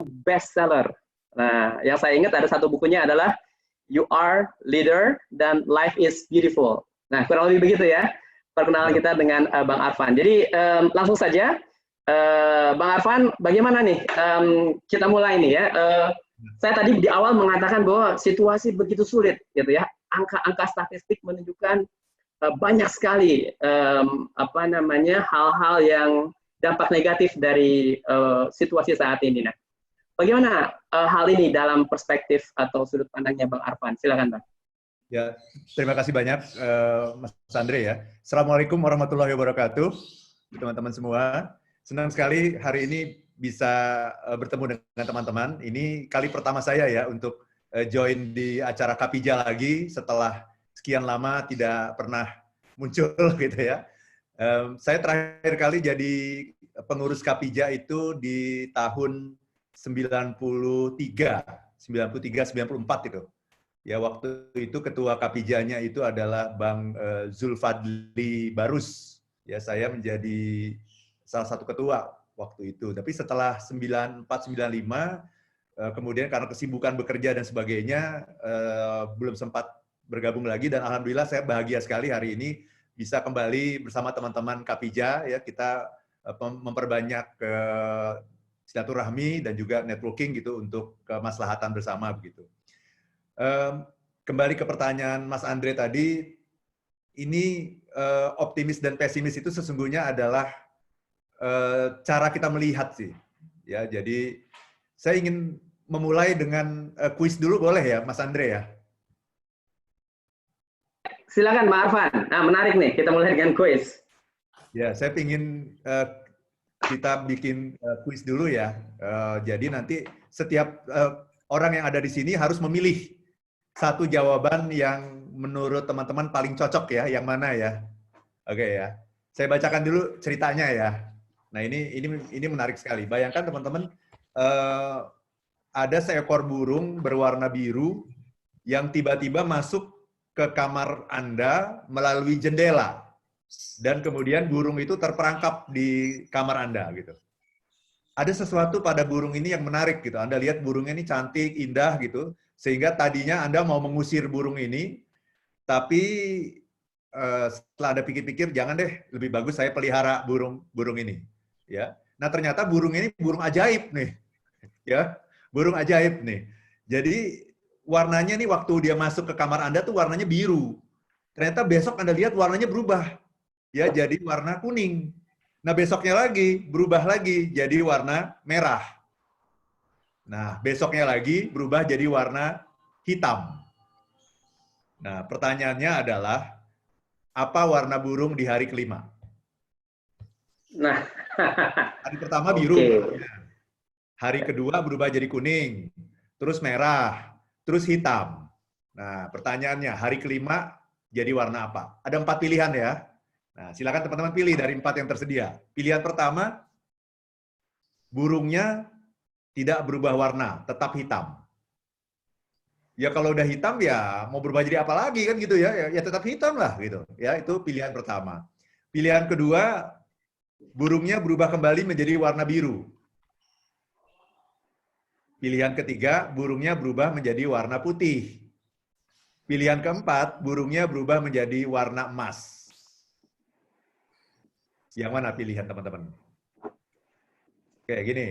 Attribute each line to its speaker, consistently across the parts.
Speaker 1: bestseller. Nah, yang saya ingat ada satu bukunya adalah You Are Leader dan Life is Beautiful. Nah, kurang lebih begitu ya perkenalan kita dengan Bang Arfan. Jadi langsung saja, Bang Arfan, bagaimana nih kita mulai nih ya? Saya tadi di awal mengatakan bahwa situasi begitu sulit, gitu ya. Angka-angka statistik menunjukkan banyak sekali hal-hal yang dampak negatif dari situasi saat ini. Nah, bagaimana hal ini dalam perspektif atau sudut pandangnya Bang Arfan? Silakan, Bang.
Speaker 2: Ya, terima kasih banyak Mas Andre ya. Assalamualaikum warahmatullahi wabarakatuh, teman-teman semua. Senang sekali hari ini bisa bertemu dengan teman-teman. Ini kali pertama saya ya untuk join di acara Kapija lagi setelah sekian lama tidak pernah muncul gitu ya. Saya terakhir kali jadi pengurus Kapija itu di tahun 93, 94 itu. Ya, waktu itu ketua Kapijanya itu adalah Bang Zulfadli Barus. Ya, saya menjadi salah satu ketua waktu itu. Tapi setelah 94, 95, kemudian karena kesibukan bekerja dan sebagainya, belum sempat bergabung lagi. Dan alhamdulillah saya bahagia sekali hari ini bisa kembali bersama teman-teman Kapija. Ya, kita memperbanyak silaturahmi dan juga networking gitu untuk kemaslahatan bersama begitu. Kembali ke pertanyaan Mas Andre tadi, ini optimis dan pesimis itu sesungguhnya adalah cara kita melihat sih. Ya, jadi saya ingin memulai dengan kuis dulu, boleh ya, Mas Andre ya?
Speaker 1: Silakan, Mas Arfan. Nah, menarik nih, kita mulai dengan kuis.
Speaker 2: Ya, saya ingin kita bikin kuis dulu ya. Jadi nanti setiap orang yang ada di sini harus memilih satu jawaban yang menurut teman-teman paling cocok ya, yang mana ya? Oke ya. Saya bacakan dulu ceritanya ya. Nah, ini menarik sekali. Bayangkan teman-teman ada seekor burung berwarna biru yang tiba-tiba masuk ke kamar Anda melalui jendela. Dan kemudian burung itu terperangkap di kamar Anda gitu. Ada sesuatu pada burung ini yang menarik gitu. Anda lihat burungnya ini cantik, indah gitu, sehingga tadinya Anda mau mengusir burung ini, tapi setelah Anda pikir-pikir, jangan deh, lebih bagus saya pelihara burung ini. Ya, nah ternyata burung ini burung ajaib nih, ya, burung ajaib nih. Jadi warnanya nih waktu dia masuk ke kamar Anda tuh warnanya biru. Ternyata besok Anda lihat warnanya berubah, ya, jadi warna kuning. Nah, besoknya lagi, berubah lagi, jadi warna merah. Nah, besoknya lagi, berubah jadi warna hitam. Nah, pertanyaannya adalah, apa warna burung di hari kelima?
Speaker 1: Nah,
Speaker 2: hari pertama biru. Okay. Hari kedua berubah jadi kuning, terus merah, terus hitam. Nah, pertanyaannya, hari kelima jadi warna apa? Ada 4 pilihan ya. Nah, silakan teman-teman pilih dari 4 yang tersedia. Pilihan pertama, burungnya tidak berubah warna, tetap hitam. Ya kalau udah hitam ya mau berubah jadi apa lagi kan gitu ya, ya tetap hitam lah gitu. Ya itu pilihan pertama. Pilihan kedua, burungnya berubah kembali menjadi warna biru. Pilihan ketiga, burungnya berubah menjadi warna putih. Pilihan keempat, burungnya berubah menjadi warna emas. Yang mana pilihan teman-teman? Kayak gini,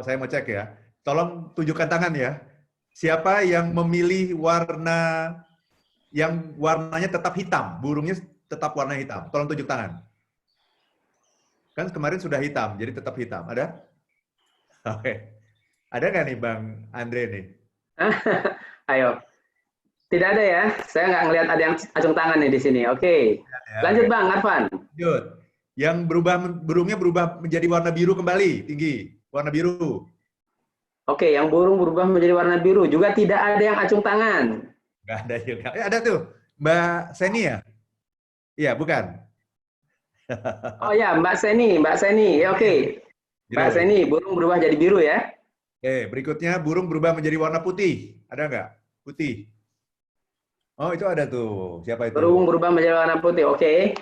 Speaker 2: saya mau cek ya. Tolong tunjukkan tangan ya. Siapa yang memilih warna yang warnanya tetap hitam, burungnya tetap warna hitam? Tolong tunjuk tangan. Kan kemarin sudah hitam, jadi tetap hitam. Ada? Oke. Ada nggak nih Bang Andre nih?
Speaker 1: Ayo. Tidak ada ya, saya nggak ngelihat ada yang acung tangan nih di sini. Oke, lanjut Bang Arfan.
Speaker 2: Lanjut. Yang burungnya berubah menjadi warna biru kembali, tinggi, warna biru.
Speaker 1: Oke, yang burung berubah menjadi warna biru juga tidak ada yang acung tangan.
Speaker 2: Nggak ada juga. Ada tuh, Mbak Seni ya? Iya, bukan.
Speaker 1: Oh ya, Mbak Seni. Oke. Mbak Seni, burung berubah jadi biru ya?
Speaker 2: Berikutnya burung berubah menjadi warna putih. Ada nggak? Putih. Oh, itu ada tuh. Siapa itu?
Speaker 1: Burung berubah menjadi warna putih. Oke.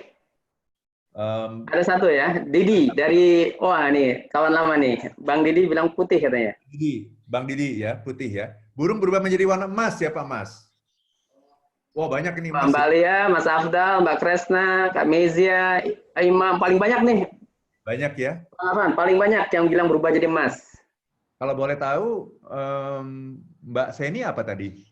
Speaker 1: Ada satu ya, Didi dari, wah nih kawan lama nih, Bang Didi bilang putih katanya.
Speaker 2: Didi, Bang Didi ya, putih ya. Burung berubah menjadi warna emas ya Pak Mas? Wah banyak ini emas
Speaker 1: Mbak
Speaker 2: ya.
Speaker 1: Lia, Mas Afdal, Mbak Kresna, Kak Mezia, Imam, paling banyak nih.
Speaker 2: Banyak ya.
Speaker 1: Bang Arfan, paling banyak yang bilang berubah jadi emas.
Speaker 2: Kalau boleh tahu, Mbak Seni apa tadi?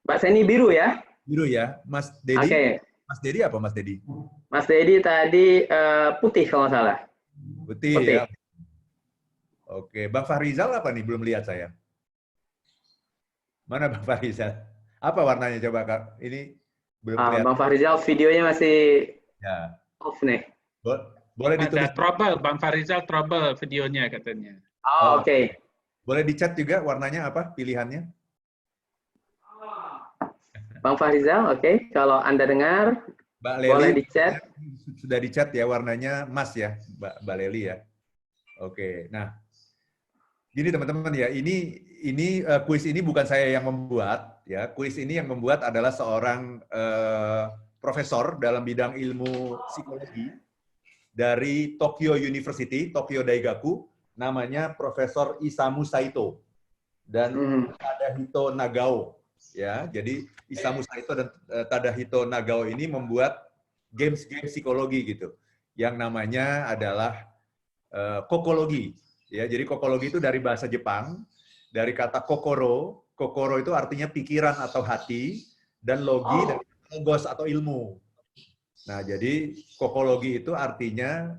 Speaker 1: Mbak Seni biru ya.
Speaker 2: Biru ya. Mas Dedi?
Speaker 1: Oke,
Speaker 2: Mas Dedi apa Mas Dedi?
Speaker 1: Mas Dedi tadi putih kalau nggak salah.
Speaker 2: Putih ya.
Speaker 1: Putih.
Speaker 2: Oke, Bang Fahrizal apa nih? Belum lihat saya. Mana Bang Fahrizal? Apa warnanya coba Kak? Ini belum
Speaker 1: Bang
Speaker 2: kelihatan.
Speaker 1: Fahrizal videonya masih
Speaker 2: Ya.
Speaker 1: off nih.
Speaker 2: Boleh
Speaker 3: Ada
Speaker 2: ditulis.
Speaker 3: trouble, Bang Farizal trouble videonya katanya.
Speaker 1: Oh,
Speaker 2: Oh,
Speaker 1: oke.
Speaker 2: boleh dicat juga warnanya apa? Pilihannya?
Speaker 1: Bang Fahrizal, oke. Kalau Anda dengar,
Speaker 2: Mbak
Speaker 1: boleh
Speaker 2: Leli
Speaker 1: di chat.
Speaker 2: sudah dicat ya warnanya emas ya, Mbak Leli ya. Oke. Nah, gini teman-teman ya, ini kuis ini bukan saya yang membuat ya. Kuis ini yang membuat adalah seorang profesor dalam bidang ilmu psikologi dari Tokyo University, Tokyo Daigaku, namanya Profesor Isamu Saito dan Tadahito Nagao ya. Jadi Isamu Saito dan Tadahito Nagao ini membuat games-games psikologi gitu. Yang namanya adalah kokologi. Ya, jadi kokologi itu dari bahasa Jepang, dari kata kokoro. Kokoro itu artinya pikiran atau hati, dan logi dari logos atau ilmu. Nah, jadi kokologi itu artinya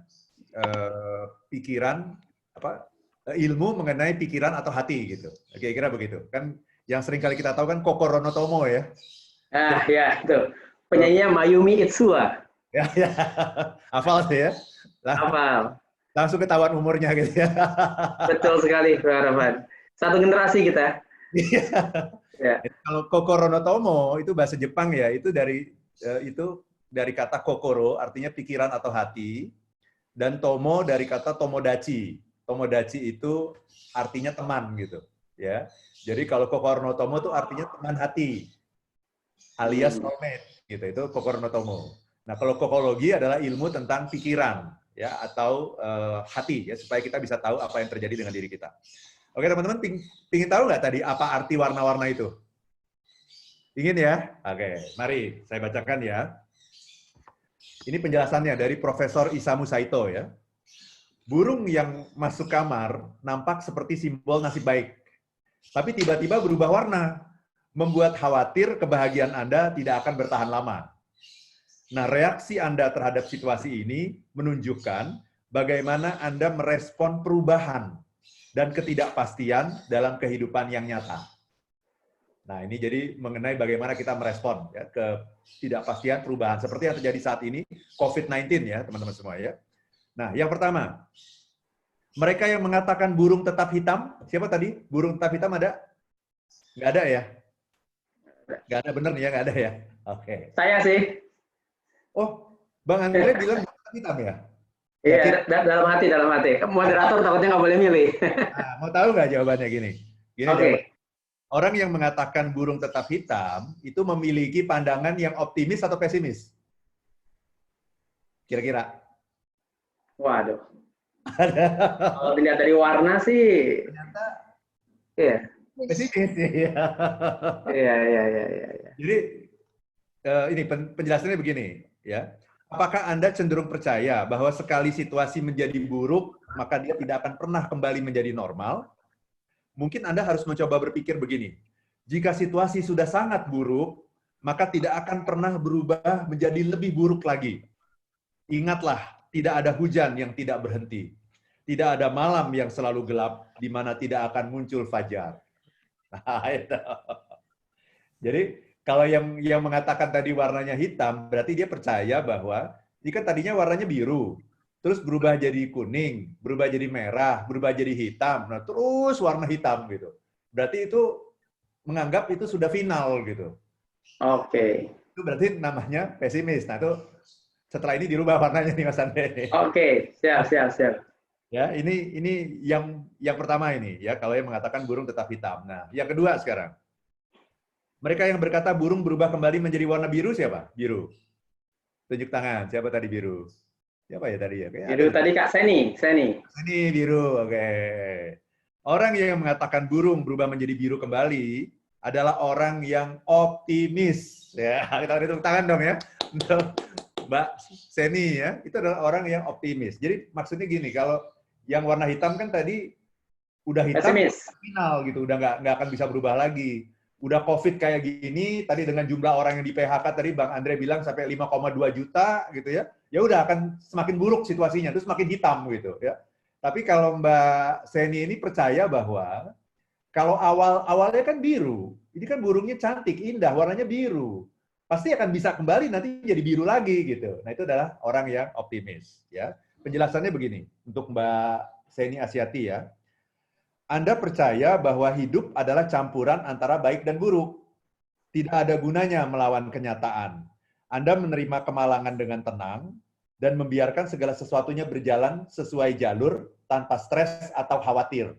Speaker 2: pikiran apa? Ilmu mengenai pikiran atau hati gitu. Kira-kira begitu. Kan yang sering kali kita tahu kan Kokoro no Tomo ya.
Speaker 1: Ya, itu. Penyanyinya Mayumi Itsuwa.
Speaker 2: Ya, ya. Hafal sih ya.
Speaker 1: Hafal.
Speaker 2: Langsung ketahuan umurnya gitu ya.
Speaker 1: Betul sekali, Pak Arfan. Satu generasi kita. Ya.
Speaker 2: Kalau Kokoro no Tomo itu bahasa Jepang ya, itu dari kata kokoro artinya pikiran atau hati, dan tomo dari kata tomodachi. Tomodachi itu artinya teman gitu, ya. Jadi kalau kokoro no tomo itu artinya teman hati, alias soulmate gitu. Itu kokoro no tomo. Nah, kalau kokologi adalah ilmu tentang pikiran ya atau hati ya, supaya kita bisa tahu apa yang terjadi dengan diri kita. Oke teman-teman, pingin tahu nggak tadi apa arti warna-warna itu? Ingin ya? Oke, mari saya bacakan ya. Ini penjelasannya dari Profesor Isamu Saito ya. Burung yang masuk kamar nampak seperti simbol nasib baik. Tapi tiba-tiba berubah warna, membuat khawatir kebahagiaan Anda tidak akan bertahan lama. Nah, reaksi Anda terhadap situasi ini menunjukkan bagaimana Anda merespon perubahan dan ketidakpastian dalam kehidupan yang nyata. Nah, ini jadi mengenai bagaimana kita merespon ya, ketidakpastian perubahan. Seperti yang terjadi saat ini, COVID-19 ya, teman-teman semua ya. Nah, yang pertama, mereka yang mengatakan burung tetap hitam, siapa tadi? Burung tetap hitam ada? Nggak ada ya? Nggak ada, bener nih ya, nggak ada ya? Oke.
Speaker 1: Saya sih.
Speaker 2: Oh, Bang Andre bilang burung tetap hitam ya?
Speaker 1: Iya, dalam hati. Moderator takutnya nggak boleh milih.
Speaker 2: Nah, mau tahu nggak jawabannya gini? Gini
Speaker 1: Oke.
Speaker 2: jawabannya. Orang yang mengatakan burung tetap hitam itu memiliki pandangan yang optimis atau pesimis? Kira-kira?
Speaker 1: Waduh. Kalau dilihat dari warna sih,
Speaker 2: Ternyata
Speaker 1: iya.
Speaker 2: pesimis ya.
Speaker 1: Iya.
Speaker 2: Jadi ini penjelasannya begini ya. Apakah Anda cenderung percaya bahwa sekali situasi menjadi buruk, maka dia tidak akan pernah kembali menjadi normal? Mungkin Anda harus mencoba berpikir begini. Jika situasi sudah sangat buruk, maka tidak akan pernah berubah menjadi lebih buruk lagi. Ingatlah, tidak ada hujan yang tidak berhenti. Tidak ada malam yang selalu gelap, di mana tidak akan muncul fajar. Nah, itu. Jadi, kalau yang mengatakan tadi warnanya hitam, berarti dia percaya bahwa ini kan tadinya warnanya biru, terus berubah jadi kuning, berubah jadi merah, berubah jadi hitam, nah terus warna hitam gitu. Berarti itu menganggap itu sudah final gitu.
Speaker 1: Oke.
Speaker 2: Itu berarti namanya pesimis. Nah itu setelah ini dirubah warnanya nih Mas Andre.
Speaker 1: Oke, siap.
Speaker 2: Ya, ini yang pertama ini ya, kalau yang mengatakan burung tetap hitam. Nah, yang kedua sekarang. Mereka yang berkata burung berubah kembali menjadi warna biru siapa? Biru. Tunjuk tangan, siapa tadi biru? Siapa ya tadi ya? Kayak
Speaker 1: Biru
Speaker 2: ada.
Speaker 1: tadi Kak Seni.
Speaker 2: Ini biru, oke. Orang yang mengatakan burung berubah menjadi biru kembali adalah orang yang optimis. Ya, kita beri tepuk tangan dong ya untuk Mbak Seni ya. Itu adalah orang yang optimis. Jadi maksudnya gini, kalau yang warna hitam kan tadi udah hitam
Speaker 1: Pesimis.
Speaker 2: final gitu, udah nggak akan bisa berubah lagi. Udah COVID kayak gini, tadi dengan jumlah orang yang di PHK tadi Bang Andre bilang sampai 5,2 juta gitu ya. Ya udah akan semakin buruk situasinya, terus semakin hitam gitu ya. Tapi kalau Mbak Seni ini percaya bahwa kalau awalnya kan biru, ini kan burungnya cantik, indah, warnanya biru, pasti akan bisa kembali nanti jadi biru lagi gitu. Nah itu adalah orang yang optimis ya. Penjelasannya begini untuk Mbak Seni Asyati ya. Anda percaya bahwa hidup adalah campuran antara baik dan buruk. Tidak ada gunanya melawan kenyataan. Anda menerima kemalangan dengan tenang dan membiarkan segala sesuatunya berjalan sesuai jalur tanpa stres atau khawatir.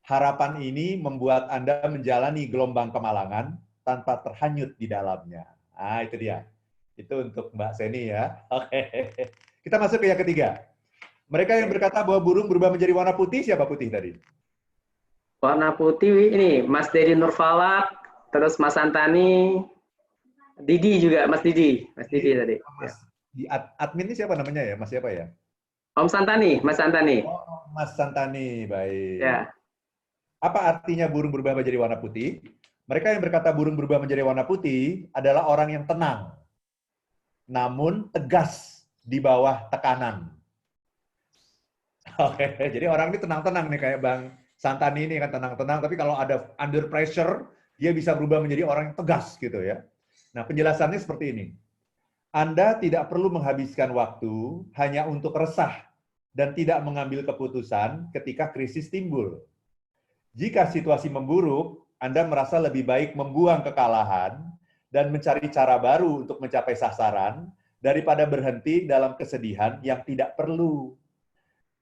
Speaker 2: Harapan ini membuat Anda menjalani gelombang kemalangan tanpa terhanyut di dalamnya. Ah, itu dia. Itu untuk Mbak Seni ya. Oke. Kita masuk ke yang ketiga. Mereka yang berkata bahwa burung berubah menjadi warna putih, siapa putih tadi?
Speaker 1: Warna putih ini Mas Dedi Nurfalak, terus Mas Santani, Didi juga, Mas Didi tadi.
Speaker 2: Mas, di admin ini siapa namanya ya? Mas siapa ya?
Speaker 1: Om Santani, Mas Santani.
Speaker 2: Oh, Mas Santani, baik.
Speaker 1: Ya.
Speaker 2: Apa artinya burung berubah menjadi warna putih? Mereka yang berkata burung berubah menjadi warna putih adalah orang yang tenang, namun tegas di bawah tekanan. Oke, jadi orang ini tenang-tenang nih kayak Bang Santani ini kan tenang-tenang, tapi kalau ada under pressure, dia bisa berubah menjadi orang yang tegas gitu ya. Nah, penjelasannya seperti ini. Anda tidak perlu menghabiskan waktu hanya untuk resah dan tidak mengambil keputusan ketika krisis timbul. Jika situasi memburuk, Anda merasa lebih baik membuang kekalahan dan mencari cara baru untuk mencapai sasaran daripada berhenti dalam kesedihan yang tidak perlu.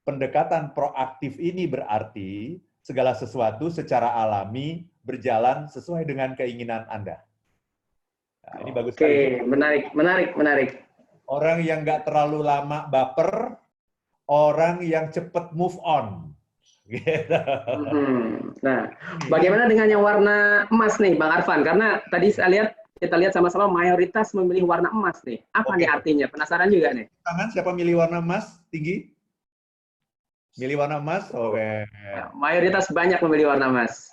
Speaker 2: Pendekatan proaktif ini berarti segala sesuatu secara alami berjalan sesuai dengan keinginan Anda. Nah, ini bagus sekali.
Speaker 1: Oke, menarik.
Speaker 2: Orang yang nggak terlalu lama baper, orang yang cepat move on. Gitu.
Speaker 1: Nah, bagaimana dengan yang warna emas nih, Bang Arfan? Karena tadi kita lihat sama-sama mayoritas memilih warna emas nih. Apa nih artinya? Penasaran juga nih.
Speaker 2: Tangan siapa milih warna emas tinggi? Milih warna emas? Oke.
Speaker 1: Mayoritas banyak memilih warna emas.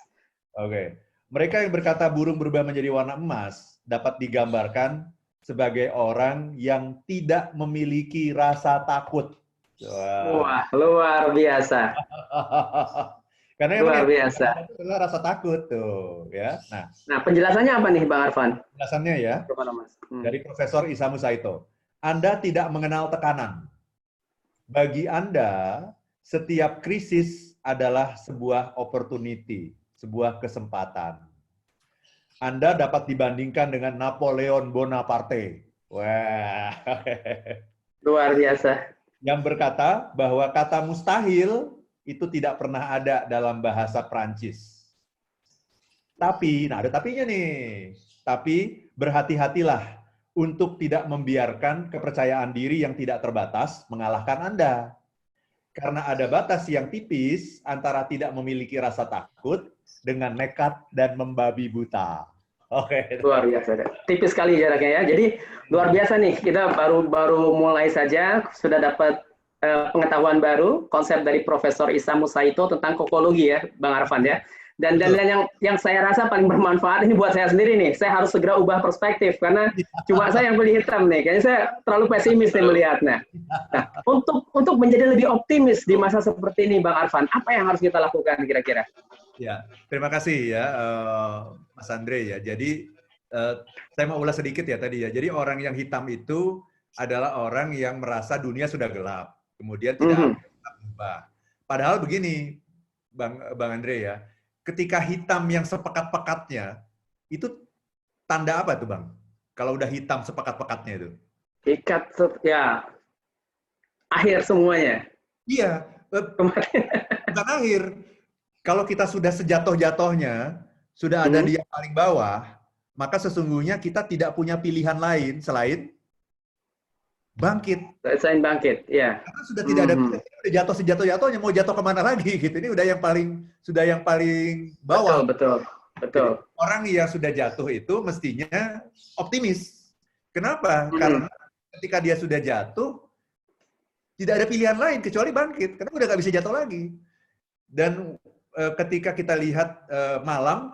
Speaker 2: Oke. Mereka yang berkata burung berubah menjadi warna emas dapat digambarkan sebagai orang yang tidak memiliki rasa takut.
Speaker 1: Wah, luar biasa.
Speaker 2: Karena
Speaker 1: luar biasa.
Speaker 2: Itu adalah rasa takut tuh, ya.
Speaker 1: Nah, penjelasannya apa nih, Bang Arfan?
Speaker 2: Penjelasannya ya, dari Profesor Isamu Saito. Anda tidak mengenal tekanan. Bagi Anda, setiap krisis adalah sebuah opportunity, sebuah kesempatan. Anda dapat dibandingkan dengan Napoleon Bonaparte. Wah.
Speaker 1: Luar biasa.
Speaker 2: Yang berkata bahwa kata mustahil itu tidak pernah ada dalam bahasa Prancis. Tapi, nah ada tapinya nih. Tapi berhati-hatilah untuk tidak membiarkan kepercayaan diri yang tidak terbatas mengalahkan Anda. Karena ada batas yang tipis antara tidak memiliki rasa takut dengan nekat dan membabi buta. Oke.
Speaker 1: Luar biasa. Tipis sekali jaraknya ya. Jadi luar biasa nih. Kita baru mulai saja sudah dapat pengetahuan baru konsep dari Profesor Isamu Saito tentang kokologi ya, Bang Arfan ya. Dan yang saya rasa paling bermanfaat ini buat saya sendiri nih. Saya harus segera ubah perspektif karena cuma saya yang pilih hitam nih. Kayaknya saya terlalu pesimis nih melihatnya. Nah, untuk menjadi lebih optimis di masa seperti ini, Bang Arfan, apa yang harus kita lakukan kira-kira?
Speaker 2: Ya, terima kasih ya Mas Andre ya. Jadi saya mau ulas sedikit ya tadi ya. Jadi orang yang hitam itu adalah orang yang merasa dunia sudah gelap, kemudian tidak berubah. Padahal begini, Bang Andre ya, ketika hitam yang sepekat-pekatnya itu tanda apa tuh Bang? Kalau udah hitam sepekat-pekatnya itu?
Speaker 1: Ya, akhir semuanya.
Speaker 2: Iya, bukan akhir. Kalau kita sudah sejatuh-jatuhnya, sudah ada di yang paling bawah, maka sesungguhnya kita tidak punya pilihan lain selain bangkit.
Speaker 1: Selain bangkit, ya.
Speaker 2: Karena sudah tidak ada, udah jatuh sejatuh-jatuhnya, mau jatuh kemana lagi gitu. Ini udah yang paling bawah.
Speaker 1: Betul.
Speaker 2: Jadi, orang yang sudah jatuh itu mestinya optimis. Kenapa? Karena ketika dia sudah jatuh, tidak ada pilihan lain kecuali bangkit. Karena udah nggak bisa jatuh lagi. Dan ketika kita lihat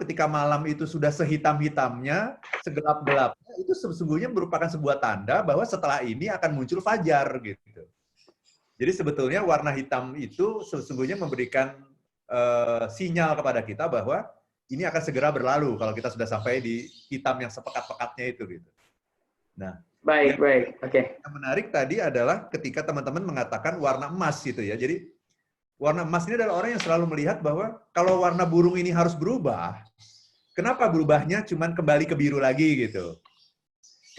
Speaker 2: ketika malam itu sudah sehitam-hitamnya, segelap-gelapnya, itu sesungguhnya merupakan sebuah tanda bahwa setelah ini akan muncul fajar gitu. Jadi sebetulnya warna hitam itu sesungguhnya memberikan sinyal kepada kita bahwa ini akan segera berlalu kalau kita sudah sampai di hitam yang sepekat-pekatnya itu gitu. Nah,
Speaker 1: baik, oke.
Speaker 2: Yang menarik tadi adalah ketika teman-teman mengatakan warna emas gitu ya. Jadi warna emas ini adalah orang yang selalu melihat bahwa kalau warna burung ini harus berubah, kenapa berubahnya cuma kembali ke biru lagi gitu?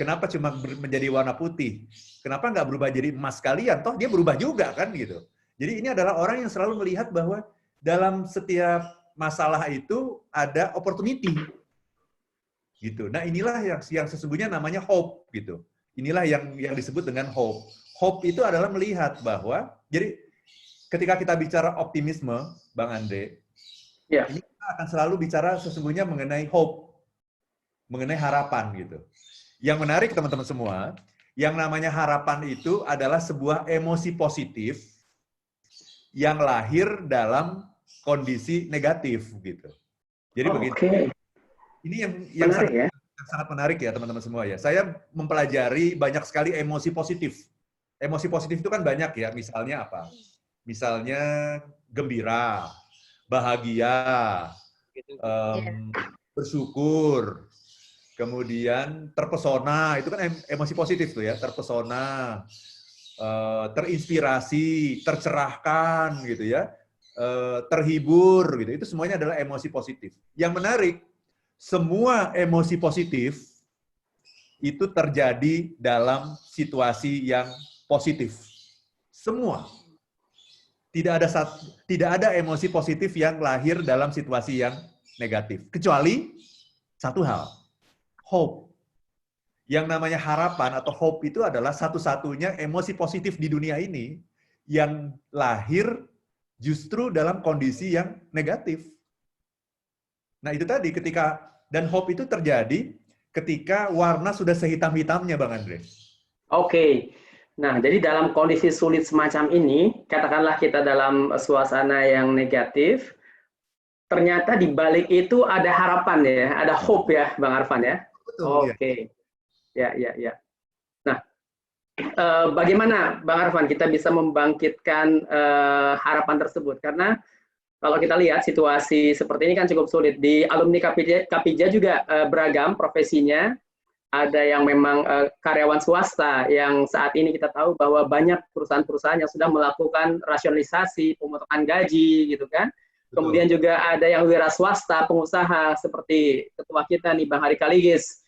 Speaker 2: Kenapa cuma menjadi warna putih? Kenapa nggak berubah jadi emas sekalian? Toh dia berubah juga kan gitu. Jadi ini adalah orang yang selalu melihat bahwa dalam setiap masalah itu ada opportunity. Gitu. Nah inilah yang sesungguhnya namanya hope gitu. Inilah yang disebut dengan hope. Hope itu adalah melihat bahwa, jadi ketika kita bicara optimisme, Bang Andre, ini kita akan selalu bicara sesungguhnya mengenai hope, mengenai harapan gitu. Yang menarik teman-teman semua, yang namanya harapan itu adalah sebuah emosi positif yang lahir dalam kondisi negatif gitu. Jadi begini. Ini yang sangat menarik ya teman-teman semua ya. Saya mempelajari banyak sekali emosi positif. Emosi positif itu kan banyak ya. Misalnya apa? Misalnya gembira, bahagia, bersyukur, kemudian terpesona. Itu kan emosi positif tuh ya. Terpesona, terinspirasi, tercerahkan gitu ya. Terhibur gitu. Itu semuanya adalah emosi positif. Yang menarik, semua emosi positif itu terjadi dalam situasi yang positif. Semua. Tidak ada emosi positif yang lahir dalam situasi yang negatif. Kecuali satu hal, hope. Yang namanya harapan atau hope itu adalah satu-satunya emosi positif di dunia ini yang lahir justru dalam kondisi yang negatif. Nah itu tadi dan hope itu terjadi ketika warna sudah sehitam-hitamnya, Bang Andre.
Speaker 1: Oke. Nah, jadi dalam kondisi sulit semacam ini, katakanlah kita dalam suasana yang negatif, ternyata di balik itu ada harapan ya, ada hope ya, Bang Arfan ya. Oke. Ya. Nah, bagaimana Bang Arfan kita bisa membangkitkan harapan tersebut? Karena kalau kita lihat situasi seperti ini kan cukup sulit. Di alumni Kapija juga beragam profesinya. Ada yang memang karyawan swasta yang saat ini kita tahu bahwa banyak perusahaan-perusahaan yang sudah melakukan rasionalisasi, pemotongan gaji gitu kan. Betul. Kemudian juga ada yang wira swasta, pengusaha seperti ketua kita nih Bang Hari Kaligis.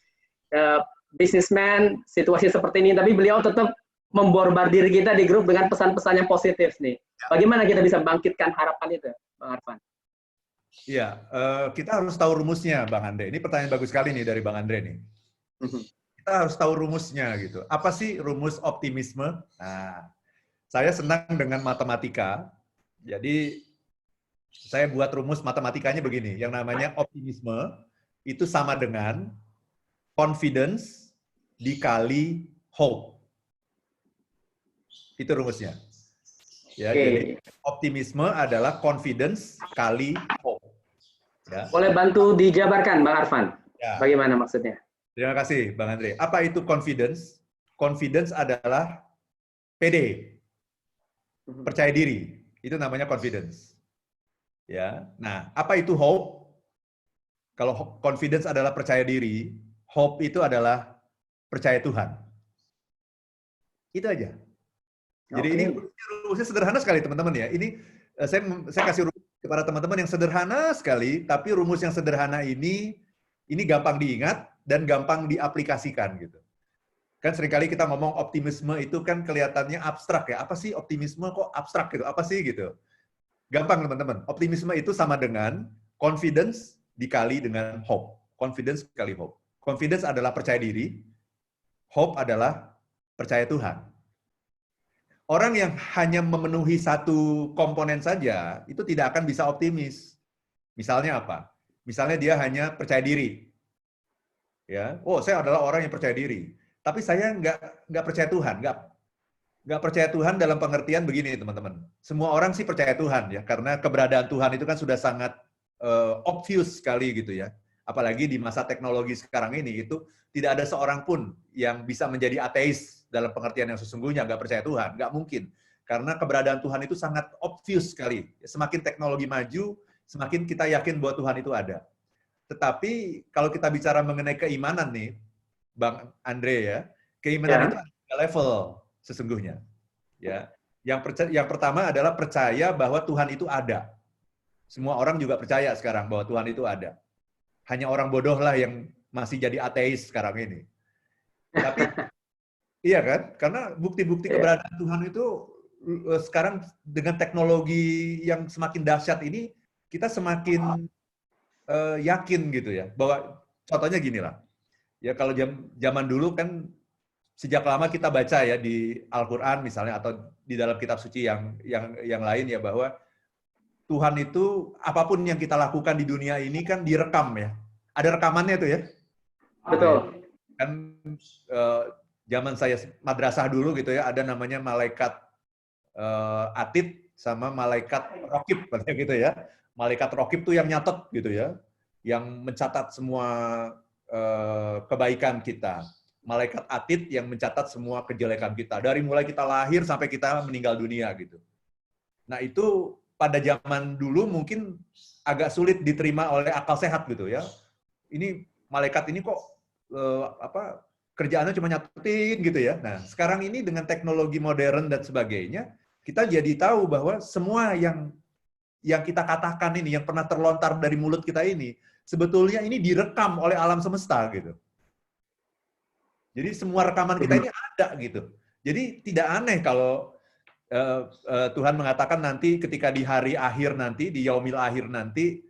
Speaker 1: Businessman, situasi seperti ini, tapi beliau tetap memborbardir kita di grup dengan pesan-pesan yang positif nih. Bagaimana kita bisa bangkitkan harapan itu, Bang Arfan?
Speaker 2: Iya, kita harus tahu rumusnya, Bang Andre. Ini pertanyaan bagus sekali nih dari Bang Andre nih. Kita harus tahu rumusnya gitu. Apa sih rumus optimisme? Nah, saya senang dengan matematika. Jadi saya buat rumus matematikanya begini. Yang namanya optimisme itu sama dengan confidence dikali hope. Itu rumusnya. Ya, jadi optimisme adalah confidence kali hope. Ya.
Speaker 1: Boleh bantu dijabarkan, Bang Arfan?
Speaker 2: Ya.
Speaker 1: Bagaimana maksudnya?
Speaker 2: Terima kasih, Bang Andre. Apa itu confidence? Confidence adalah PD, percaya diri. Itu namanya confidence. Ya. Nah, apa itu hope? Kalau confidence adalah percaya diri, hope itu adalah percaya Tuhan. Itu aja. Jadi ini rumusnya sederhana sekali, teman-teman ya. Ini saya kasih rumus kepada teman-teman yang sederhana sekali, tapi rumus yang sederhana ini gampang diingat dan gampang diaplikasikan gitu. Kan seringkali kita ngomong optimisme itu kan kelihatannya abstrak ya. Apa sih optimisme kok abstrak gitu? Apa sih gitu? Gampang teman-teman. Optimisme itu sama dengan confidence dikali dengan hope. Confidence dikali hope. Confidence adalah percaya diri. Hope adalah percaya Tuhan. orang yang hanya memenuhi satu komponen saja, itu tidak akan bisa optimis. Misalnya apa? Misalnya dia hanya percaya diri. Ya, oh saya adalah orang yang percaya diri. Tapi saya nggak percaya Tuhan, nggak percaya Tuhan dalam pengertian begini teman-teman. Semua orang sih percaya Tuhan ya, karena keberadaan Tuhan itu kan sudah sangat obvious sekali gitu ya. Apalagi di masa teknologi sekarang ini itu tidak ada seorang pun yang bisa menjadi ateis dalam pengertian yang sesungguhnya, nggak percaya Tuhan, nggak mungkin. Karena keberadaan Tuhan itu sangat obvious sekali. Semakin teknologi maju, semakin kita yakin bahwa Tuhan itu ada. Tetapi kalau kita bicara mengenai keimanan nih, Bang Andre ya, keimanan itu ada level sesungguhnya. Ya, yang pertama adalah percaya bahwa Tuhan itu ada. Semua orang juga percaya sekarang bahwa Tuhan itu ada. Hanya orang bodoh lah yang masih jadi ateis sekarang ini. Tapi iya kan? Karena bukti-bukti keberadaan Tuhan itu sekarang dengan teknologi yang semakin dahsyat ini, kita semakin yakin gitu ya. Bahwa contohnya gini lah. Ya kalau zaman dulu kan sejak lama kita baca ya di Al-Qur'an misalnya atau di dalam kitab suci yang lain ya, bahwa Tuhan itu apapun yang kita lakukan di dunia ini kan direkam ya. Ada rekamannya tuh ya.
Speaker 1: Betul.
Speaker 2: Kan zaman saya madrasah dulu gitu ya, ada namanya malaikat atid sama malaikat rokib gitu ya. Malaikat rokib tuh yang nyatet gitu ya, yang mencatat semua kebaikan kita. Malaikat atid yang mencatat semua kejelekan kita. Dari mulai kita lahir sampai kita meninggal dunia gitu. Nah itu pada zaman dulu mungkin agak sulit diterima oleh akal sehat gitu ya. Ini malaikat ini kok kerjaannya cuma nyatetin gitu ya. Nah sekarang ini dengan teknologi modern dan sebagainya, kita jadi tahu bahwa semua yang kita katakan ini, yang pernah terlontar dari mulut kita ini, sebetulnya ini direkam oleh alam semesta gitu. Jadi semua rekaman kita ini ada gitu. Jadi tidak aneh kalau Tuhan mengatakan nanti ketika di hari akhir nanti, di yaumil akhir nanti,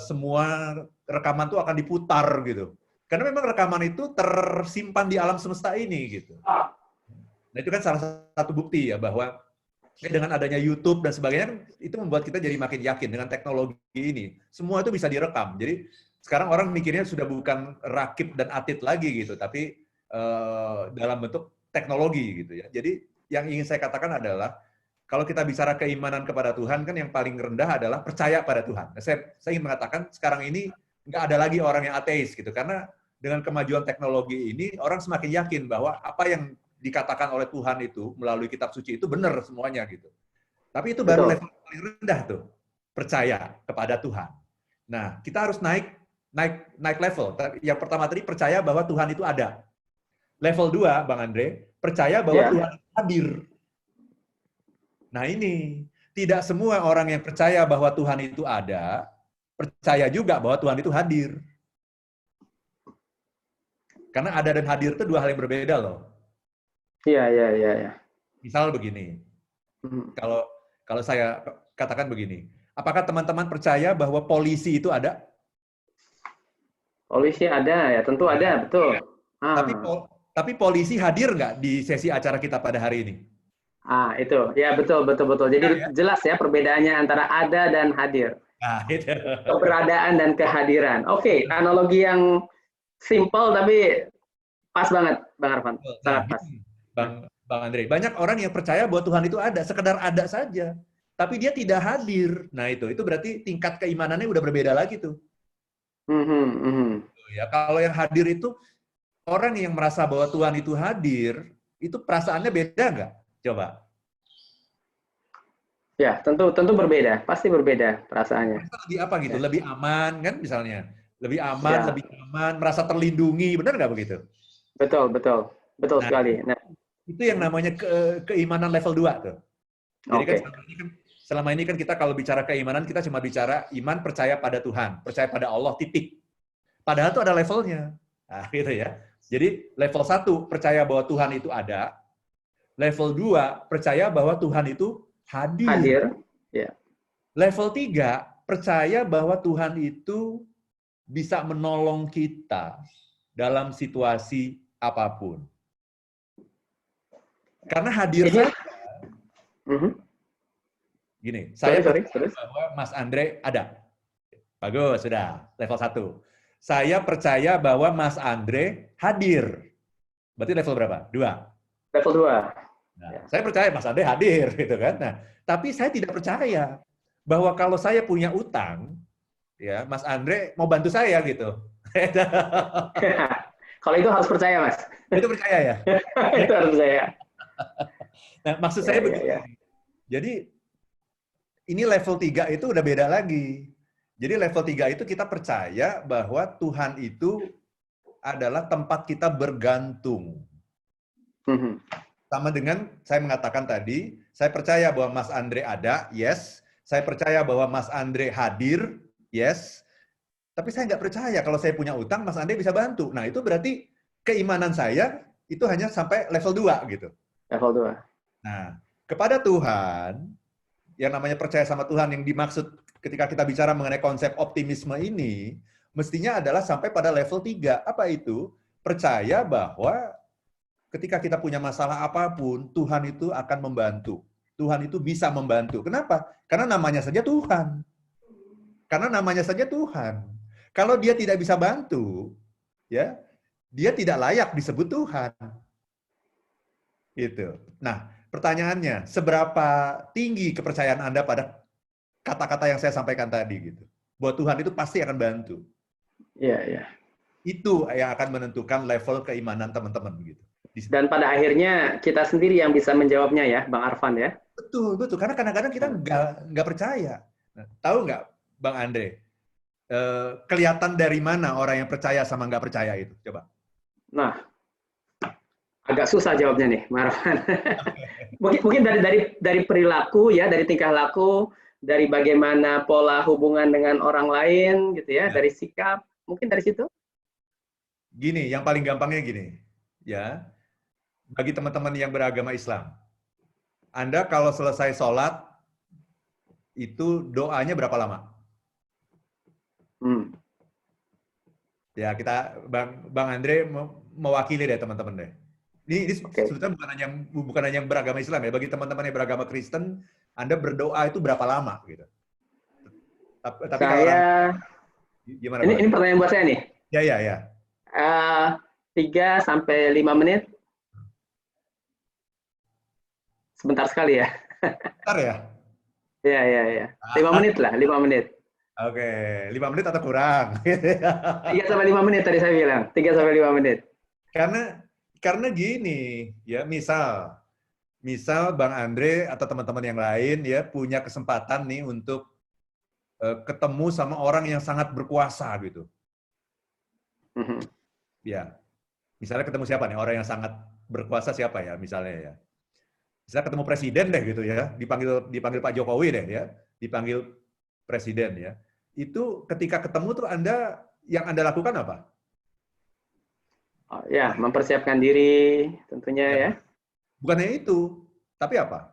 Speaker 2: semua rekaman itu akan diputar gitu. Karena memang rekaman itu tersimpan di alam semesta ini gitu. Nah itu kan salah satu bukti ya bahwa dengan adanya YouTube dan sebagainya itu membuat kita jadi makin yakin dengan teknologi ini. Semua itu bisa direkam. Jadi sekarang orang mikirnya sudah bukan rakib dan atid lagi gitu, tapi dalam bentuk teknologi gitu ya. Jadi yang ingin saya katakan adalah kalau kita bicara keimanan kepada Tuhan kan yang paling rendah adalah percaya pada Tuhan. Nah, saya ingin mengatakan sekarang ini nggak ada lagi orang yang ateis gitu, karena dengan kemajuan teknologi ini orang semakin yakin bahwa apa yang dikatakan oleh Tuhan itu melalui kitab suci itu benar semuanya gitu. Tapi itu baru level paling rendah tuh, percaya kepada Tuhan. Nah, kita harus naik level. Yang pertama tadi percaya bahwa Tuhan itu ada. Level 2, Bang Andre, percaya bahwa Tuhan itu hadir. Nah ini, tidak semua orang yang percaya bahwa Tuhan itu ada, percaya juga bahwa Tuhan itu hadir. Karena ada dan hadir itu dua hal yang berbeda loh.
Speaker 1: Iya.
Speaker 2: Misal begini, kalau saya katakan begini, apakah teman-teman percaya bahwa polisi itu ada?
Speaker 1: Polisi ada ya, tentu ada, betul.
Speaker 2: Tapi polisi hadir nggak di sesi acara kita pada hari ini?
Speaker 1: Itu. Ya, betul. Jadi jelas ya perbedaannya antara ada dan hadir.
Speaker 2: Nah, itu.
Speaker 1: Keberadaan dan kehadiran. Oke, analogi yang simple tapi pas banget, Bang Arfan. Sangat pas.
Speaker 2: Bang Andre, banyak orang yang percaya bahwa Tuhan itu ada, sekedar ada saja. Tapi dia tidak hadir. Nah, itu berarti tingkat keimanannya udah berbeda lagi tuh. Ya, kalau yang hadir itu orang yang merasa bahwa Tuhan itu hadir, itu perasaannya beda nggak? Coba.
Speaker 1: Ya, tentu berbeda. Pasti berbeda perasaannya.
Speaker 2: Lebih apa gitu? Ya. Lebih aman kan misalnya? Lebih aman, lebih nyaman, merasa terlindungi. Benar nggak begitu?
Speaker 1: Betul sekali. Nah,
Speaker 2: itu yang namanya keimanan level 2 tuh. Jadi kan selama ini kan kita kalau bicara keimanan, kita cuma bicara iman percaya pada Tuhan, percaya pada Allah, titik. Padahal itu ada levelnya. Nah, gitu ya. Jadi level 1 percaya bahwa Tuhan itu ada. Level 2 percaya bahwa Tuhan itu hadir.
Speaker 1: Ya.
Speaker 2: Level 3 percaya bahwa Tuhan itu bisa menolong kita dalam situasi apapun. Karena hadir saja Gini, saya
Speaker 1: Sorry.
Speaker 2: percaya bahwa Mas Andre ada. Bagus, sudah. Level 1. Saya percaya bahwa Mas Andre hadir. Berarti level berapa? 2.
Speaker 1: Level 2.
Speaker 2: Nah, saya percaya Mas Andre hadir, gitu kan. Nah, tapi saya tidak percaya bahwa kalau saya punya utang, ya Mas Andre mau bantu saya gitu.
Speaker 1: Kalau itu harus percaya, Mas.
Speaker 2: Itu percaya ya?
Speaker 1: Itu harus percaya.
Speaker 2: Nah, maksud saya begini. Jadi, ini level 3 itu udah beda lagi. Jadi level 3 itu kita percaya bahwa Tuhan itu adalah tempat kita bergantung. Sama dengan saya mengatakan tadi, saya percaya bahwa Mas Andre ada, yes. Saya percaya bahwa Mas Andre hadir, yes. Tapi saya nggak percaya kalau saya punya utang, Mas Andre bisa bantu. Nah, itu berarti keimanan saya itu hanya sampai level 2 gitu.
Speaker 1: Level 2.
Speaker 2: Nah, kepada Tuhan, yang namanya percaya sama Tuhan yang dimaksud ketika kita bicara mengenai konsep optimisme ini, mestinya adalah sampai pada level 3. Apa itu? Percaya bahwa ketika kita punya masalah apapun, Tuhan itu akan membantu. Tuhan itu bisa membantu. Kenapa? Karena namanya saja Tuhan. Karena namanya saja Tuhan. Kalau dia tidak bisa bantu, ya, dia tidak layak disebut Tuhan. Gitu. Nah, pertanyaannya, seberapa tinggi kepercayaan Anda pada kata-kata yang saya sampaikan tadi gitu? Bahwa Tuhan itu pasti akan bantu.
Speaker 1: Iya.
Speaker 2: Itu yang akan menentukan level keimanan teman-teman gitu.
Speaker 1: Dan pada akhirnya kita sendiri yang bisa menjawabnya ya, Bang Arfan ya.
Speaker 2: Betul. Karena kadang-kadang kita nggak percaya. Nah, tahu nggak, Bang Andre? Kelihatan dari mana orang yang percaya sama nggak percaya itu? Coba.
Speaker 1: Nah, agak susah jawabnya nih, Bang Arfan. mungkin dari perilaku ya, dari tingkah laku, dari bagaimana pola hubungan dengan orang lain gitu ya, dari sikap, mungkin dari situ.
Speaker 2: Gini, yang paling gampangnya gini, ya. Bagi teman-teman yang beragama Islam, Anda kalau selesai sholat, itu doanya berapa lama? Ya, kita Bang Andre mewakili deh teman-teman deh. Ini sebetulnya bukan hanya yang beragama Islam ya. Bagi teman-teman yang beragama Kristen, Anda berdoa itu berapa lama gitu? Tapi
Speaker 1: saya,
Speaker 2: gimana?
Speaker 1: Ini pertanyaan buat saya nih.
Speaker 2: Ya.
Speaker 1: 3-5 menit. Sebentar sekali ya.
Speaker 2: Bentar ya?
Speaker 1: Iya. 5 menit lah, 5 menit.
Speaker 2: Oke, 5 menit atau kurang?
Speaker 1: 3-5 menit tadi saya bilang, 3-5 menit.
Speaker 2: Karena gini, ya misal Bang Andre atau teman-teman yang lain ya punya kesempatan nih untuk ketemu sama orang yang sangat berkuasa gitu. Ya, misalnya ketemu siapa nih orang yang sangat berkuasa siapa ya misalnya ya. Misalnya ketemu presiden deh gitu ya, dipanggil Pak Jokowi deh ya, dipanggil presiden ya. Itu ketika ketemu tuh yang Anda lakukan apa?
Speaker 1: Oh, ya, mempersiapkan diri tentunya ya.
Speaker 2: Bukannya itu, tapi apa?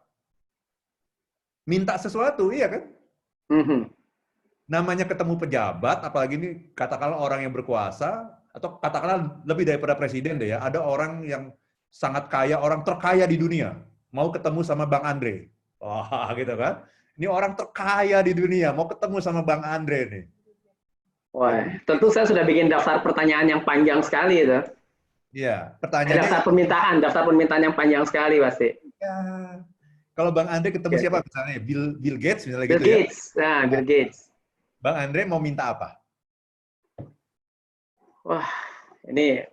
Speaker 2: Minta sesuatu, iya kan? Namanya ketemu pejabat, apalagi ini katakanlah orang yang berkuasa, atau katakanlah lebih daripada presiden deh ya, ada orang yang sangat kaya, orang terkaya di dunia, mau ketemu sama Bang Andre. Wah, gitu kan? Ini orang terkaya di dunia, mau ketemu sama Bang Andre nih.
Speaker 1: Wah, tentu saya sudah bikin daftar pertanyaan yang panjang sekali itu.
Speaker 2: Iya, pertanyaannya.
Speaker 1: Daftar permintaan yang panjang sekali pasti.
Speaker 2: Ya. Kalau Bang Andre ketemu siapa misalnya? Bill Gates misalnya
Speaker 1: Bill
Speaker 2: gitu
Speaker 1: Gates. Ya. Nah, Bill Gates.
Speaker 2: Bang Andre mau minta apa?
Speaker 1: Wah, ini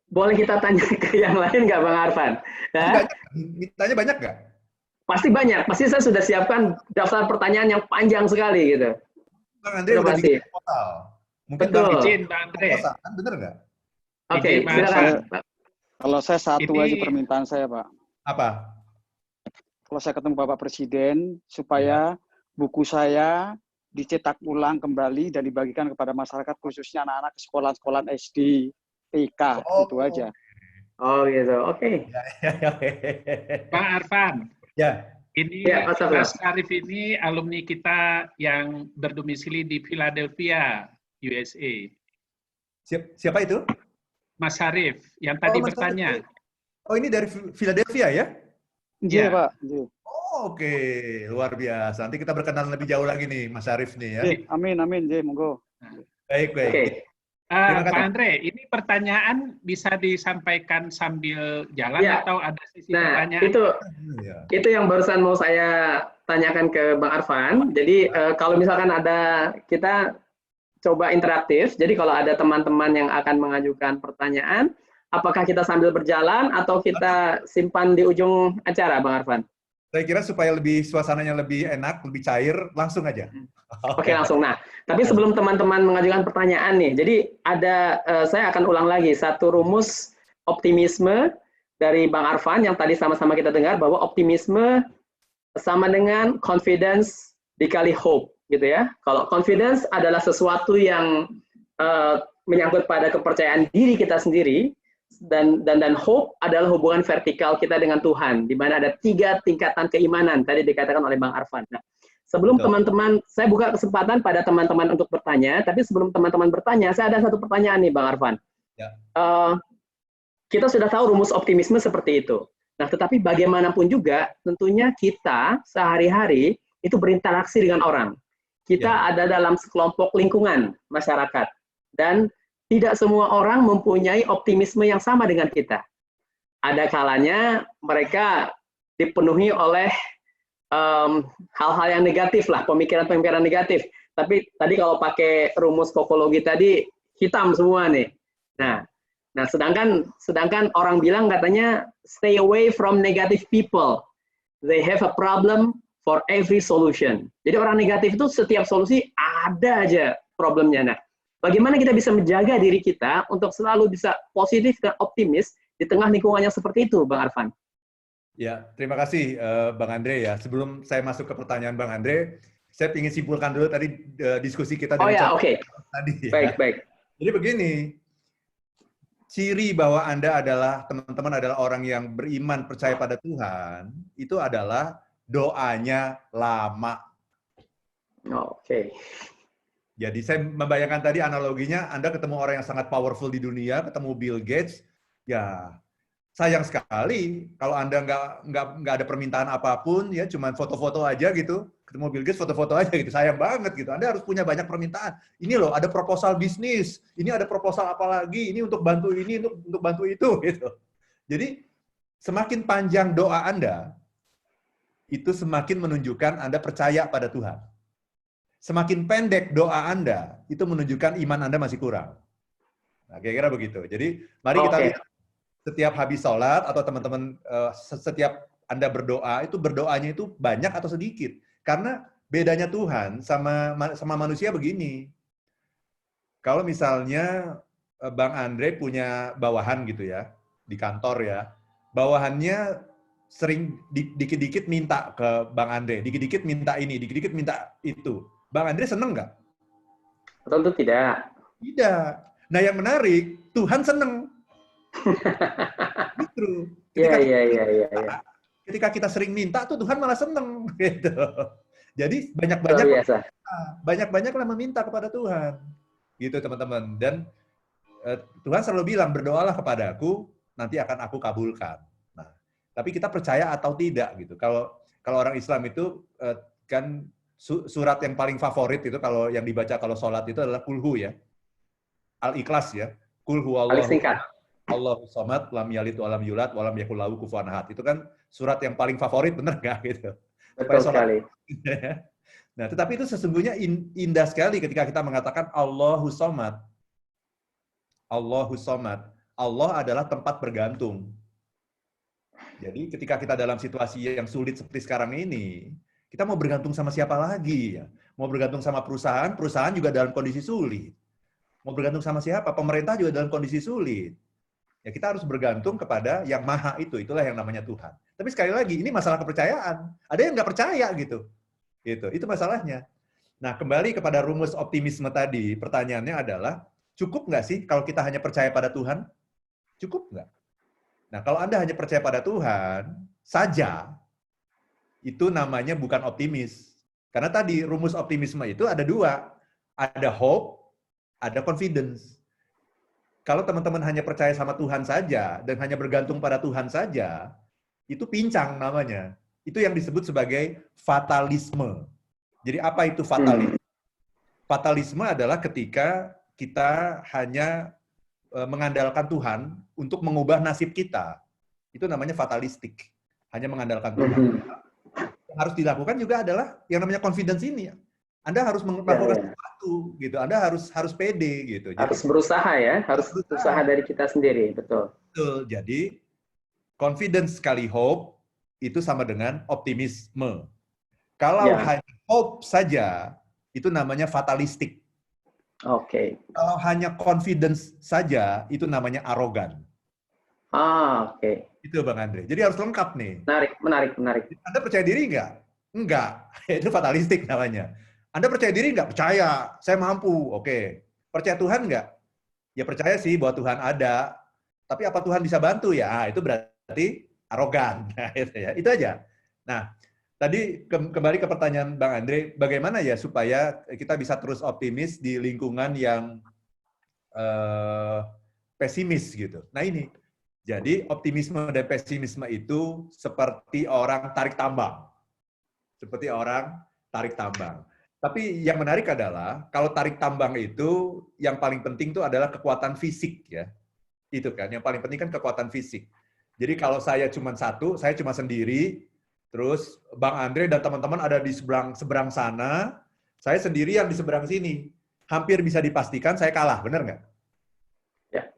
Speaker 1: boleh kita tanya ke yang lain nggak, Bang Arfan?
Speaker 2: Ya? Mintanya banyak nggak?
Speaker 1: Pasti banyak. Pasti saya sudah siapkan daftar pertanyaan yang panjang sekali gitu.
Speaker 2: Bang Andre udah bikin total. Mungkin
Speaker 3: Bang Andre.
Speaker 2: Kan bener nggak?
Speaker 1: Oke, silakan.
Speaker 4: Kalau saya satu aja permintaan saya, Pak.
Speaker 2: Apa?
Speaker 4: Kalau saya ketemu Bapak Presiden, supaya buku saya dicetak ulang kembali dan dibagikan kepada masyarakat, khususnya anak-anak sekolah-sekolah SD, TK, itu aja.
Speaker 1: Oh gitu, oke.
Speaker 3: Pak Arfan.
Speaker 2: Ya.
Speaker 3: Ini Mas Arif ini alumni kita yang berdomisili di Philadelphia, USA.
Speaker 2: Siapa itu?
Speaker 3: Mas Arif, yang tadi bertanya.
Speaker 2: Oh, ini dari Philadelphia ya?
Speaker 4: Iya, Pak.
Speaker 2: Oke, luar biasa. Nanti kita berkenalan lebih jauh lagi nih, Mas Syarif nih ya.
Speaker 4: Amin, amin, monggo.
Speaker 2: Baik, baik.
Speaker 1: Oke.
Speaker 2: Terima
Speaker 3: Pak
Speaker 2: kasih.
Speaker 3: Andre, ini pertanyaan bisa disampaikan sambil jalan
Speaker 1: Ya.
Speaker 3: atau ada sisi
Speaker 1: Nah,
Speaker 3: pertanyaan?
Speaker 2: Ya.
Speaker 1: itu yang barusan mau saya tanyakan ke Bang Arfan. Jadi kalau misalkan ada, kita coba interaktif. Jadi kalau ada teman-teman yang akan mengajukan pertanyaan, apakah kita sambil berjalan atau kita simpan di ujung acara, Bang Arfan?
Speaker 2: Saya kira supaya lebih suasananya lebih enak, lebih cair, langsung aja.
Speaker 1: Oke, langsung. Nah, tapi sebelum teman-teman mengajukan pertanyaan nih, jadi ada, saya akan ulang lagi satu rumus optimisme dari Bang Arfan yang tadi sama-sama kita dengar, bahwa optimisme sama dengan confidence dikali hope, gitu ya. Kalau confidence adalah sesuatu yang menyangkut pada kepercayaan diri kita sendiri, dan hope adalah hubungan vertikal kita dengan Tuhan, di mana ada 3 tingkatan keimanan tadi dikatakan oleh Bang Arfan. Nah, sebelum teman-teman, saya buka kesempatan pada teman-teman untuk bertanya, tapi sebelum teman-teman bertanya, saya ada satu pertanyaan nih, Bang Arfan.
Speaker 2: Ya.
Speaker 1: Kita sudah tahu rumus optimisme seperti itu. Nah, tetapi bagaimanapun juga, tentunya kita sehari-hari itu berinteraksi dengan orang. Kita ada dalam sekelompok lingkungan masyarakat, dan tidak semua orang mempunyai optimisme yang sama dengan kita. Ada kalanya mereka dipenuhi oleh hal-hal yang negatif lah, pemikiran-pemikiran negatif. Tapi tadi kalau pakai rumus psikologi tadi, hitam semua nih. Nah, sedangkan orang bilang katanya stay away from negative people. They have a problem for every solution. Jadi orang negatif itu setiap solusi ada aja problemnya. Nah, bagaimana kita bisa menjaga diri kita untuk selalu bisa positif dan optimis di tengah lingkungan yang seperti itu, Bang Arfan?
Speaker 2: Ya, terima kasih Bang Andre ya. Sebelum saya masuk ke pertanyaan Bang Andre, saya ingin simpulkan dulu tadi diskusi kita dari tadi. Ya.
Speaker 1: Baik.
Speaker 2: Jadi begini, ciri bahwa Anda adalah, teman-teman adalah orang yang beriman, percaya pada Tuhan, itu adalah doanya lama.
Speaker 1: Oke.
Speaker 2: Jadi saya membayangkan tadi analoginya, Anda ketemu orang yang sangat powerful di dunia, ketemu Bill Gates, ya sayang sekali kalau Anda nggak ada permintaan apapun, ya cuma foto-foto aja gitu, ketemu Bill Gates foto-foto aja gitu, sayang banget gitu. Anda harus punya banyak permintaan. Ini loh ada proposal bisnis, ini ada proposal apa lagi, ini untuk bantu ini, untuk bantu itu gitu. Jadi semakin panjang doa Anda, itu semakin menunjukkan Anda percaya pada Tuhan. Semakin pendek doa Anda, itu menunjukkan iman Anda masih kurang. Nah, kira-kira begitu. Jadi, mari kita lihat setiap habis sholat, atau teman-teman, setiap Anda berdoa, itu berdoanya itu banyak atau sedikit. Karena bedanya Tuhan sama manusia begini. Kalau misalnya Bang Andre punya bawahan gitu ya, di kantor ya, bawahannya sering dikit-dikit minta ke Bang Andre, dikit-dikit minta ini, dikit-dikit minta itu. Bang Andre seneng nggak?
Speaker 1: Tentu tidak.
Speaker 2: Tidak. Nah yang menarik, Tuhan seneng. Justru. Ketika kita sering minta, tuh Tuhan malah seneng. Gitu. Jadi banyak-banyaklah meminta kepada Tuhan. Gitu teman-teman. Dan Tuhan selalu bilang, berdoalah kepadaku, nanti akan aku kabulkan. Nah, tapi kita percaya atau tidak gitu. Kalau orang Islam itu kan surat yang paling favorit itu kalau yang dibaca kalau sholat itu adalah kulhu ya. Al-Ikhlas ya. Kulhu Allahu samad, lam yalid wa lam yulad, wa lam yakul lahu kufuwan ahad. Itu kan surat yang paling favorit, benar nggak gitu?
Speaker 1: Betul sekali.
Speaker 2: Nah, tetapi itu sesungguhnya indah sekali ketika kita mengatakan Allahu samad. Allahu samad. Allah adalah tempat bergantung. Jadi ketika kita dalam situasi yang sulit seperti sekarang ini, kita mau bergantung sama siapa lagi ya? Mau bergantung sama perusahaan, perusahaan juga dalam kondisi sulit. Mau bergantung sama siapa? Pemerintah juga dalam kondisi sulit. Ya kita harus bergantung kepada yang maha itu, itulah yang namanya Tuhan. Tapi sekali lagi, ini masalah kepercayaan. Ada yang nggak percaya gitu. Itu masalahnya. Nah, kembali kepada rumus optimisme tadi, pertanyaannya adalah, cukup nggak sih kalau kita hanya percaya pada Tuhan? Cukup nggak? Nah, kalau Anda hanya percaya pada Tuhan saja, itu namanya bukan optimis. Karena tadi rumus optimisme itu ada 2. Ada hope, ada confidence. Kalau teman-teman hanya percaya sama Tuhan saja, dan hanya bergantung pada Tuhan saja, itu pincang namanya. itu yang disebut sebagai fatalisme. Jadi apa itu fatalisme? Fatalisme adalah ketika kita hanya mengandalkan Tuhan untuk mengubah nasib kita. Itu namanya fatalistik. Hanya mengandalkan Tuhan. Yang harus dilakukan juga adalah yang namanya confidence ini. Anda harus melakukan sesuatu gitu. Anda harus pede gitu.
Speaker 1: Harus berusaha ya, harus berusaha dari kita sendiri, betul.
Speaker 2: Betul. Jadi confidence sekali hope itu sama dengan optimisme. Kalau hanya hope saja itu namanya fatalistik.
Speaker 1: Oke.
Speaker 2: Kalau hanya confidence saja itu namanya arogan.
Speaker 1: Oke.
Speaker 2: Itu Bang Andre. Jadi harus lengkap nih.
Speaker 1: Menarik.
Speaker 2: Anda percaya diri nggak? Enggak. Itu fatalistik namanya. Anda percaya diri nggak? Percaya. Saya mampu. Oke. Percaya Tuhan nggak? Ya percaya sih bahwa Tuhan ada. Tapi apa Tuhan bisa bantu ya? Itu berarti arogan. Itu aja. Nah, tadi kembali ke pertanyaan Bang Andre. Bagaimana ya supaya kita bisa terus optimis di lingkungan yang pesimis gitu. Nah ini. Jadi optimisme dan pesimisme itu seperti orang tarik tambang. Seperti orang tarik tambang. Tapi yang menarik adalah kalau tarik tambang itu yang paling penting itu adalah kekuatan fisik ya. Itu kan yang paling penting kan kekuatan fisik. Jadi kalau saya cuma satu, saya cuma sendiri, terus Bang Andre dan teman-teman ada di seberang sana, saya sendirian di seberang sini. Hampir bisa dipastikan saya kalah, benar nggak?
Speaker 1: Ya.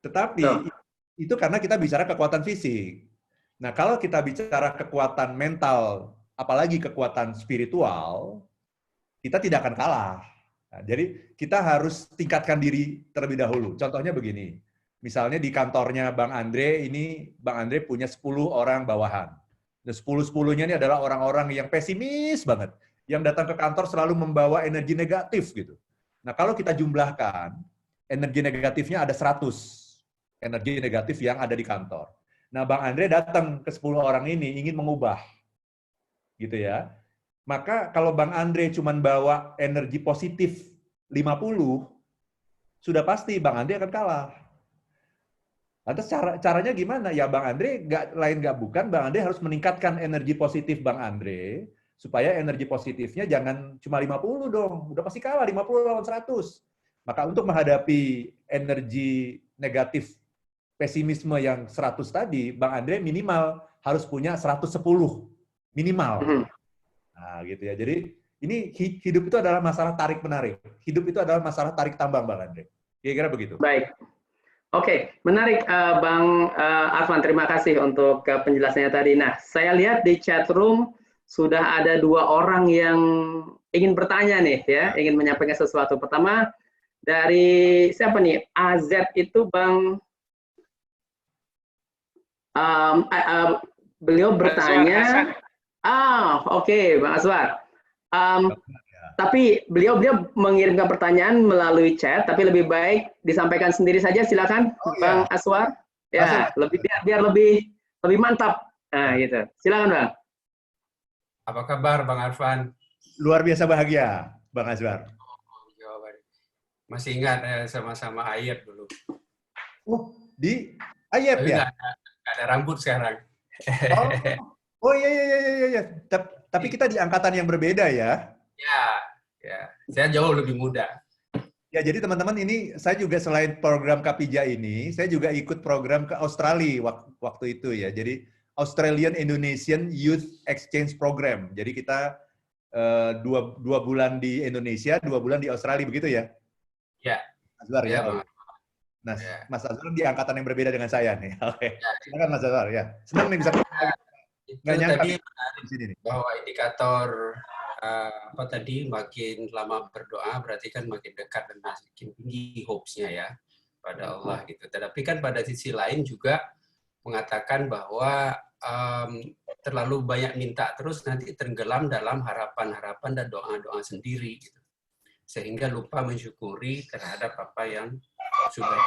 Speaker 2: Tetapi itu karena kita bicara kekuatan fisik. Nah, kalau kita bicara kekuatan mental, apalagi kekuatan spiritual, kita tidak akan kalah. Nah, jadi kita harus tingkatkan diri terlebih dahulu. Contohnya begini, misalnya di kantornya Bang Andre, ini Bang Andre punya 10 orang bawahan. Dan 10-10-nya ini adalah orang-orang yang pesimis banget, yang datang ke kantor selalu membawa energi negatif gitu. Nah, kalau kita jumlahkan, energi negatifnya ada 100. Energi negatif yang ada di kantor. Nah, Bang Andre datang ke 10 orang ini ingin mengubah. Gitu ya. Maka kalau Bang Andre cuma bawa energi positif 50, sudah pasti Bang Andre akan kalah. Lantas caranya gimana? Ya Bang Andre nggak bukan, Bang Andre harus meningkatkan energi positif Bang Andre supaya energi positifnya jangan cuma 50 dong. Udah pasti kalah 50 lawan 100. Maka untuk menghadapi energi negatif pesimisme yang 100 tadi, Bang Andre minimal harus punya 110 minimal. Nah, gitu ya. Jadi ini hidup itu adalah masalah tarik menarik. Hidup itu adalah masalah tarik tambang, Bang Andre. Kira-kira begitu.
Speaker 1: Baik. Oke, menarik Bang Arfan. Terima kasih untuk penjelasannya tadi. Nah, saya lihat di chat room sudah ada 2 orang yang ingin bertanya nih, ya, ingin menyampaikan sesuatu. Pertama dari siapa nih? AZ itu Bang. Beliau bertanya, oke, Bang Aswar. Tapi beliau mengirimkan pertanyaan melalui chat, tapi lebih baik disampaikan sendiri saja, silakan, Bang Aswar. Ya, biar lebih mantap. Nah, gitu. Silakan, Bang.
Speaker 5: Apa kabar, Bang Arfan?
Speaker 2: Luar biasa bahagia, Bang Aswar.
Speaker 5: Masih ingat sama-sama Ayep dulu.
Speaker 2: Di Ayep ya?
Speaker 5: Nggak ada rambut sekarang.
Speaker 2: Iya. Tapi kita di angkatan yang berbeda ya.
Speaker 5: Ya. Saya jauh lebih muda.
Speaker 2: Ya, jadi teman-teman ini saya juga selain program Kapija ini, saya juga ikut program ke Australia waktu itu ya. Jadi Australian Indonesian Youth Exchange Program. Jadi kita 2 bulan di Indonesia, 2 bulan di Australia, begitu ya?
Speaker 5: Ya.
Speaker 2: Azwar ya.
Speaker 5: Bang.
Speaker 2: Nah, Mas Azwar di angkatan yang berbeda dengan saya nih. Oke. Silakan Mas Azwar ya. Senang nih bisa
Speaker 5: Itu tadi menarik bahwa indikator tadi makin lama berdoa berarti kan makin dekat dan makin tinggi hopes-nya ya pada Allah gitu. Tetapi kan pada sisi lain juga mengatakan bahwa terlalu banyak minta terus nanti tenggelam dalam harapan-harapan dan doa-doa sendiri gitu. Sehingga lupa mensyukuri terhadap apa yang sudah.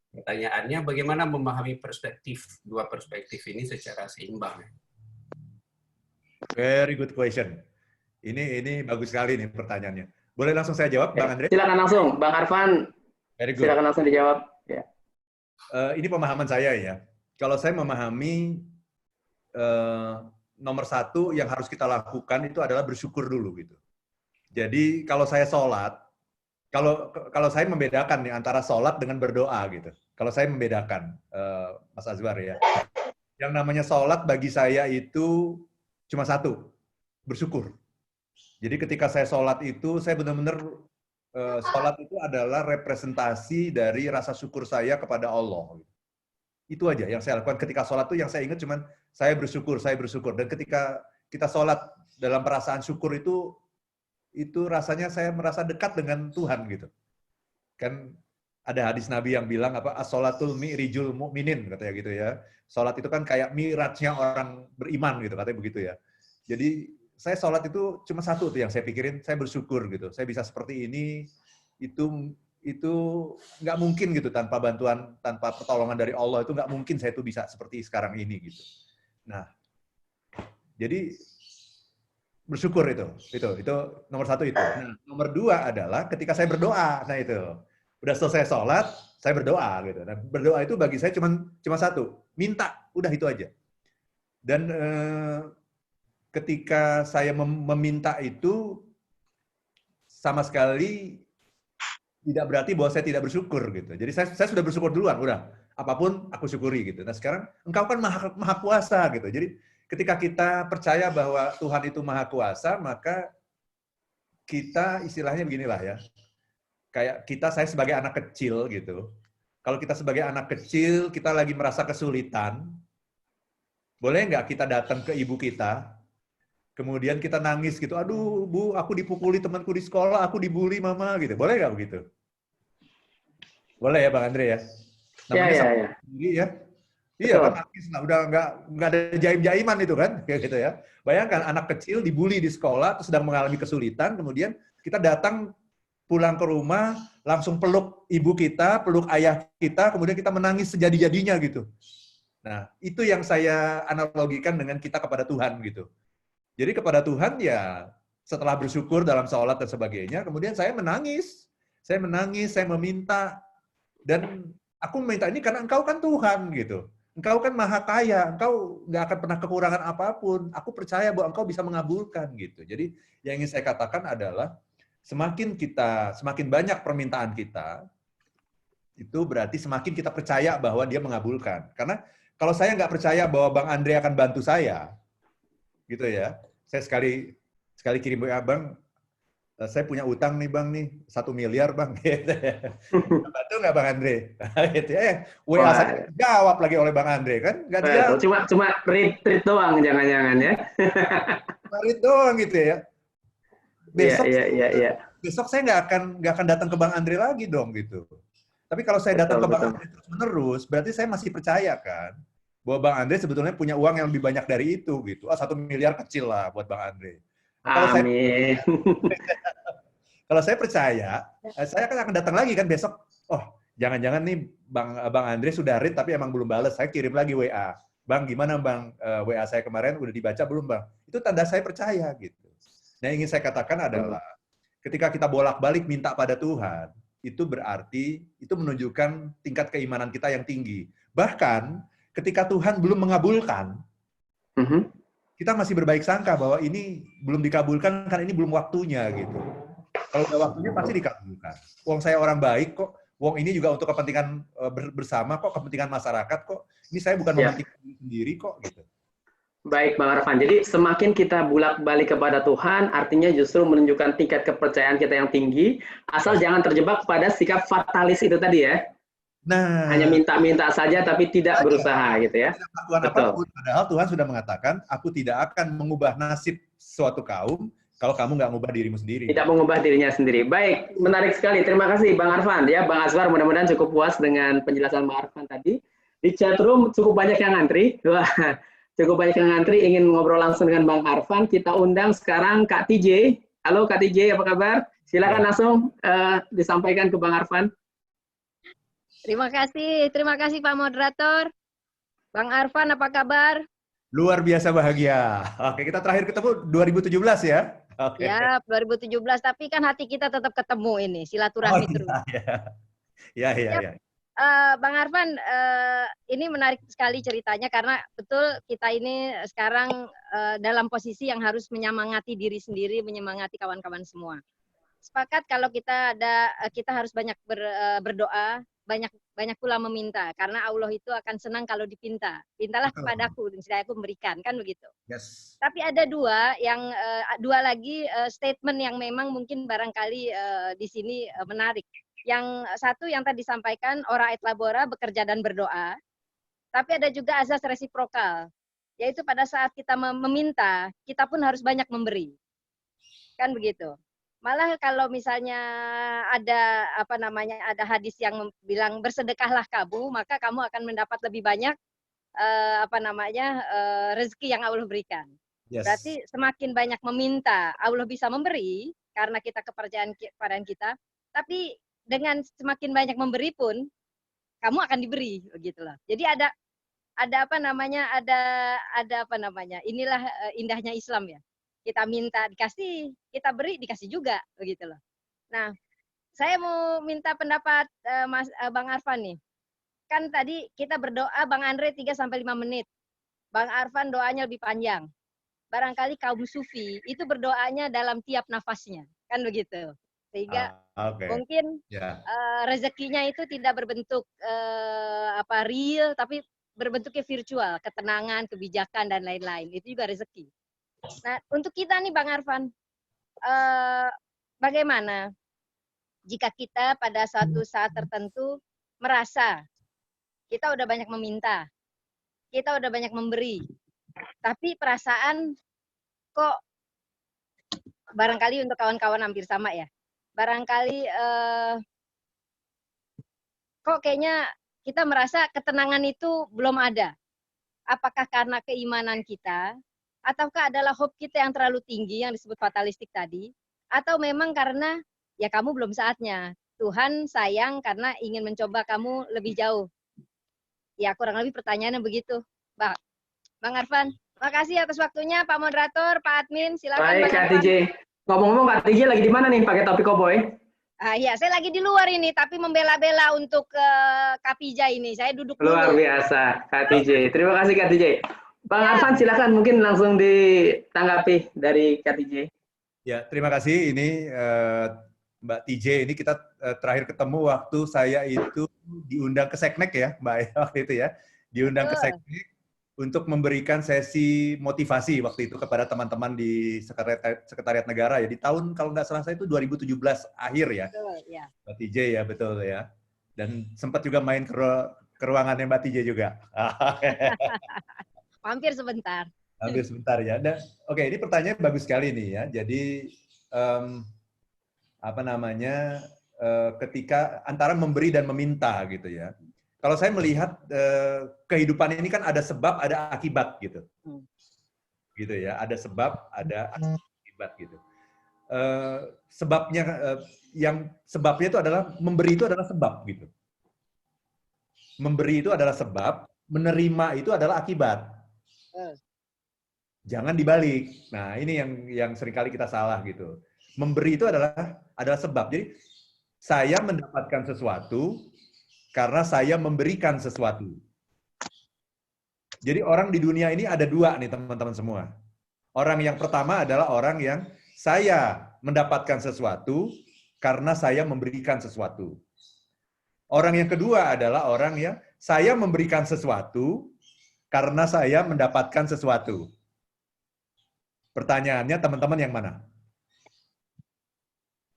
Speaker 5: Pertanyaannya bagaimana memahami dua perspektif ini secara seimbang?
Speaker 2: Very good question. Ini bagus sekali nih pertanyaannya. Boleh langsung saya jawab, Bang Andre?
Speaker 1: Silakan langsung, Bang Arfan.
Speaker 2: Very good.
Speaker 1: Silakan langsung dijawab. Ya.
Speaker 2: Ini pemahaman saya ya. Kalau saya memahami nomor satu yang harus kita lakukan itu adalah bersyukur dulu gitu. Jadi kalau saya sholat, kalau saya membedakan nih antara sholat dengan berdoa gitu. Kalau saya membedakan, Mas Azwar ya, yang namanya sholat bagi saya itu cuma satu, bersyukur. Jadi ketika saya sholat itu, saya benar-benar sholat itu adalah representasi dari rasa syukur saya kepada Allah. Itu aja yang saya lakukan ketika sholat tuh yang saya ingat cuman saya bersyukur. Dan ketika kita sholat dalam perasaan syukur itu rasanya saya merasa dekat dengan Tuhan gitu. Kan ada hadis Nabi yang bilang apa as-sholatul mi'rijul mu'minin katanya gitu ya. Sholat itu kan kayak mirajnya orang beriman gitu katanya begitu ya. Jadi saya sholat itu cuma satu tuh yang saya pikirin, saya bersyukur gitu. Saya bisa seperti ini itu nggak mungkin gitu tanpa bantuan, tanpa pertolongan dari Allah itu nggak mungkin saya tuh bisa seperti sekarang ini gitu. Nah, jadi bersyukur itu nomor satu itu. Nah, nomor dua adalah ketika saya berdoa. Nah itu udah selesai sholat, saya berdoa gitu. Nah, berdoa itu bagi saya cuma satu, minta, udah itu aja. Dan ketika saya meminta itu sama sekali tidak berarti bahwa saya tidak bersyukur gitu. Jadi saya sudah bersyukur duluan, udah apapun aku syukuri gitu. Nah sekarang engkau kan maha kuasa gitu. Jadi ketika kita percaya bahwa Tuhan itu maha kuasa, maka kita istilahnya beginilah ya. Kayak saya sebagai anak kecil gitu. Kalau kita sebagai anak kecil, kita lagi merasa kesulitan, boleh nggak kita datang ke ibu kita, kemudian kita nangis gitu, aduh bu, aku dipukuli temanku di sekolah, aku dibully mama gitu. Boleh nggak begitu? Boleh ya Bang Andre ya? Namanya
Speaker 1: ya.
Speaker 2: Sendiri ya. Iya kan nangis, nah, udah nggak ada jaim-jaiman itu kan, kayak gitu ya. Bayangkan anak kecil dibully di sekolah, terus sedang mengalami kesulitan, kemudian kita datang pulang ke rumah, langsung peluk ibu kita, peluk ayah kita, kemudian kita menangis sejadi-jadinya gitu. Nah, itu yang saya analogikan dengan kita kepada Tuhan gitu. Jadi kepada Tuhan ya setelah bersyukur dalam sholat dan sebagainya, kemudian saya menangis, saya meminta, dan aku meminta ini karena engkau kan Tuhan gitu. Engkau kan maha kaya, engkau nggak akan pernah kekurangan apapun. Aku percaya bahwa engkau bisa mengabulkan gitu. Jadi yang ingin saya katakan adalah semakin banyak permintaan kita, itu berarti semakin kita percaya bahwa dia mengabulkan. Karena kalau saya nggak percaya bahwa Bang Andre akan bantu saya, gitu ya. Saya sekali kirim WA, Bang, saya punya utang nih Bang nih, 1 miliar Bang. Bantu nggak Bang Andre? Gitu ya. WA saya jawab lagi oleh Bang Andre kan? Nggak dijawab.
Speaker 1: Cuma read doang jangan-jangan ya.
Speaker 2: Read doang gitu ya. Besok saya nggak akan datang ke Bang Andre lagi dong gitu. Tapi kalau saya datang ke Bang Andre terus-menerus, berarti saya masih percaya kan bahwa Bang Andre sebetulnya punya uang yang lebih banyak dari itu gitu. 1 miliar kecil lah buat Bang Andre. Nah,
Speaker 1: amin.
Speaker 2: Kalau saya percaya, saya akan datang lagi kan besok. Oh, jangan-jangan nih Bang Andre sudah read tapi emang belum balas. Saya kirim lagi WA. Bang, gimana Bang? WA saya kemarin udah dibaca belum Bang? Itu tanda saya percaya gitu. Nah, yang ingin saya katakan adalah ketika kita bolak-balik minta pada Tuhan, itu berarti itu menunjukkan tingkat keimanan kita yang tinggi. Bahkan ketika Tuhan belum mengabulkan, kita masih berbaik sangka bahwa ini belum dikabulkan karena ini belum waktunya gitu. Kalau udah waktunya pasti dikabulkan. Wong saya orang baik kok. Wong ini juga untuk kepentingan bersama kok, kepentingan masyarakat kok. Ini saya bukan mementingkan diri sendiri kok gitu.
Speaker 1: Baik Bang Arfan, jadi semakin kita bolak-balik kepada Tuhan, artinya justru menunjukkan tingkat kepercayaan kita yang tinggi, asal jangan terjebak pada sikap fatalis itu tadi ya. Nah, hanya minta-minta saja tapi tidak berusaha gitu ya.
Speaker 2: Tidak melakukan apapun, padahal Tuhan sudah mengatakan, aku tidak akan mengubah nasib suatu kaum kalau kamu nggak mengubah dirimu sendiri.
Speaker 1: Tidak mengubah dirinya sendiri. Baik, menarik sekali. Terima kasih Bang Arfan ya, Bang Azwar. Mudah-mudahan cukup puas dengan penjelasan Bang Arfan tadi. Di chatroom cukup banyak yang ngantri. Wah, cukup banyak yang ngantri ingin ngobrol langsung dengan Bang Arfan. Kita undang sekarang Kak TJ. Halo Kak TJ, apa kabar? Silakan langsung disampaikan ke Bang Arfan.
Speaker 6: Terima kasih Pak Moderator. Bang Arfan, apa kabar?
Speaker 2: Luar biasa bahagia. Oke, kita terakhir ketemu 2017 ya? Oke.
Speaker 6: Ya, 2017, tapi kan hati kita tetap ketemu ini, silaturahmi terus.
Speaker 2: Ya.
Speaker 6: Bang Arfan, ini menarik sekali ceritanya karena betul kita ini sekarang dalam posisi yang harus menyemangati diri sendiri, menyemangati kawan-kawan semua. Sepakat kalau kita harus banyak berdoa, banyak pula meminta karena Allah itu akan senang kalau dipinta. Pintalah kepadaku dan saya aku memberikan, kan begitu.
Speaker 2: Yes.
Speaker 6: Tapi ada dua lagi statement yang memang mungkin barangkali di sini menarik. Yang satu yang tadi disampaikan, ora et labora, bekerja dan berdoa. Tapi ada juga azas resiprokal, yaitu pada saat kita meminta, kita pun harus banyak memberi. Kan begitu. Malah kalau misalnya ada ada hadis yang bilang bersedekahlah kamu, maka kamu akan mendapat lebih banyak rezeki yang Allah berikan.
Speaker 2: Yes.
Speaker 6: Berarti semakin banyak meminta, Allah bisa memberi karena kita kepercayaan kita. Tapi dengan semakin banyak memberi pun kamu akan diberi, begitu loh. Jadi inilah indahnya Islam ya. Kita minta dikasih, kita beri dikasih juga, begitu loh. Nah, saya mau minta pendapat Bang Arfan nih. Kan tadi kita berdoa Bang Andre 3-5 menit. Bang Arfan doanya lebih panjang. Barangkali kaum sufi itu berdoanya dalam tiap nafasnya, kan begitu. Sehingga mungkin rezekinya itu tidak berbentuk real, tapi berbentuknya virtual, ketenangan, kebijakan dan lain-lain. Itu juga rezeki. Nah, untuk kita nih Bang Arfan, bagaimana jika kita pada suatu saat tertentu merasa kita udah banyak meminta, kita udah banyak memberi, tapi perasaan kok barangkali untuk kawan-kawan hampir sama ya. Barangkali kok kayaknya kita merasa ketenangan itu belum ada. Apakah karena keimanan kita, ataukah adalah hope kita yang terlalu tinggi yang disebut fatalistik tadi, atau memang karena ya kamu belum saatnya. Tuhan sayang karena ingin mencoba kamu lebih jauh. Ya kurang lebih pertanyaannya begitu, Bang Arfan. Makasih atas waktunya Pak Moderator, Pak Admin, silakan.
Speaker 1: Baik, Kak TJ. Ngomong-ngomong, Kak TJ lagi di mana nih pakai topi koboi?
Speaker 6: Iya, saya lagi di luar ini, tapi membela-bela untuk Kapija ini. Saya duduk
Speaker 1: luar
Speaker 6: dulu.
Speaker 1: Biasa, Kak TJ. Terima kasih, Kak TJ. Bang Arfan, silakan mungkin langsung ditanggapi dari Kak TJ.
Speaker 2: Ya, terima kasih. Ini Mbak TJ, ini kita terakhir ketemu waktu saya itu diundang ke Seknek ya, Mbak ya, waktu itu ya. Diundang ke Seknek untuk memberikan sesi motivasi waktu itu kepada teman-teman di Sekretariat Negara ya. Di tahun, kalau nggak salah saya itu 2017 akhir ya.
Speaker 6: Betul, ya.
Speaker 2: Mbak TJ ya, betul ya. Dan sempat juga main ke ruangannya Mbak TJ juga.
Speaker 6: Hampir sebentar.
Speaker 2: Hampir sebentar ya. Dan, oke, ini pertanyaan bagus sekali nih ya. Jadi, ketika antara memberi dan meminta gitu ya. Kalau saya melihat kehidupan ini kan ada sebab, ada akibat gitu. Gitu ya, ada sebab, ada akibat gitu. Sebabnya itu adalah memberi itu adalah sebab gitu. Memberi itu adalah sebab, menerima itu adalah akibat. Jangan dibalik. Nah, ini yang seringkali kita salah gitu. Memberi itu adalah sebab. Jadi saya mendapatkan sesuatu karena saya memberikan sesuatu. Jadi orang di dunia ini ada dua nih teman-teman semua. Orang yang pertama adalah orang yang saya mendapatkan sesuatu karena saya memberikan sesuatu. Orang yang kedua adalah orang yang saya memberikan sesuatu karena saya mendapatkan sesuatu. Pertanyaannya teman-teman yang mana?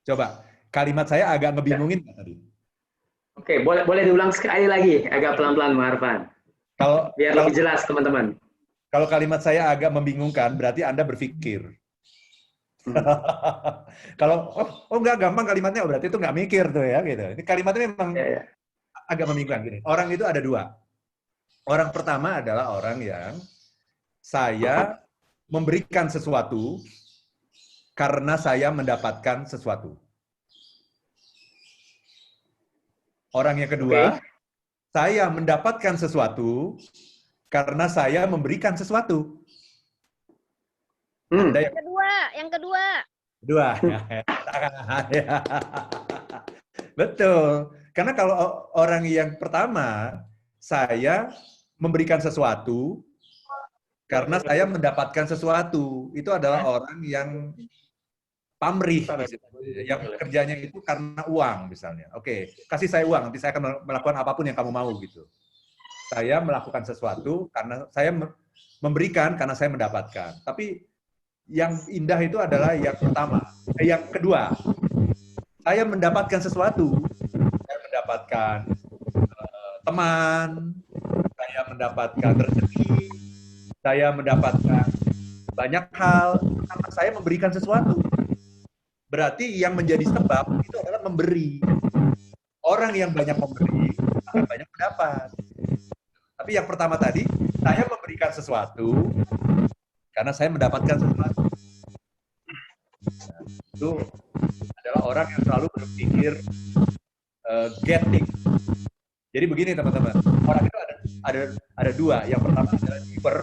Speaker 2: Coba, kalimat saya agak ngebingungin tadi.
Speaker 1: Oke, boleh diulang sekali lagi, agak pelan-pelan, Bang Arfan. Biar lebih jelas, teman-teman.
Speaker 2: Kalau kalimat saya agak membingungkan, berarti Anda berpikir. Kalau enggak gampang kalimatnya, berarti itu nggak mikir tuh ya gitu. Ini kalimatnya memang agak membingungkan gini. Orang itu ada dua. Orang pertama adalah orang yang saya memberikan sesuatu karena saya mendapatkan sesuatu. Orang yang kedua, saya mendapatkan sesuatu karena saya memberikan sesuatu.
Speaker 6: Yang kedua.
Speaker 2: Betul. Karena kalau orang yang pertama, saya memberikan sesuatu karena saya mendapatkan sesuatu. Itu adalah orang yang pamrih, yang kerjanya itu karena uang misalnya. Oke, kasih saya uang, nanti saya akan melakukan apapun yang kamu mau gitu. Saya melakukan sesuatu karena saya memberikan karena saya mendapatkan. Tapi yang indah itu adalah yang pertama. Yang kedua, saya mendapatkan sesuatu. Saya mendapatkan teman, saya mendapatkan rezeki, saya mendapatkan banyak hal karena saya memberikan sesuatu. Berarti yang menjadi sebab itu adalah memberi. Orang yang banyak memberi akan banyak mendapat. Tapi yang pertama tadi, saya memberikan sesuatu karena saya mendapatkan sesuatu. Nah, itu adalah orang yang selalu berpikir getting. Jadi begini teman-teman, orang itu ada dua. Yang pertama adalah giver,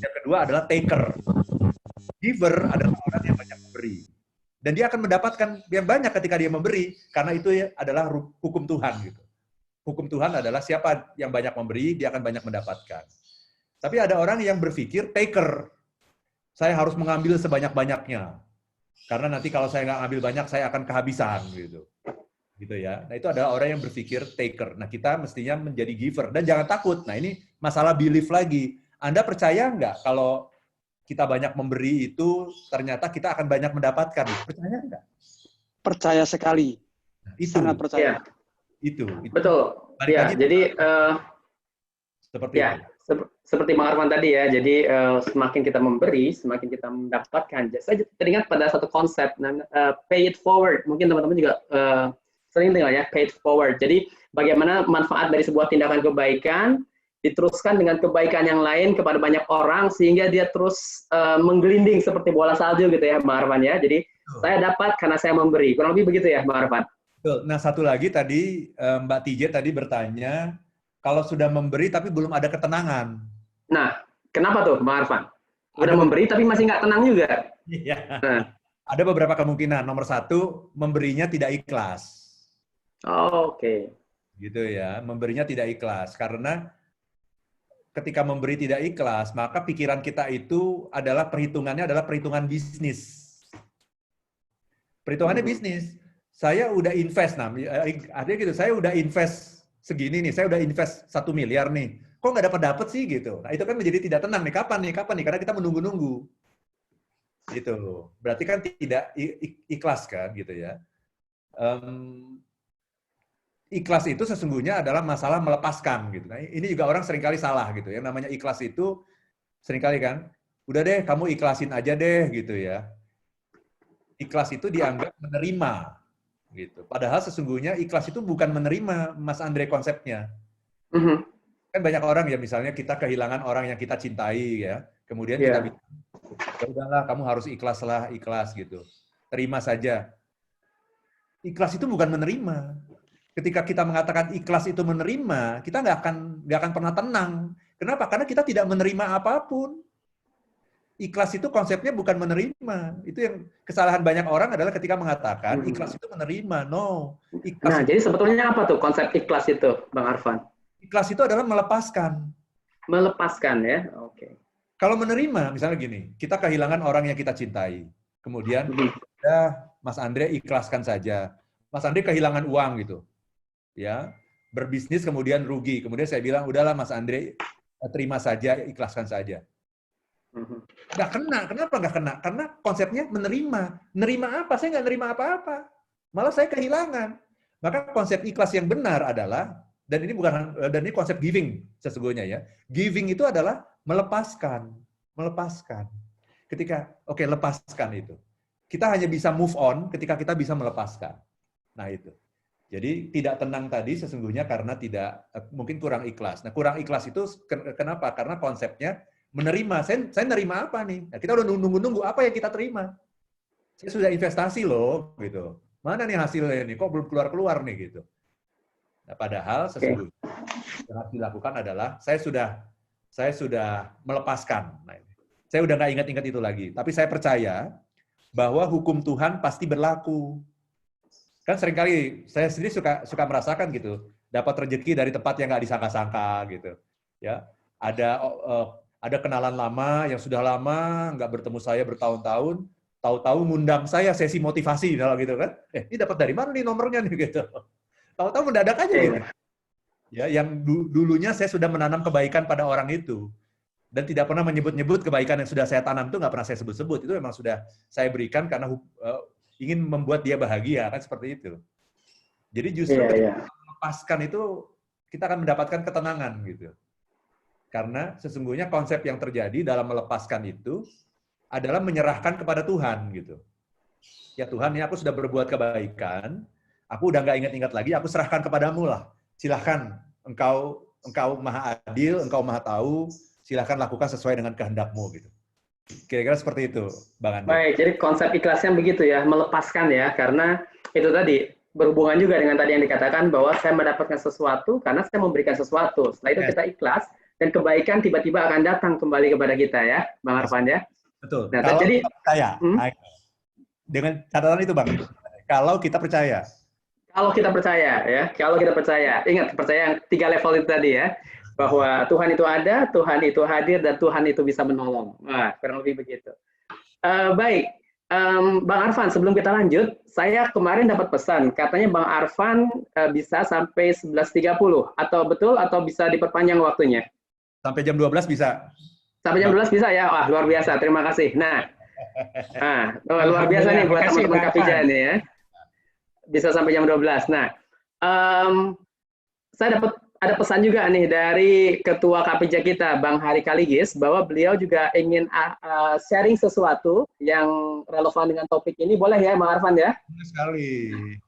Speaker 2: yang kedua adalah taker. Giver adalah orang yang banyak memberi. Dan dia akan mendapatkan yang banyak ketika dia memberi, karena itu adalah hukum Tuhan gitu. Hukum Tuhan adalah siapa yang banyak memberi, dia akan banyak mendapatkan. Tapi ada orang yang berpikir taker. Saya harus mengambil sebanyak-banyaknya. Karena nanti kalau saya nggak ambil banyak, saya akan kehabisan gitu. Gitu ya. Nah, itu adalah orang yang berpikir taker. Nah, kita mestinya menjadi giver. Dan jangan takut. Nah, ini masalah belief lagi. Anda percaya nggak kalau kita banyak memberi itu, ternyata kita akan banyak mendapatkan? Percaya nggak?
Speaker 4: Percaya sekali.
Speaker 2: Nah, itu.
Speaker 4: Sangat percaya.
Speaker 1: Ya.
Speaker 2: Itu.
Speaker 1: Betul. Ya, jadi
Speaker 2: seperti
Speaker 1: ya, seperti Bang Arfan tadi ya. Jadi semakin kita memberi, semakin kita mendapatkan. Saya teringat pada satu konsep, pay it forward. Mungkin teman-teman juga sering dengar ya, pay it forward. Jadi bagaimana manfaat dari sebuah tindakan kebaikan diteruskan dengan kebaikan yang lain kepada banyak orang sehingga dia terus menggelinding seperti bola salju gitu ya, Bang Arfan ya. Jadi saya dapat karena saya memberi. Kurang lebih begitu ya, Bang Arfan.
Speaker 2: Nah, satu lagi tadi Mbak Tije tadi bertanya, kalau sudah memberi tapi belum ada ketenangan.
Speaker 1: Nah, kenapa tuh, Bang Arfan? Udah memberi tapi masih nggak tenang juga.
Speaker 2: Iya. Nah. Ada beberapa kemungkinan. Nomor satu, memberinya tidak ikhlas.
Speaker 1: Oh, oke.
Speaker 2: Gitu ya, memberinya tidak ikhlas. Karena ketika memberi tidak ikhlas, maka pikiran kita itu adalah perhitungan bisnis. Perhitungannya bisnis. Saya udah invest, artinya gitu, saya udah invest segini nih, saya udah invest 1 miliar nih, kok nggak dapat sih gitu. Nah, itu kan menjadi tidak tenang nih, kapan nih, karena kita menunggu-nunggu. Gitu. Berarti kan tidak ikhlas kan, gitu ya. Ikhlas itu sesungguhnya adalah masalah melepaskan gitu. Nah, ini juga orang seringkali salah gitu. Yang namanya ikhlas itu seringkali kan, udah deh kamu ikhlasin aja deh gitu ya. Ikhlas itu dianggap menerima gitu. Padahal sesungguhnya ikhlas itu bukan menerima, Mas Andre, konsepnya. Kan banyak orang ya, misalnya kita kehilangan orang yang kita cintai ya. Kemudian kita bilang, ya udahlah kamu harus ikhlas gitu. Terima saja. Ikhlas itu bukan menerima. Ketika kita mengatakan ikhlas itu menerima, kita nggak akan pernah tenang. Kenapa? Karena kita tidak menerima apapun. Ikhlas itu konsepnya bukan menerima. Itu yang kesalahan banyak orang adalah ketika mengatakan ikhlas itu menerima. No.
Speaker 1: Nah, jadi sebetulnya apa tuh konsep ikhlas itu, Bang Arfan?
Speaker 2: Ikhlas itu adalah melepaskan.
Speaker 1: Melepaskan ya, oke.
Speaker 2: Kalau menerima, misalnya gini, kita kehilangan orang yang kita cintai. Kemudian, ya Mas Andre ikhlaskan saja. Mas Andre kehilangan uang gitu. Ya, berbisnis kemudian rugi. Kemudian saya bilang, udahlah Mas Andre, terima saja, ikhlaskan saja. Nggak kena. Kenapa nggak kena? Karena konsepnya menerima. Nerima apa? Saya nggak nerima apa-apa. Malah saya kehilangan. Maka konsep ikhlas yang benar adalah, dan ini konsep giving sesungguhnya ya. Giving itu adalah melepaskan. Ketika, lepaskan itu. Kita hanya bisa move on ketika kita bisa melepaskan. Nah itu. Jadi tidak tenang tadi sesungguhnya karena mungkin kurang ikhlas. Nah kurang ikhlas itu kenapa? Karena konsepnya menerima. Saya nerima apa nih? Nah, kita udah nunggu-nunggu apa yang kita terima. Saya sudah investasi loh, gitu. Mana nih hasilnya nih? Kok belum keluar nih gitu. Nah, padahal sesungguhnya yang harus dilakukan adalah saya sudah melepaskan. Nah, saya udah nggak ingat-ingat itu lagi. Tapi saya percaya bahwa hukum Tuhan pasti berlaku. kan seringkali saya sendiri suka merasakan gitu, dapat rezeki dari tempat yang nggak disangka-sangka gitu. Ya, ada kenalan lama yang sudah lama nggak bertemu saya bertahun-tahun, tahu-tahu ngundang saya sesi motivasi gitu kan. Ini dapat dari mana nih nomornya nih gitu. Tahu-tahu mendadak aja gitu. Ya, yang dulunya saya sudah menanam kebaikan pada orang itu dan tidak pernah menyebut-nyebut kebaikan yang sudah saya tanam itu nggak pernah saya sebut-sebut. Itu memang sudah saya berikan karena ingin membuat dia bahagia, kan seperti itu. Jadi justru ketika melepaskan itu, kita akan mendapatkan ketenangan gitu. Karena sesungguhnya konsep yang terjadi dalam melepaskan itu adalah menyerahkan kepada Tuhan gitu. Ya Tuhan, ini aku sudah berbuat kebaikan, aku udah nggak ingat-ingat lagi, aku serahkan kepadamu lah. Silahkan, engkau maha adil, engkau maha tahu, silahkan lakukan sesuai dengan kehendak-Mu gitu. Kira-kira seperti itu, Bang Andi.
Speaker 1: Baik, jadi konsep ikhlasnya begitu ya, melepaskan ya, karena itu tadi berhubungan juga dengan tadi yang dikatakan bahwa saya mendapatkan sesuatu karena saya memberikan sesuatu. Setelah itu kita ikhlas dan kebaikan tiba-tiba akan datang kembali kepada kita ya, Bang Arfan ya.
Speaker 2: Betul.
Speaker 1: Nah,
Speaker 2: kalau
Speaker 1: jadi
Speaker 2: kita percaya, dengan catatan itu Bang, kalau kita percaya.
Speaker 1: Kalau kita percaya ya, kalau kita percaya, ingat percaya yang 3 level itu tadi ya. Bahwa Tuhan itu ada, Tuhan itu hadir, dan Tuhan itu bisa menolong. Nah, kurang lebih begitu. Baik, Bang Arfan, sebelum kita lanjut, saya kemarin dapat pesan, katanya Bang Arfan bisa sampai 11.30, atau betul, atau bisa diperpanjang waktunya?
Speaker 2: Sampai jam 12 bisa.
Speaker 1: Sampai jam 12 bisa ya? Wah, luar biasa, terima kasih. Nah luar biasa nih buat teman-teman Kapija nih ya. Bisa sampai jam 12. Nah, saya dapat ada pesan juga nih dari Ketua Kapija kita, Bang Hari Kaligis, bahwa beliau juga ingin sharing sesuatu yang relevan dengan topik ini. Boleh ya, Bang Arfan ya?
Speaker 2: Boleh sekali.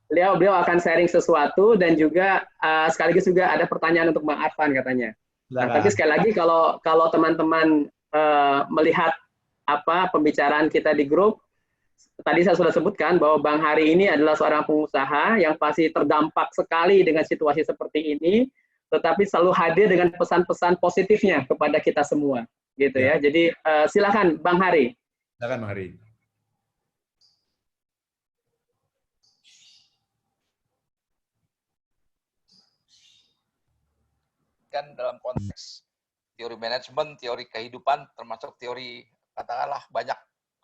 Speaker 1: Beliau akan sharing sesuatu dan juga sekaligus juga ada pertanyaan untuk Bang Arfan katanya. Nah, tapi sekali lagi kalau teman-teman melihat pembicaraan kita di grup, tadi saya sudah sebutkan bahwa Bang Hari ini adalah seorang pengusaha yang pasti terdampak sekali dengan situasi seperti ini, tetapi selalu hadir dengan pesan-pesan positifnya kepada kita semua, gitu ya. Jadi silakan Bang Hari.
Speaker 2: Silakan Bang Hari.
Speaker 7: Kan dalam konteks teori manajemen, teori kehidupan, termasuk teori katakanlah banyak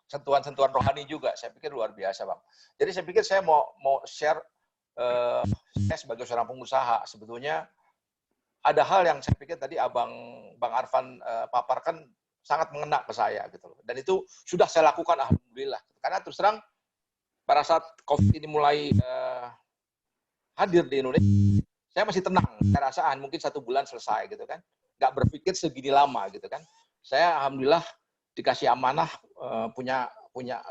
Speaker 7: sentuhan-sentuhan rohani juga. Saya pikir luar biasa, Bang. Jadi saya pikir saya mau share saya sebagai seorang pengusaha sebetulnya ada hal yang saya pikir tadi Bang Arfan paparkan sangat mengena ke saya gitu loh. Dan itu sudah saya lakukan alhamdulillah. Karena terus terang pada saat Covid ini mulai hadir di Indonesia, saya masih tenang. Saya rasa mungkin 1 bulan selesai gitu kan. Nggak berpikir segini lama gitu kan. Saya alhamdulillah dikasih amanah punya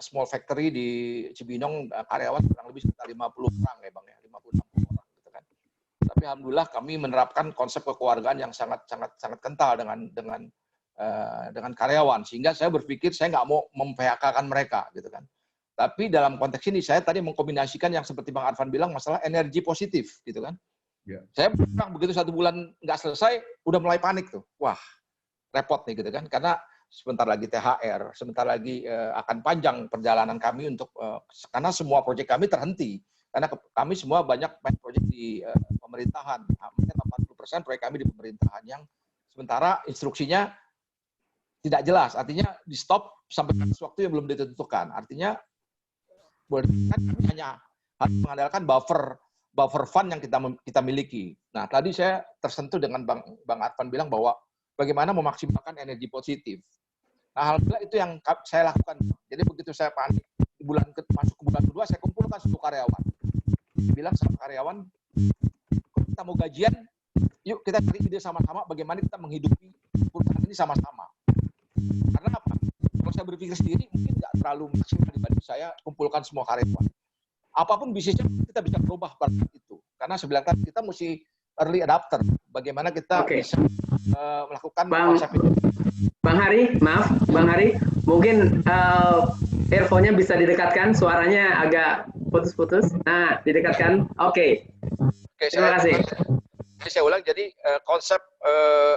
Speaker 7: small factory di Cibinong, karyawan kurang lebih sekitar 50 orang ya Bang ya, 50-60 orang gitu kan. Tapi alhamdulillah kami menerapkan konsep kekeluargaan yang sangat kental dengan karyawan, sehingga saya berpikir saya nggak mau mem-PHK-kan mereka gitu kan. Tapi dalam konteks ini saya tadi mengkombinasikan yang seperti Bang Arfan bilang masalah energi positif gitu kan. Saya begitu 1 bulan nggak selesai udah mulai panik tuh, wah repot nih gitu kan, karena sebentar lagi THR, sebentar lagi akan panjang perjalanan kami karena semua proyek kami terhenti. Karena kami semua banyak proyek di pemerintahan. Hampir 80% proyek kami di pemerintahan yang sementara instruksinya tidak jelas. Artinya di stop sampai batas waktu yang belum ditentukan. Artinya kami hanya harus mengandalkan buffer fund yang kita miliki. Nah, tadi saya tersentuh dengan Bang Arfan bilang bahwa bagaimana memaksimalkan energi positif. Nah, alhamdulillah itu yang saya lakukan. Jadi begitu saya panik, masuk ke bulan kedua, saya kumpulkan 10 karyawan. Bilang sama karyawan, kalau kita mau gajian, yuk kita cari ide sama-sama bagaimana kita menghidupi perusahaan ini sama-sama. Karena apa? Kalau saya berpikir sendiri, mungkin nggak terlalu maksimal dibanding saya kumpulkan semua karyawan. Apapun bisnisnya, kita bisa berubah pada saat itu. Karena saya bilang kan, kita mesti early adapter. Bagaimana kita bisa melakukan konsep itu.
Speaker 1: Bang Hari, maaf, Bang Hari, mungkin earphone-nya bisa didekatkan, suaranya agak putus-putus. Nah, didekatkan. Oke, terima kasih.
Speaker 7: Saya ulang, jadi konsep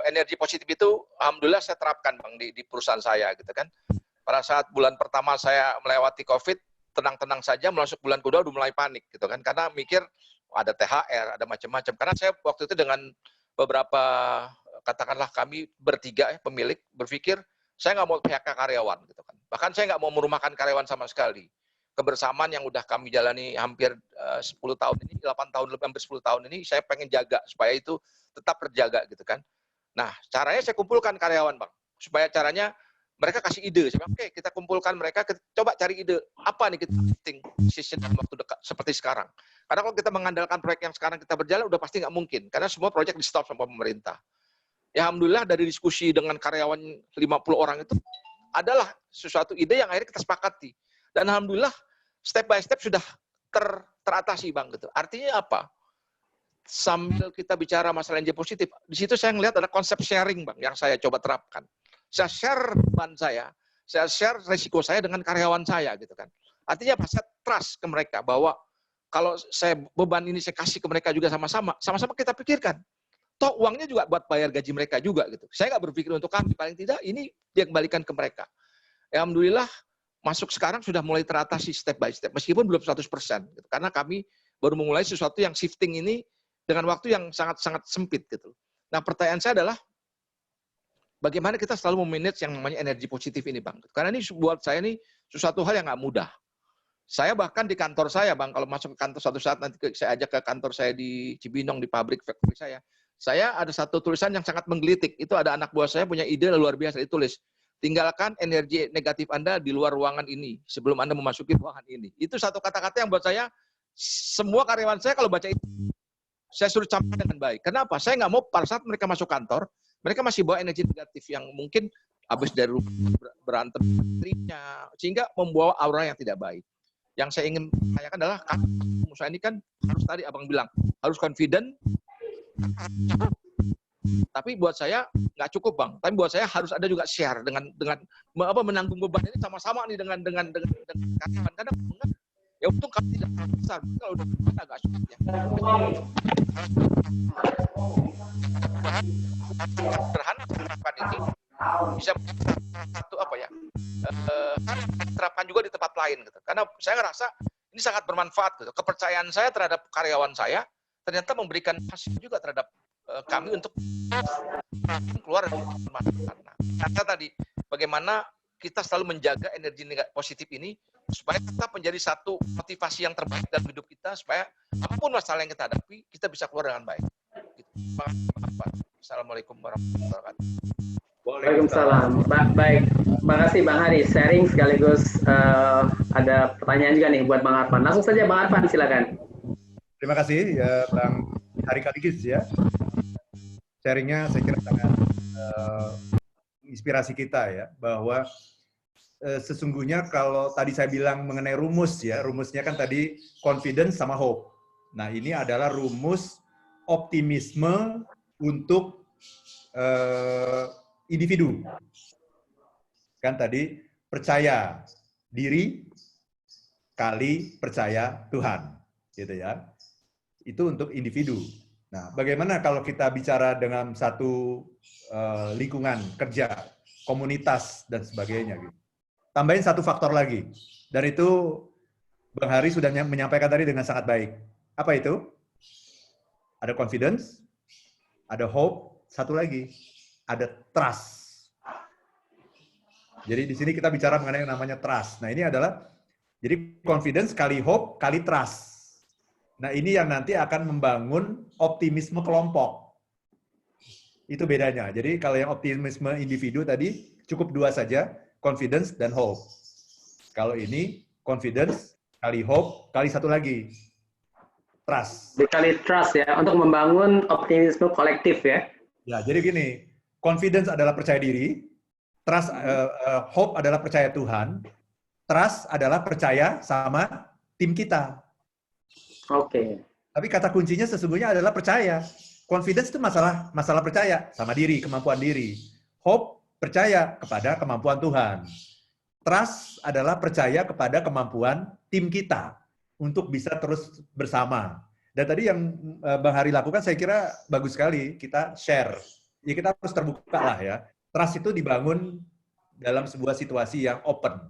Speaker 7: energi positif itu, alhamdulillah saya terapkan Bang di perusahaan saya, gitu kan. Pada saat bulan pertama saya melewati COVID, tenang-tenang saja masuk bulan kedua udah mulai panik gitu kan, karena mikir ada THR, ada macam-macam. Karena saya waktu itu dengan beberapa, katakanlah kami bertiga pemilik berpikir saya nggak mau PHK karyawan gitu kan. Bahkan saya nggak mau merumahkan karyawan sama sekali. Kebersamaan yang udah kami jalani hampir 10 tahun ini, 8 tahun lebih, hampir 10 tahun ini, saya pengen jaga supaya itu tetap terjaga gitu kan. Nah, caranya saya kumpulkan karyawan, Bang. Supaya caranya mereka kasih ide. Saya bilang, oke, kita kumpulkan mereka, coba cari ide. Apa nih kita setting decision dalam waktu dekat, seperti sekarang. Karena kalau kita mengandalkan proyek yang sekarang kita berjalan, udah pasti nggak mungkin. Karena semua proyek di-stop sama pemerintah. Ya, alhamdulillah dari diskusi dengan karyawan 50 orang itu, adalah sesuatu ide yang akhirnya kita sepakati. Dan alhamdulillah, step by step sudah teratasi, Bang. Gitu. Artinya apa? Sambil kita bicara masalah energi positif, di situ saya melihat ada konsep sharing, Bang, yang saya coba terapkan. Saya share beban saya share resiko saya dengan karyawan saya, gitu kan. Artinya apa? Saya trust ke mereka bahwa kalau saya beban ini saya kasih ke mereka juga sama-sama kita pikirkan. Toh uangnya juga buat bayar gaji mereka juga, gitu. Saya nggak berpikir untuk kami, paling tidak ini dia kembalikan ke mereka. Ya, alhamdulillah masuk sekarang sudah mulai teratasi step by step, meskipun belum 100%, gitu. Karena kami baru memulai sesuatu yang shifting ini dengan waktu yang sangat-sangat sempit, gitu. Nah, pertanyaan saya adalah bagaimana kita selalu memanage yang namanya energi positif ini, Bang. Karena ini buat saya ini sesuatu hal yang nggak mudah. Saya bahkan di kantor saya, Bang, kalau masuk ke kantor suatu saat nanti saya ajak ke kantor saya di Cibinong, di pabrik factory saya ada satu tulisan yang sangat menggelitik. Itu ada anak buah saya punya ide luar biasa, ditulis, tinggalkan energi negatif Anda di luar ruangan ini sebelum Anda memasuki ruangan ini. Itu satu kata-kata yang buat saya, semua karyawan saya kalau baca itu, saya suruh campur dengan baik. Kenapa? Saya nggak mau pada saat mereka masuk kantor, mereka masih bawa energi negatif yang mungkin habis dari rumah berantem istrinya, sehingga membawa aura yang tidak baik. Yang saya ingin tanyakan adalah, kan pengusaha ini kan harus tadi Abang bilang, harus confident, tapi buat saya nggak cukup, Bang. Tapi buat saya harus ada juga share dengan menanggung beban ini sama-sama nih dengan karyawan. Karena ya untung kami tidak besar, kalau udah besar agak sulit ya. Sederhana terapkan ini bisa satu terapkan juga di tempat lain gitu. Karena saya ngerasa ini sangat bermanfaat gitu. Kepercayaan saya terhadap karyawan saya ternyata memberikan hasil juga terhadap kami untuk keluar dari masalah. Kata tadi bagaimana kita selalu menjaga energi positif ini supaya tetap menjadi satu motivasi yang terbaik dalam hidup kita, supaya apapun masalah yang kita hadapi, kita bisa keluar dengan baik. Gitu. Assalamualaikum warahmatullahi wabarakatuh.
Speaker 1: Waalaikumsalam. Baik, terima kasih Bang Hari. Sharing sekaligus ada pertanyaan juga nih buat Bang Arfan. Langsung saja Bang Arfan, silakan.
Speaker 2: Terima kasih ya Bang Hari Kaligis ya. Sharingnya saya kira sangat inspirasi kita ya, bahwa sesungguhnya kalau tadi saya bilang mengenai rumus ya, rumusnya kan tadi confidence sama hope. Nah ini adalah rumus optimisme untuk individu. Kan tadi percaya diri kali percaya Tuhan, gitu ya. Itu untuk individu. Nah, bagaimana kalau kita bicara dengan satu lingkungan kerja, komunitas dan sebagainya gitu. Tambahin satu faktor lagi. Dan itu Bang Hari sudah menyampaikan tadi dengan sangat baik. Apa itu? Ada confidence, ada hope, satu lagi, ada trust. Jadi di sini kita bicara mengenai yang namanya trust. Nah, ini adalah jadi confidence kali hope kali trust. Nah, ini yang nanti akan membangun optimisme kelompok. Itu bedanya. Jadi kalau yang optimisme individu tadi cukup dua saja, confidence dan hope. Kalau ini confidence kali hope kali satu lagi, trust.
Speaker 1: Dikali trust ya, untuk membangun optimisme kolektif ya.
Speaker 2: Ya, jadi gini, confidence adalah percaya diri, trust, hope adalah percaya Tuhan, trust adalah percaya sama tim kita.
Speaker 1: Oke.
Speaker 2: Tapi kata kuncinya sesungguhnya adalah percaya. Confidence itu masalah percaya sama diri, kemampuan diri. Hope percaya kepada kemampuan Tuhan. Trust adalah percaya kepada kemampuan tim kita untuk bisa terus bersama. Dan tadi yang Bang Hari lakukan saya kira bagus sekali, kita share. Ya kita harus terbuka lah ya. Trust itu dibangun dalam sebuah situasi yang open.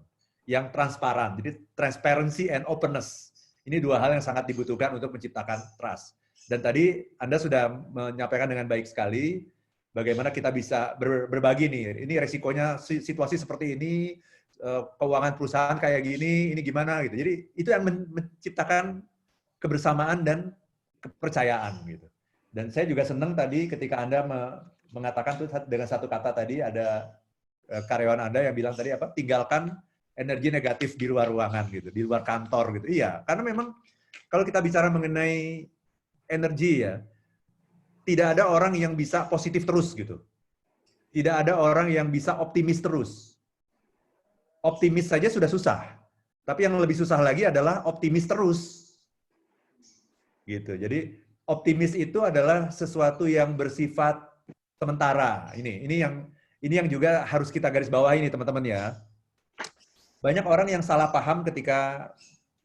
Speaker 2: yang transparan. Jadi transparency and openness. Ini dua hal yang sangat dibutuhkan untuk menciptakan trust. Dan tadi Anda sudah menyampaikan dengan baik sekali bagaimana kita bisa berbagi nih. Ini resikonya situasi seperti ini, keuangan perusahaan kayak gini, ini gimana gitu. Jadi itu yang menciptakan kebersamaan dan kepercayaan gitu. Dan saya juga senang tadi ketika Anda mengatakan tuh dengan satu kata tadi, ada karyawan Anda yang bilang tadi apa? Tinggalkan energi negatif di luar ruangan gitu, di luar kantor gitu. Iya, karena memang kalau kita bicara mengenai energi ya, tidak ada orang yang bisa positif terus gitu. Tidak ada orang yang bisa optimis terus. Optimis saja sudah susah. Tapi yang lebih susah lagi adalah optimis terus. Gitu. Jadi optimis itu adalah sesuatu yang bersifat sementara. Ini yang juga harus kita garis bawahi nih teman-teman ya. Banyak orang yang salah paham ketika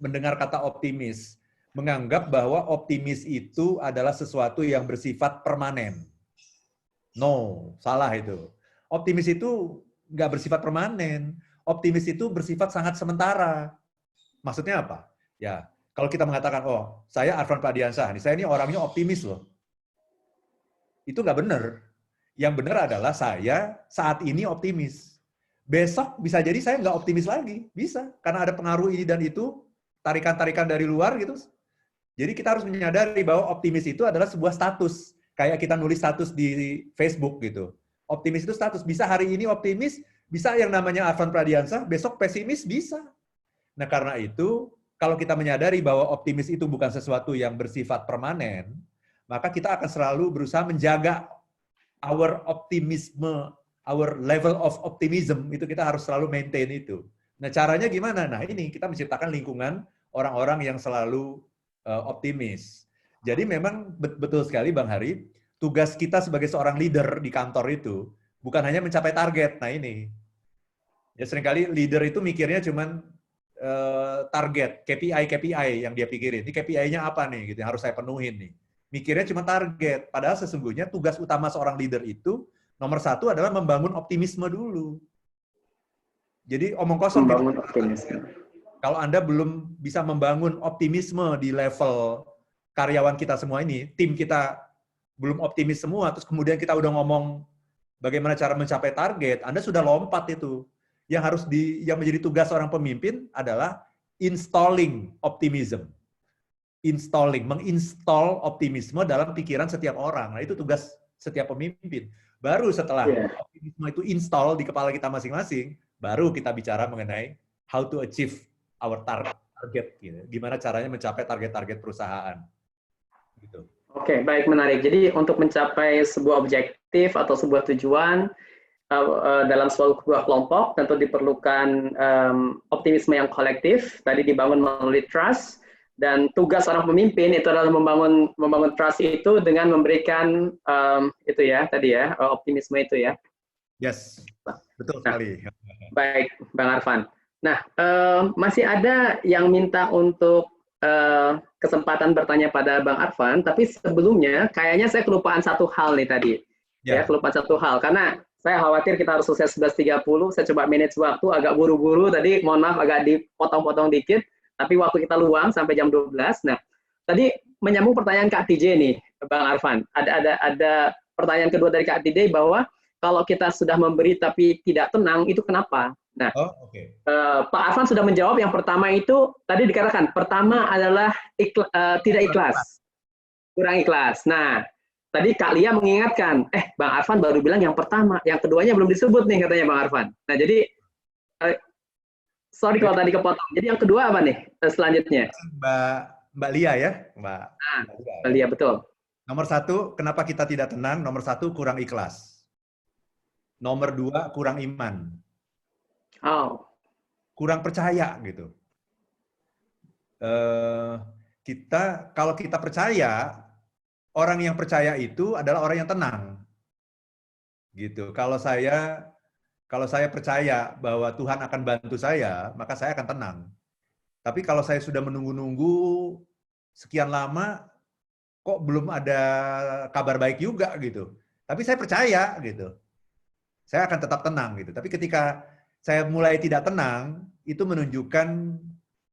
Speaker 2: mendengar kata optimis, menganggap bahwa optimis itu adalah sesuatu yang bersifat permanen. No, salah itu. Optimis itu nggak bersifat permanen. Optimis itu bersifat sangat sementara. Maksudnya apa? Ya, kalau kita mengatakan, oh, saya Arfan Pradiansyah, saya ini orangnya optimis loh. Itu nggak benar. Yang benar adalah saya saat ini optimis. Besok bisa jadi saya nggak optimis lagi. Bisa. Karena ada pengaruh ini dan itu, tarikan-tarikan dari luar gitu. Jadi kita harus menyadari bahwa optimis itu adalah sebuah status. Kayak kita nulis status di Facebook gitu. Optimis itu status. Bisa hari ini optimis, bisa yang namanya Arfan Pradiansyah, besok pesimis, bisa. Nah karena itu, kalau kita menyadari bahwa optimis itu bukan sesuatu yang bersifat permanen, maka kita akan selalu berusaha menjaga our optimisme, our level of optimism, itu kita harus selalu maintain itu. Nah caranya gimana? Nah ini, kita menciptakan lingkungan orang-orang yang selalu optimis. Jadi memang betul sekali Bang Hari, tugas kita sebagai seorang leader di kantor itu bukan hanya mencapai target. Nah ini, ya seringkali leader itu mikirnya cuman target, KPI yang dia pikirin. Ini KPI-nya apa nih? Gitu yang harus saya penuhin nih. Mikirnya cuma target. Padahal sesungguhnya tugas utama seorang leader itu nomor satu adalah membangun optimisme dulu. Jadi omong kosong.
Speaker 1: Membangun optimisme.
Speaker 2: Kalau Anda belum bisa membangun optimisme di level karyawan kita semua ini, tim kita belum optimis semua, terus kemudian kita udah ngomong bagaimana cara mencapai target, Anda sudah lompat itu. Yang menjadi tugas seorang pemimpin adalah installing optimism. Menginstall optimisme dalam pikiran setiap orang. Nah, itu tugas setiap pemimpin. Baru setelah optimisme itu install di kepala kita masing-masing, baru kita bicara mengenai how to achieve our target, gitu. Gimana caranya mencapai target-target perusahaan. Gitu.
Speaker 1: Oke, baik, menarik. Jadi untuk mencapai sebuah objektif atau sebuah tujuan dalam sebuah kelompok tentu diperlukan optimisme yang kolektif. Tadi dibangun melalui trust, dan tugas seorang pemimpin itu adalah membangun trust itu dengan memberikan itu ya tadi ya optimisme itu ya.
Speaker 2: Yes, betul sekali.
Speaker 1: Baik, Bang Arfan. Nah, masih ada yang minta untuk kesempatan bertanya pada Bang Arfan, tapi sebelumnya kayaknya saya kelupaan satu hal nih tadi. Ya, kelupaan satu hal, karena saya khawatir kita harus selesai 11.30, saya coba manage waktu, agak buru-buru tadi, mohon maaf agak dipotong-potong dikit, tapi waktu kita luang sampai jam 12. Nah, tadi menyambung pertanyaan Kak TJ nih, Bang Arfan. Ada pertanyaan kedua dari Kak TJ bahwa kalau kita sudah memberi tapi tidak tenang, itu kenapa? Nah, Pak Arfan sudah menjawab yang pertama itu, tadi dikatakan, pertama adalah tidak ikhlas, kurang ikhlas. Nah, tadi Kak Lia mengingatkan, Bang Arfan baru bilang yang pertama, yang keduanya belum disebut nih katanya Bang Arfan. Nah, jadi, sorry kalau tadi kepotong. Jadi yang kedua apa nih selanjutnya?
Speaker 2: Mbak Lia ya? Mbak
Speaker 1: Lia, betul.
Speaker 2: Nomor satu, kenapa kita tidak tenang? Nomor satu, kurang ikhlas. Nomor dua, kurang iman. Kurang percaya gitu. Kalau kita percaya, orang yang percaya itu adalah orang yang tenang. Gitu. Kalau saya percaya bahwa Tuhan akan bantu saya, maka saya akan tenang. Tapi kalau saya sudah menunggu-nunggu sekian lama, kok belum ada kabar baik juga gitu. Tapi saya percaya gitu. Saya akan tetap tenang gitu. Tapi ketika saya mulai tidak tenang, itu menunjukkan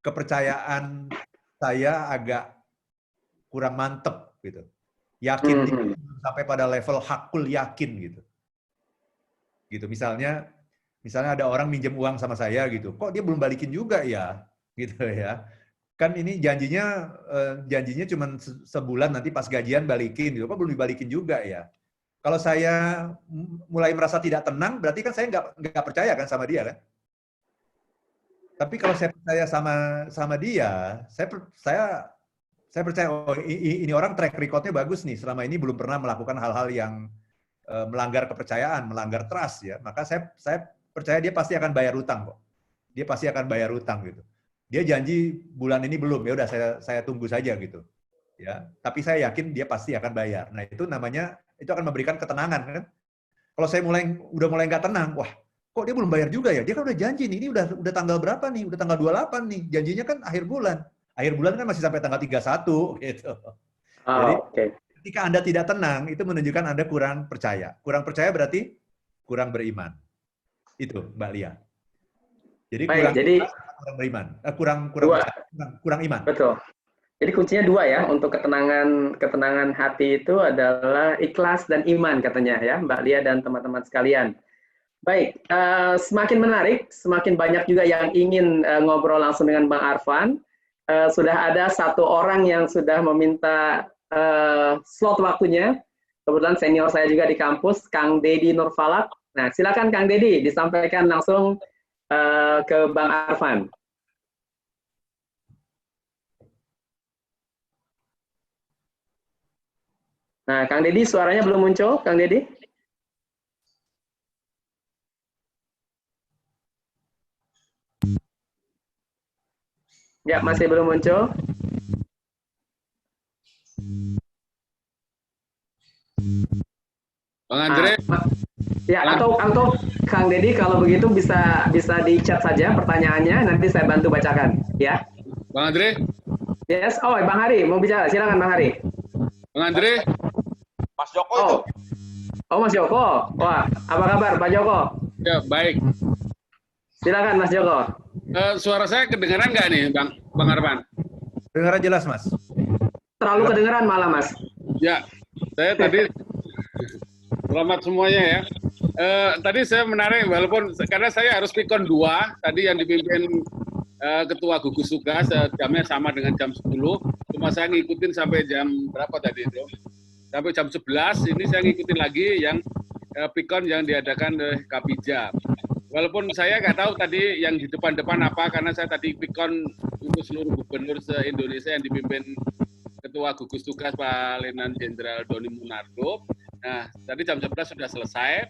Speaker 2: kepercayaan saya agak kurang mantep gitu. Yakin sampai pada level hakul yakin gitu. Gitu misalnya ada orang minjem uang sama saya gitu. Kok dia belum balikin juga ya? Gitu ya. Kan ini janjinya cuma sebulan, nanti pas gajian balikin gitu. Kok belum dibalikin juga ya? Kalau saya mulai merasa tidak tenang, berarti kan saya nggak percaya kan sama dia kan? Tapi kalau saya percaya sama dia, saya percaya oh ini orang track record-nya bagus nih. Selama ini belum pernah melakukan hal-hal yang melanggar kepercayaan, melanggar trust ya. Maka saya percaya dia pasti akan bayar utang kok. Dia pasti akan bayar utang gitu. Dia janji bulan ini belum, ya udah saya tunggu saja gitu. Ya, tapi saya yakin dia pasti akan bayar. Nah, itu namanya itu akan memberikan ketenangan kan. Kalau saya udah mulai nggak tenang, wah, kok dia belum bayar juga ya? Dia kan udah janji nih, ini udah tanggal berapa nih? Udah tanggal 28 nih. Janjinya kan akhir bulan. Akhir bulan kan masih sampai tanggal 31 gitu. Jadi ketika Anda tidak tenang, itu menunjukkan Anda kurang percaya. Kurang percaya berarti kurang beriman. Itu, Mbak Lia. Jadi kurang beriman, kurang iman.
Speaker 1: Betul. Jadi kuncinya dua ya untuk ketenangan hati itu adalah ikhlas dan iman katanya ya Mbak Lia dan teman-teman sekalian. Baik, semakin menarik, semakin banyak juga yang ingin ngobrol langsung dengan Bang Arfan. Sudah ada satu orang yang sudah meminta slot waktunya. Kebetulan senior saya juga di kampus, Kang Dedi Nurfalak. Nah, silakan Kang Dedi disampaikan langsung ke Bang Arfan. Nah, Kang Dedi suaranya belum muncul, Kang Dedi. Ya, masih belum muncul.
Speaker 8: Bang Andre.
Speaker 1: Ya, atau Kang Dedi kalau begitu bisa di chat saja pertanyaannya, nanti saya bantu bacakan, ya.
Speaker 8: Bang Andre.
Speaker 1: Yes, oh Bang Hari mau bicara, silakan Bang Hari.
Speaker 8: Bang Andre.
Speaker 7: Mas Joko itu.
Speaker 1: Oh Mas Joko, wah apa kabar Pak Joko?
Speaker 8: Ya baik.
Speaker 1: Silakan Mas Joko.
Speaker 8: Suara saya kedengaran nggak nih Bang Arfan?
Speaker 2: Kedengaran jelas Mas.
Speaker 1: Terlalu kedengaran malah Mas.
Speaker 8: Ya, saya tadi selamat semuanya ya. Tadi saya menarik walaupun karena saya harus pikon 2 tadi yang dipimpin Ketua Gugus Tugas jamnya sama dengan jam 10. Cuma saya ngikutin sampai jam berapa tadi itu? Sampai jam 11 ini saya ngikutin lagi yang pikon yang diadakan oleh Kapija. Walaupun saya nggak tahu tadi yang di depan-depan apa karena saya tadi pikon untuk seluruh gubernur se-Indonesia yang dipimpin Ketua Gugus Tugas Pak Letnan Jenderal Doni Munardo. Nah, tadi jam 11 sudah selesai.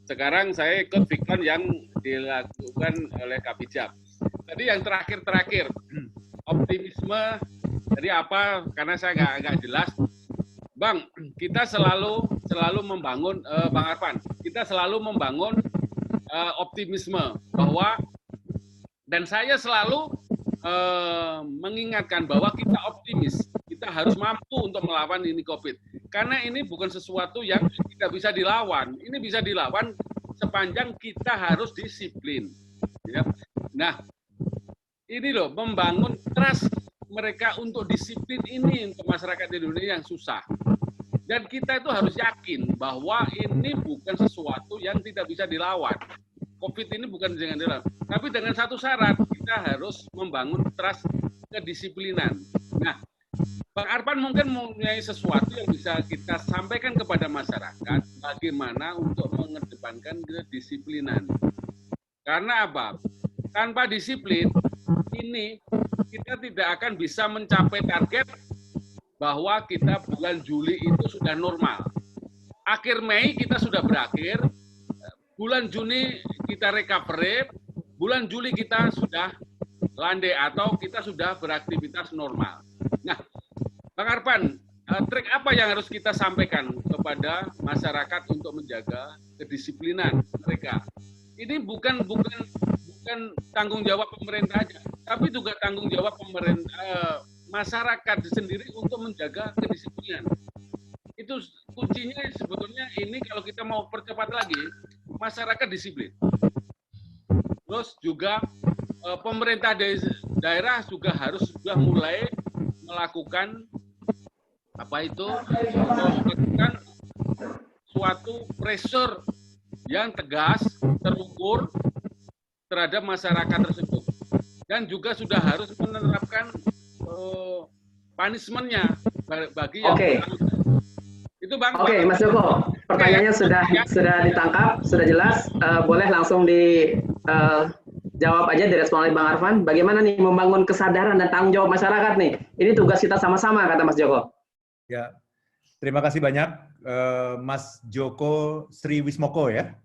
Speaker 8: Sekarang saya ikut pikon yang dilakukan oleh Kapija. Tadi yang terakhir optimisme. Jadi apa? Karena saya nggak jelas. Bang, kita selalu membangun, Bang Arfan, kita selalu membangun optimisme bahwa, dan saya selalu mengingatkan bahwa kita optimis, kita harus mampu untuk melawan ini COVID. Karena ini bukan sesuatu yang tidak bisa dilawan, ini bisa dilawan sepanjang kita harus disiplin. Ya. Nah, ini loh, membangun trust mereka untuk disiplin ini untuk masyarakat Indonesia yang susah. Dan kita itu harus yakin bahwa ini bukan sesuatu yang tidak bisa dilawan. COVID ini bukan dengan dilawan. Tapi dengan satu syarat, kita harus membangun trust kedisiplinan. Nah, Bang Arfan mungkin mempunyai sesuatu yang bisa kita sampaikan kepada masyarakat bagaimana untuk mengedepankan kedisiplinan. Karena apa? Tanpa disiplin, ini kita tidak akan bisa mencapai target bahwa kita bulan Juli itu sudah normal. Akhir Mei kita sudah berakhir, bulan Juni kita recovery, bulan Juli kita sudah landai atau kita sudah beraktivitas normal. Nah, Bang Arfan, trik apa yang harus kita sampaikan kepada masyarakat untuk menjaga kedisiplinan mereka? Ini bukan tanggung jawab pemerintah aja, tapi juga tanggung jawab pemerintah masyarakat sendiri untuk menjaga kedisiplinan. Itu kuncinya sebetulnya ini kalau kita mau percepat lagi, masyarakat disiplin. Terus juga pemerintah daerah juga harus sudah mulai melakukan melakukan suatu pressure yang tegas, terukur terhadap masyarakat tersebut, dan juga sudah harus menerapkan punishment-nya bagi yang itu Bang.
Speaker 1: Oke, Mas Joko, pertanyaannya sudah ditangkap, sudah jelas. Boleh langsung dijawab aja, direspon oleh Bang Arfan. Bagaimana nih membangun kesadaran dan tanggung jawab masyarakat nih? Ini tugas kita sama-sama, kata Mas Joko.
Speaker 2: Ya, terima kasih banyak Mas Joko Sri Wismoko ya.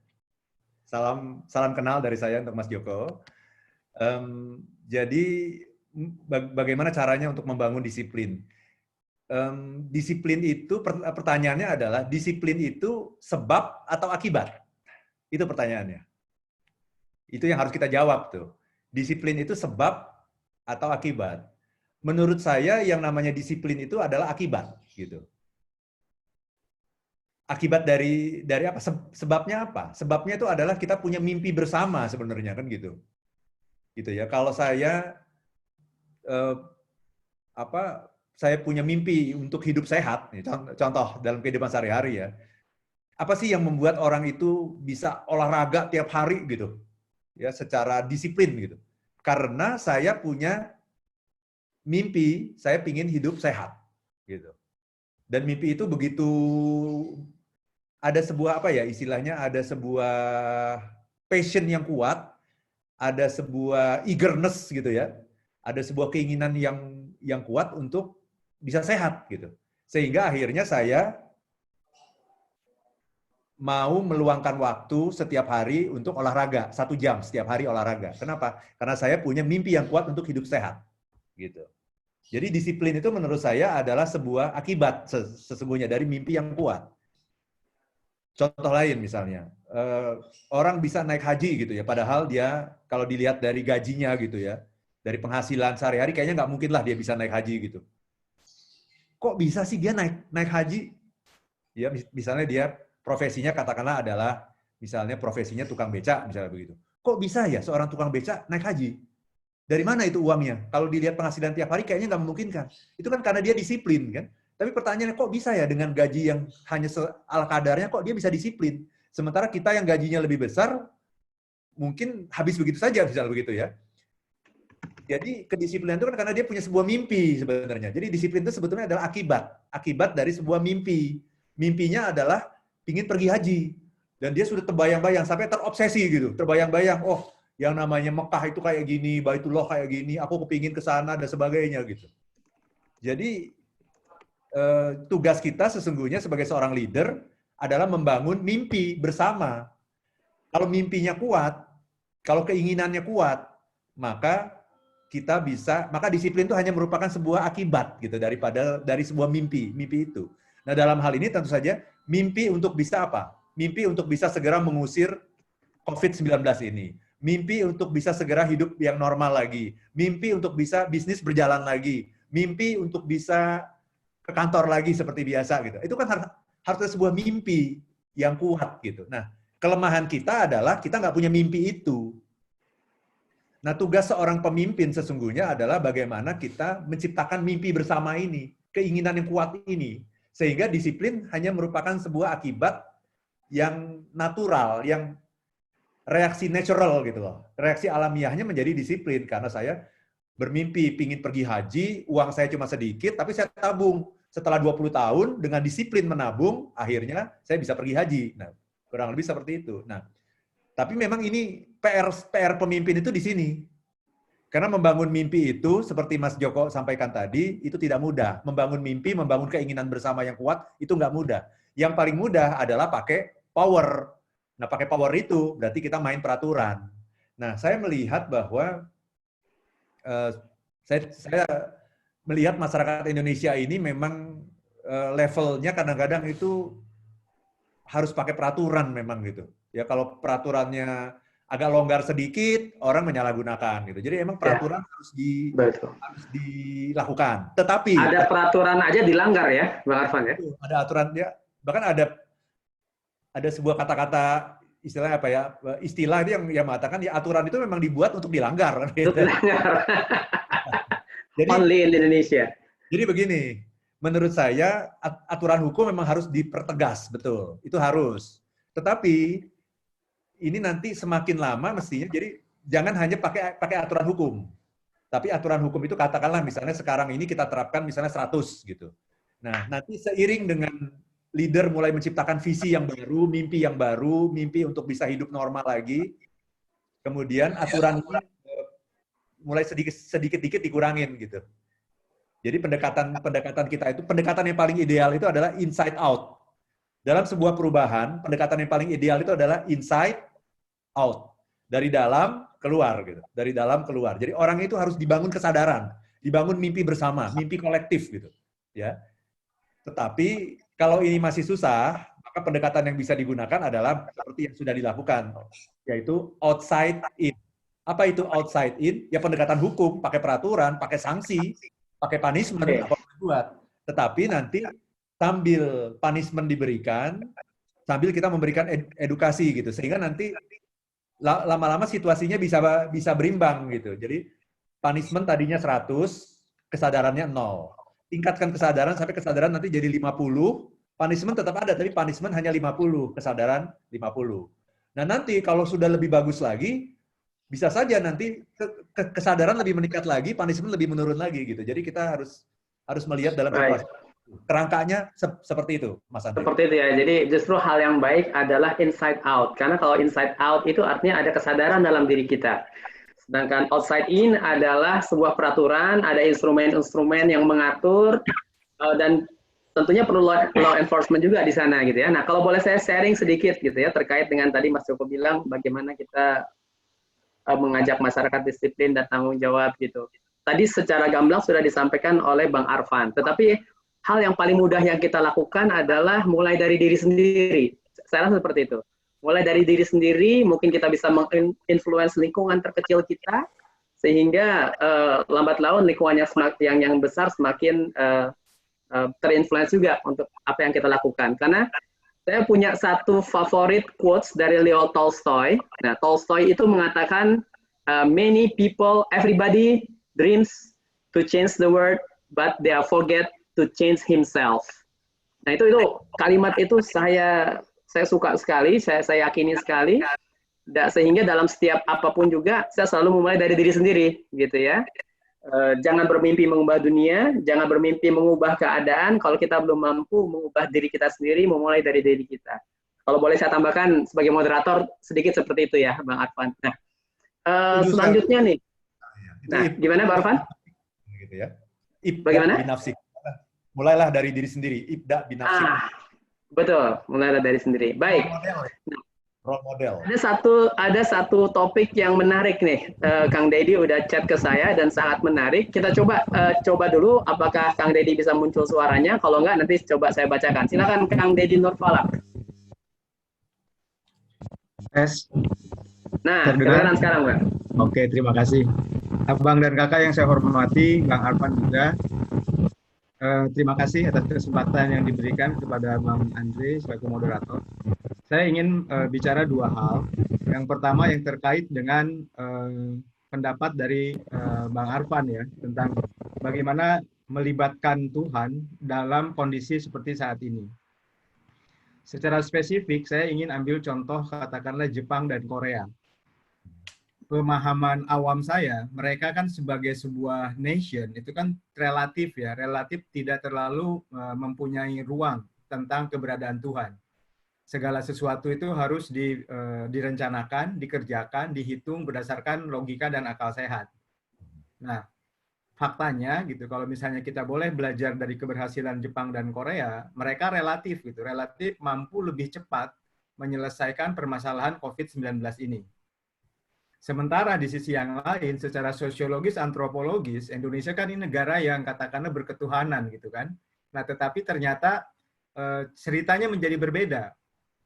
Speaker 2: Salam kenal dari saya untuk Mas Joko. Jadi bagaimana caranya untuk membangun disiplin? Disiplin itu, pertanyaannya adalah disiplin itu sebab atau akibat? Itu pertanyaannya. Itu yang harus kita jawab tuh. Disiplin itu sebab atau akibat? Menurut saya yang namanya disiplin itu adalah akibat, gitu. Akibat dari apa? Sebabnya apa? Sebabnya itu adalah kita punya mimpi bersama sebenarnya, kan gitu. Gitu ya. Kalau saya saya punya mimpi untuk hidup sehat, contoh dalam kehidupan sehari-hari ya. Apa sih yang membuat orang itu bisa olahraga tiap hari gitu? Ya, secara disiplin gitu. Karena saya punya mimpi, saya ingin hidup sehat gitu. Dan mimpi itu begitu ada sebuah istilahnya ada sebuah passion yang kuat, ada sebuah eagerness gitu ya. Ada sebuah keinginan yang kuat untuk bisa sehat gitu. Sehingga akhirnya saya mau meluangkan waktu setiap hari untuk olahraga, 1 jam setiap hari olahraga. Kenapa? Karena saya punya mimpi yang kuat untuk hidup sehat. Gitu. Jadi disiplin itu menurut saya adalah sebuah akibat sesungguhnya dari mimpi yang kuat. Contoh lain misalnya, orang bisa naik haji gitu ya, padahal dia kalau dilihat dari gajinya gitu ya, dari penghasilan sehari-hari kayaknya nggak mungkin lah dia bisa naik haji gitu. Kok bisa sih dia naik haji? Ya misalnya dia profesinya katakanlah adalah misalnya profesinya tukang becak misalnya begitu. Kok bisa ya seorang tukang becak naik haji? Dari mana itu uangnya? Kalau dilihat penghasilan tiap hari kayaknya nggak memungkinkan. Itu kan karena dia disiplin kan. Tapi pertanyaannya kok bisa ya dengan gaji yang hanya ala kadarnya kok dia bisa disiplin? Sementara kita yang gajinya lebih besar mungkin habis begitu saja misalnya begitu ya. Jadi kedisiplinan itu kan karena dia punya sebuah mimpi sebenarnya. Jadi disiplin itu sebetulnya adalah akibat dari sebuah mimpi. Mimpinya adalah ingin pergi haji. Dan dia sudah terbayang-bayang sampai terobsesi gitu. Terbayang-bayang, oh yang namanya Mekah itu kayak gini, Baitullah kayak gini, aku kepingin ke sana dan sebagainya gitu. Jadi tugas kita sesungguhnya sebagai seorang leader adalah membangun mimpi bersama. Kalau mimpinya kuat, kalau keinginannya kuat, maka disiplin itu hanya merupakan sebuah akibat gitu dari sebuah mimpi itu. Nah, dalam hal ini tentu saja mimpi untuk bisa apa? Mimpi untuk bisa segera mengusir COVID-19 ini. Mimpi untuk bisa segera hidup yang normal lagi. Mimpi untuk bisa bisnis berjalan lagi. Mimpi untuk bisa ke kantor lagi seperti biasa gitu. Itu kan harus ada sebuah mimpi yang kuat gitu. Nah, kelemahan kita adalah kita nggak punya mimpi itu. Nah, tugas seorang pemimpin sesungguhnya adalah bagaimana kita menciptakan mimpi bersama ini, keinginan yang kuat ini. Sehingga disiplin hanya merupakan sebuah akibat yang natural, yang reaksi natural gitu loh. Reaksi alamiahnya menjadi disiplin karena saya bermimpi pingin pergi haji, uang saya cuma sedikit tapi saya tabung. Setelah 20 tahun dengan disiplin menabung, akhirnya saya bisa pergi haji. Nah, kurang lebih seperti itu. Nah, tapi memang ini PR pemimpin itu di sini. Karena membangun mimpi itu seperti Mas Joko sampaikan tadi, itu tidak mudah. Membangun mimpi, membangun keinginan bersama yang kuat itu nggak mudah. Yang paling mudah adalah pakai power. Nah, pakai power itu berarti kita main peraturan. Nah, saya melihat bahwa saya melihat masyarakat Indonesia ini memang levelnya kadang-kadang itu harus pakai peraturan memang gitu. Ya kalau peraturannya agak longgar sedikit, orang menyalahgunakan gitu. Jadi emang peraturan harus dilakukan. Tetapi
Speaker 1: ada peraturan aja dilanggar ya, Bang Arfan ya.
Speaker 2: Ada aturan ya. Bahkan ada sebuah kata-kata istilahnya apa ya? Istilah itu yang mengatakan ya aturan itu memang dibuat untuk dilanggar. Gitu. Jadi,
Speaker 1: only in Indonesia.
Speaker 2: Jadi begini, menurut saya aturan hukum memang harus dipertegas, betul. Itu harus. Tetapi ini nanti semakin lama mestinya, jadi jangan hanya pakai aturan hukum. Tapi aturan hukum itu katakanlah misalnya sekarang ini kita terapkan misalnya 100 gitu. Nah, nanti seiring dengan leader mulai menciptakan visi yang baru, mimpi untuk bisa hidup normal lagi, kemudian aturannya mulai sedikit-sedikit dikurangin gitu. Jadi pendekatan kita itu, pendekatan yang paling ideal itu adalah inside out. Dalam sebuah perubahan, pendekatan yang paling ideal itu adalah inside out. Dari dalam keluar gitu. Dari dalam keluar. Jadi orang itu harus dibangun kesadaran, dibangun mimpi bersama, mimpi kolektif gitu. Ya. Tetapi kalau ini masih susah, maka pendekatan yang bisa digunakan adalah seperti yang sudah dilakukan, yaitu outside in. Apa itu outside in? Ya pendekatan hukum, pakai peraturan, pakai sanksi, pakai punishment, apa buat. Tetapi nanti sambil punishment diberikan, sambil kita memberikan edukasi gitu, sehingga nanti lama-lama situasinya bisa berimbang gitu. Jadi punishment tadinya 100, kesadarannya 0. Tingkatkan kesadaran sampai kesadaran nanti jadi 50, punishment tetap ada, tapi punishment hanya 50, kesadaran 50. Nah nanti kalau sudah lebih bagus lagi, bisa saja nanti kesadaran lebih meningkat lagi, punishment lebih menurun lagi gitu. Jadi kita harus melihat dalam situasi. Kerangkanya seperti itu, Mas Andri.
Speaker 1: Seperti itu ya. Jadi justru hal yang baik adalah inside out. Karena kalau inside out itu artinya ada kesadaran dalam diri kita. Sedangkan outside in adalah sebuah peraturan, ada instrumen-instrumen yang mengatur, dan tentunya perlu law enforcement juga di sana gitu ya. Nah, kalau boleh saya sharing sedikit gitu ya, terkait dengan tadi Mas Joko bilang bagaimana kita mengajak masyarakat disiplin dan tanggung jawab gitu. Tadi secara gamblang sudah disampaikan oleh Bang Arfan, tetapi hal yang paling mudah yang kita lakukan adalah mulai dari diri sendiri. Saya rasa seperti itu. Mulai dari diri sendiri, mungkin kita bisa menginfluence lingkungan terkecil kita, sehingga lambat laun lingkungannya yang besar semakin terinfluence juga untuk apa yang kita lakukan. Karena saya punya satu favorit quotes dari Leo Tolstoy. Nah, Tolstoy itu mengatakan, many people, everybody dreams to change the world, but they forget to change himself. Nah, itu kalimat itu saya suka sekali, saya yakini sekali, sehingga dalam setiap apapun juga saya selalu memulai dari diri sendiri, gitu ya. Jangan bermimpi mengubah dunia, jangan bermimpi mengubah keadaan kalau kita belum mampu mengubah diri kita sendiri, memulai dari diri kita. Kalau boleh saya tambahkan sebagai moderator sedikit seperti itu ya, Bang Arfan. Nah, selanjutnya nih, nah gimana Bang Arfan?
Speaker 2: Gitu ya.
Speaker 1: Bagaimana?
Speaker 2: Mulailah dari diri sendiri, ibda binafsik.
Speaker 1: Betul, mulai dari sendiri. Baik.
Speaker 2: Role model.
Speaker 1: Ada satu topik yang menarik nih. Kang Deddy udah chat ke saya dan sangat menarik. Kita coba dulu apakah Kang Deddy bisa muncul suaranya. Kalau enggak nanti coba saya bacakan. Silakan Kang Deddy Nurfalak. Nah, kedengaran sekarang, Bang.
Speaker 9: Oke, terima kasih. Abang dan kakak yang saya hormati, Bang Arfan juga. Terima kasih atas kesempatan yang diberikan kepada Bang Andre sebagai moderator. Saya ingin bicara dua hal. Yang pertama yang terkait dengan pendapat dari Bang Arfan ya, tentang bagaimana melibatkan Tuhan dalam kondisi seperti saat ini. Secara spesifik, saya ingin ambil contoh katakanlah Jepang dan Korea. Pemahaman awam saya, mereka kan sebagai sebuah nation, itu kan relatif ya, relatif tidak terlalu mempunyai ruang tentang keberadaan Tuhan. Segala sesuatu itu harus direncanakan, dikerjakan, dihitung berdasarkan logika dan akal sehat. Nah, faktanya gitu, kalau misalnya kita boleh belajar dari keberhasilan Jepang dan Korea, mereka relatif mampu lebih cepat menyelesaikan permasalahan COVID-19 ini. Sementara di sisi yang lain, secara sosiologis, antropologis, Indonesia kan ini negara yang katakanlah berketuhanan gitu kan. Nah, tetapi ternyata ceritanya menjadi berbeda.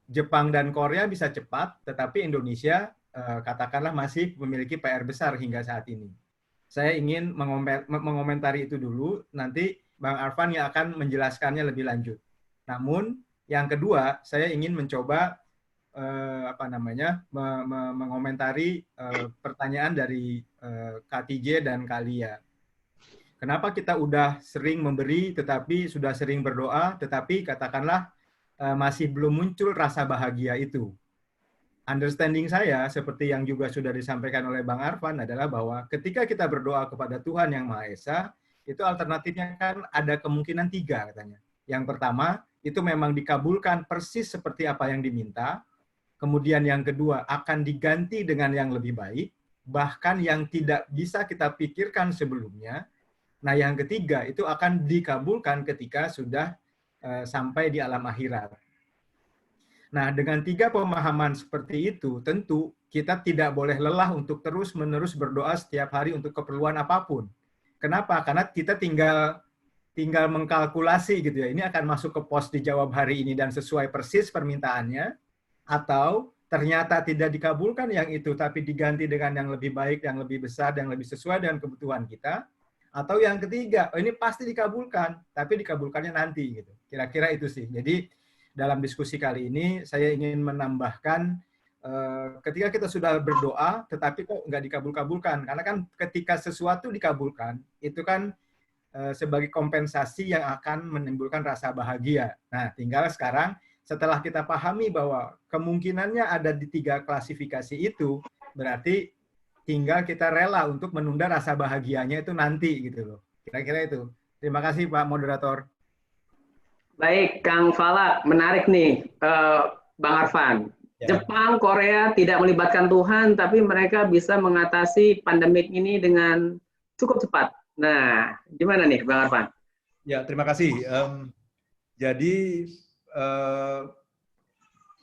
Speaker 9: Jepang dan Korea bisa cepat, tetapi Indonesia katakanlah masih memiliki PR besar hingga saat ini. Saya ingin mengomentari itu dulu, nanti Bang Arfan yang akan menjelaskannya lebih lanjut. Namun, yang kedua, saya ingin mencoba mengomentari pertanyaan dari Kak TJ dan Kak Lia. Kenapa kita udah sering memberi, tetapi sudah sering berdoa, tetapi katakanlah masih belum muncul rasa bahagia itu? Understanding saya, seperti yang juga sudah disampaikan oleh Bang Arfan, adalah bahwa ketika kita berdoa kepada Tuhan Yang Maha Esa, itu alternatifnya kan ada kemungkinan 3 katanya. Yang pertama, itu memang dikabulkan persis seperti apa yang diminta. Kemudian yang kedua, akan diganti dengan yang lebih baik, bahkan yang tidak bisa kita pikirkan sebelumnya. Nah, yang ketiga itu akan dikabulkan ketika sudah sampai di alam akhirat. Nah, dengan 3 pemahaman seperti itu, tentu kita tidak boleh lelah untuk terus-menerus berdoa setiap hari untuk keperluan apapun. Kenapa? Karena kita tinggal mengkalkulasi gitu ya. Ini akan masuk ke pos dijawab hari ini dan sesuai persis permintaannya, atau ternyata tidak dikabulkan yang itu, tapi diganti dengan yang lebih baik, yang lebih besar, yang lebih sesuai dengan kebutuhan kita. Atau yang ketiga, ini pasti dikabulkan, tapi dikabulkannya nanti gitu. Kira-kira itu sih. Jadi dalam diskusi kali ini saya ingin menambahkan ketika kita sudah berdoa, tetapi kok nggak dikabul-kabulkan. Karena kan ketika sesuatu dikabulkan, itu kan sebagai kompensasi yang akan menimbulkan rasa bahagia. Nah, tinggal sekarang setelah kita pahami bahwa kemungkinannya ada di 3 klasifikasi itu, berarti tinggal kita rela untuk menunda rasa bahagianya itu nanti gitu loh. Kira-kira itu. Terima kasih Pak Moderator.
Speaker 1: Baik, Kang Fala, menarik nih, Bang Arfan.
Speaker 2: Ya.
Speaker 1: Jepang, Korea tidak melibatkan Tuhan, tapi mereka bisa mengatasi pandemik ini dengan cukup cepat. Nah, gimana nih, Bang Arfan?
Speaker 2: Ya, terima kasih. Jadi,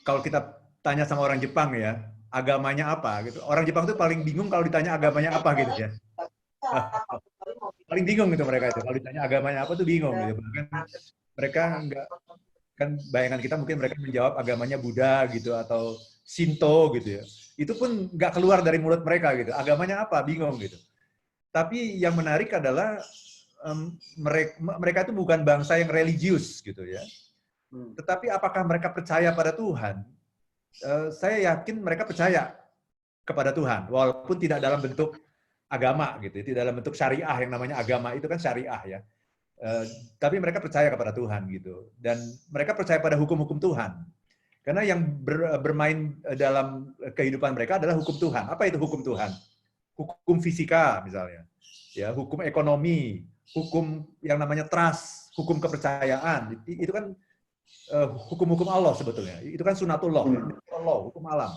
Speaker 2: kalau kita tanya sama orang Jepang ya, agamanya apa gitu. Orang Jepang tuh paling bingung kalau ditanya agamanya apa gitu ya. Paling bingung gitu mereka itu. Kalau ditanya agamanya apa tuh bingung gitu. Bahkan mereka enggak, kan bayangan kita mungkin mereka menjawab agamanya Buddha gitu atau Shinto gitu ya. Itu pun nggak keluar dari mulut mereka gitu. Agamanya apa? Bingung gitu. Tapi yang menarik adalah mereka itu bukan bangsa yang religius gitu ya. Tetapi apakah mereka percaya pada Tuhan? Saya yakin mereka percaya kepada Tuhan, walaupun tidak dalam bentuk agama gitu, tidak dalam bentuk syariah. Yang namanya agama itu kan syariah ya. Tapi mereka percaya kepada Tuhan gitu, dan mereka percaya pada hukum-hukum Tuhan. Karena yang bermain dalam kehidupan mereka adalah hukum Tuhan. Apa itu hukum Tuhan? Hukum fisika misalnya, ya, hukum ekonomi, hukum yang namanya trust, hukum kepercayaan. Itu kan hukum-hukum Allah sebetulnya. Itu kan sunatullah, Allah, hukum alam.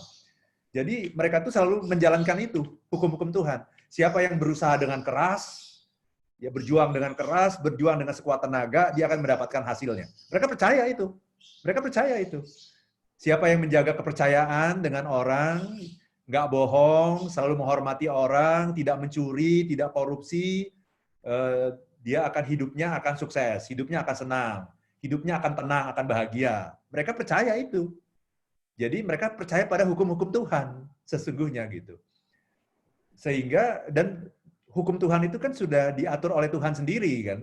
Speaker 2: Jadi mereka tuh selalu menjalankan itu, hukum-hukum Tuhan. Siapa yang berusaha dengan keras, ya berjuang dengan keras, berjuang dengan sekuat tenaga, dia akan mendapatkan hasilnya. Mereka percaya itu. Mereka percaya itu. Siapa yang menjaga kepercayaan dengan orang, nggak bohong, selalu menghormati orang, tidak mencuri, tidak korupsi, dia akan hidupnya akan sukses, hidupnya akan senang, hidupnya akan tenang, akan bahagia. Mereka percaya itu. Jadi mereka percaya pada hukum-hukum Tuhan sesungguhnya gitu. Sehingga, dan hukum Tuhan itu kan sudah diatur oleh Tuhan sendiri kan,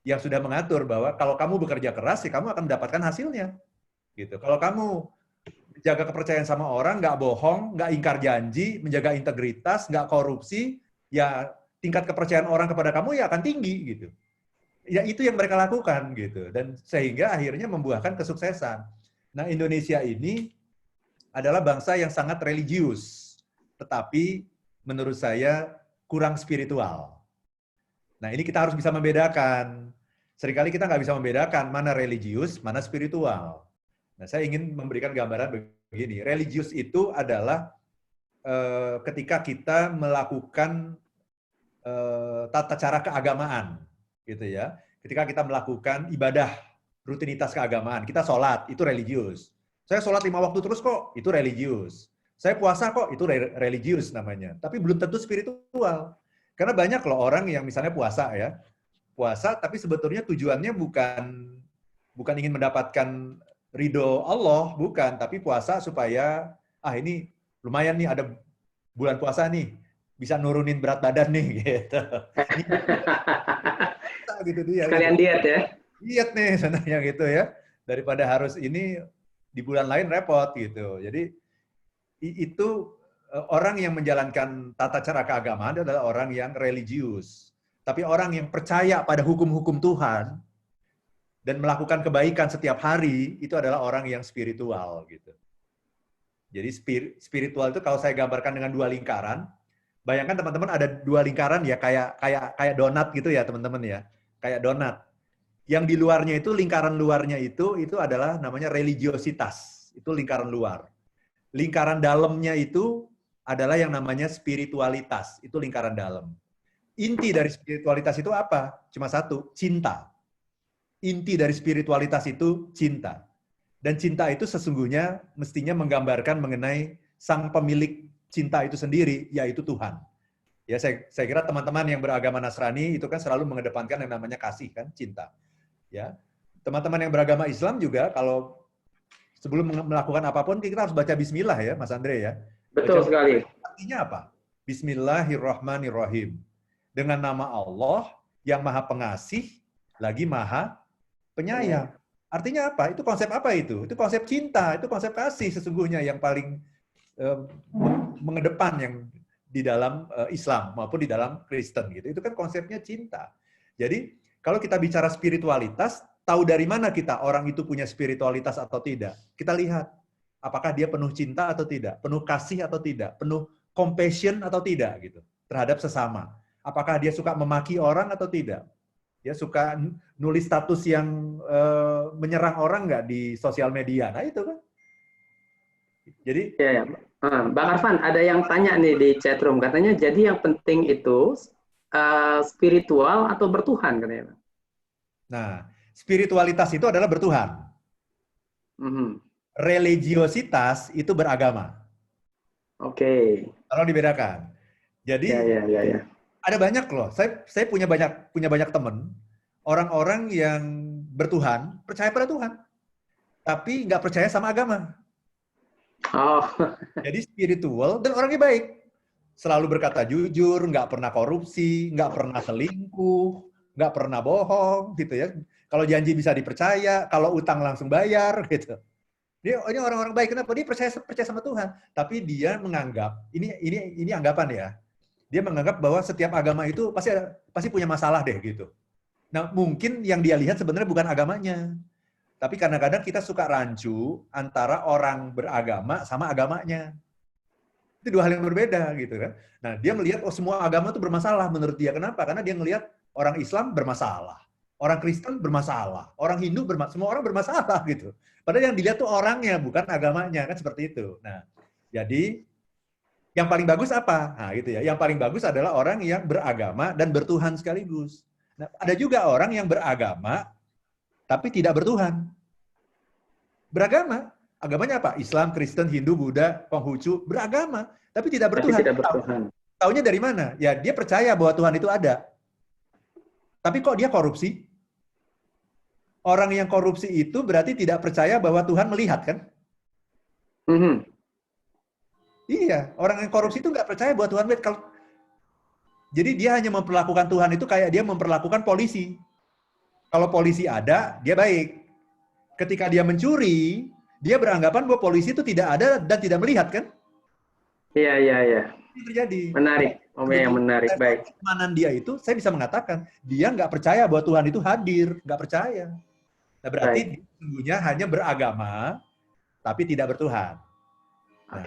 Speaker 2: yang sudah mengatur bahwa kalau kamu bekerja keras, ya kamu akan mendapatkan hasilnya. Gitu. Kalau kamu jaga kepercayaan sama orang, nggak bohong, nggak ingkar janji, menjaga integritas, nggak korupsi, ya tingkat kepercayaan orang kepada kamu ya akan tinggi gitu. Ya itu yang mereka lakukan gitu, dan sehingga akhirnya membuahkan kesuksesan. Nah, Indonesia ini adalah bangsa yang sangat religius, tetapi menurut saya kurang spiritual. Nah, ini kita harus bisa membedakan. Seringkali kita nggak bisa membedakan mana religius, mana spiritual. Nah, saya ingin memberikan gambaran begini. Religius itu adalah ketika kita melakukan tata cara keagamaan, gitu ya. Ketika kita melakukan ibadah, rutinitas keagamaan, kita sholat, itu religius. Saya sholat 5 waktu terus kok, itu religius. Saya puasa kok, itu religius namanya. Tapi belum tentu spiritual. Karena banyak loh orang yang misalnya puasa ya, puasa tapi sebetulnya tujuannya bukan ingin mendapatkan ridho Allah, bukan, tapi puasa supaya ini lumayan nih ada bulan puasa nih, bisa nurunin berat badan nih gitu. Gitu dia.
Speaker 1: Sekalian diet ya.
Speaker 2: Diet nih sebenarnya gitu ya. Daripada harus ini di bulan lain repot gitu. Jadi itu orang yang menjalankan tata cara keagamaan adalah orang yang religius. Tapi orang yang percaya pada hukum-hukum Tuhan dan melakukan kebaikan setiap hari itu adalah orang yang spiritual gitu. Jadi spiritual itu kalau saya gambarkan dengan dua lingkaran, bayangkan teman-teman ada dua lingkaran ya kayak donat gitu ya teman-teman ya, kayak donat. Yang di luarnya itu lingkaran luarnya itu adalah namanya religiositas, itu lingkaran luar. Lingkaran dalamnya itu adalah yang namanya spiritualitas, itu lingkaran dalam. Inti dari spiritualitas itu apa? Cuma satu, cinta. Inti dari spiritualitas itu cinta. Dan cinta itu sesungguhnya mestinya menggambarkan mengenai sang pemilik cinta itu sendiri, yaitu Tuhan. Ya, saya kira teman-teman yang beragama Nasrani itu kan selalu mengedepankan yang namanya kasih kan, cinta. Ya, teman-teman yang beragama Islam juga kalau sebelum melakukan apapun kita harus baca Bismillah ya, Mas Andre ya.
Speaker 1: Betul sekali.
Speaker 2: Artinya apa? Bismillahirrahmanirrahim. Dengan nama Allah yang Maha Pengasih lagi Maha Penyayang. Artinya apa? Itu konsep apa itu? Itu konsep cinta, itu konsep kasih sesungguhnya yang paling mengedepan yang di dalam Islam maupun di dalam Kristen gitu. Itu kan konsepnya cinta. Jadi kalau kita bicara spiritualitas, tahu dari mana kita orang itu punya spiritualitas atau tidak? Kita lihat apakah dia penuh cinta atau tidak, penuh kasih atau tidak, penuh compassion atau tidak gitu terhadap sesama. Apakah dia suka memaki orang atau tidak? Dia suka nulis status yang menyerang orang nggak di sosial media? Nah itu kan. Jadi,
Speaker 1: ya. Bang Arfan, ada yang tanya nih di chatroom, katanya jadi yang penting itu spiritual atau bertuhan katanya.
Speaker 2: Nah, spiritualitas itu adalah bertuhan. Religiositas itu beragama.
Speaker 1: Oke.
Speaker 2: Kalau dibedakan. Jadi ada banyak loh. Saya punya banyak teman orang-orang yang bertuhan, percaya pada Tuhan, tapi nggak percaya sama agama.
Speaker 1: Oh.
Speaker 2: Jadi spiritual dan orangnya baik, selalu berkata jujur, nggak pernah korupsi, nggak pernah selingkuh, nggak pernah bohong, gitu ya. Kalau janji bisa dipercaya, kalau utang langsung bayar, gitu. Ini orang-orang baik. Kenapa? Dia percaya sama Tuhan, tapi dia menganggap ini anggapan ya. Dia menganggap bahwa setiap agama itu pasti punya masalah deh gitu. Nah, mungkin yang dia lihat sebenarnya bukan agamanya. Tapi kadang-kadang kita suka rancu antara orang beragama sama agamanya. Itu dua hal yang berbeda gitu kan. Nah, dia melihat semua agama itu bermasalah menurut dia. Kenapa? Karena dia melihat orang Islam bermasalah, orang Kristen bermasalah, orang Hindu semua orang bermasalah gitu. Padahal yang dilihat tuh orangnya bukan agamanya kan seperti itu. Nah, jadi yang paling bagus apa? Nah, gitu ya. Yang paling bagus adalah orang yang beragama dan bertuhan sekaligus. Nah, ada juga orang yang beragama tapi tidak bertuhan. Beragama, agamanya apa? Islam, Kristen, Hindu, Buddha, Konghucu, beragama tapi tidak bertuhan.
Speaker 1: Tidak bertuhan.
Speaker 2: Taunya dari mana? Ya, dia percaya bahwa Tuhan itu ada. Tapi kok dia korupsi? Orang yang korupsi itu berarti tidak percaya bahwa Tuhan melihat kan? Iya, orang yang korupsi itu nggak percaya bahwa Tuhan melihat. Jadi dia hanya memperlakukan Tuhan itu kayak dia memperlakukan polisi. Kalau polisi ada, dia baik. Ketika dia mencuri, dia beranggapan bahwa polisi itu tidak ada dan tidak melihat kan?
Speaker 1: Iya.
Speaker 2: Ini terjadi.
Speaker 1: Menarik. Yang menarik, baik.
Speaker 2: Keimanan dia itu, saya bisa mengatakan, dia nggak percaya bahwa Tuhan itu hadir, nggak percaya. Nah, berarti dia sesungguhnya hanya beragama, tapi tidak bertuhan. Nah,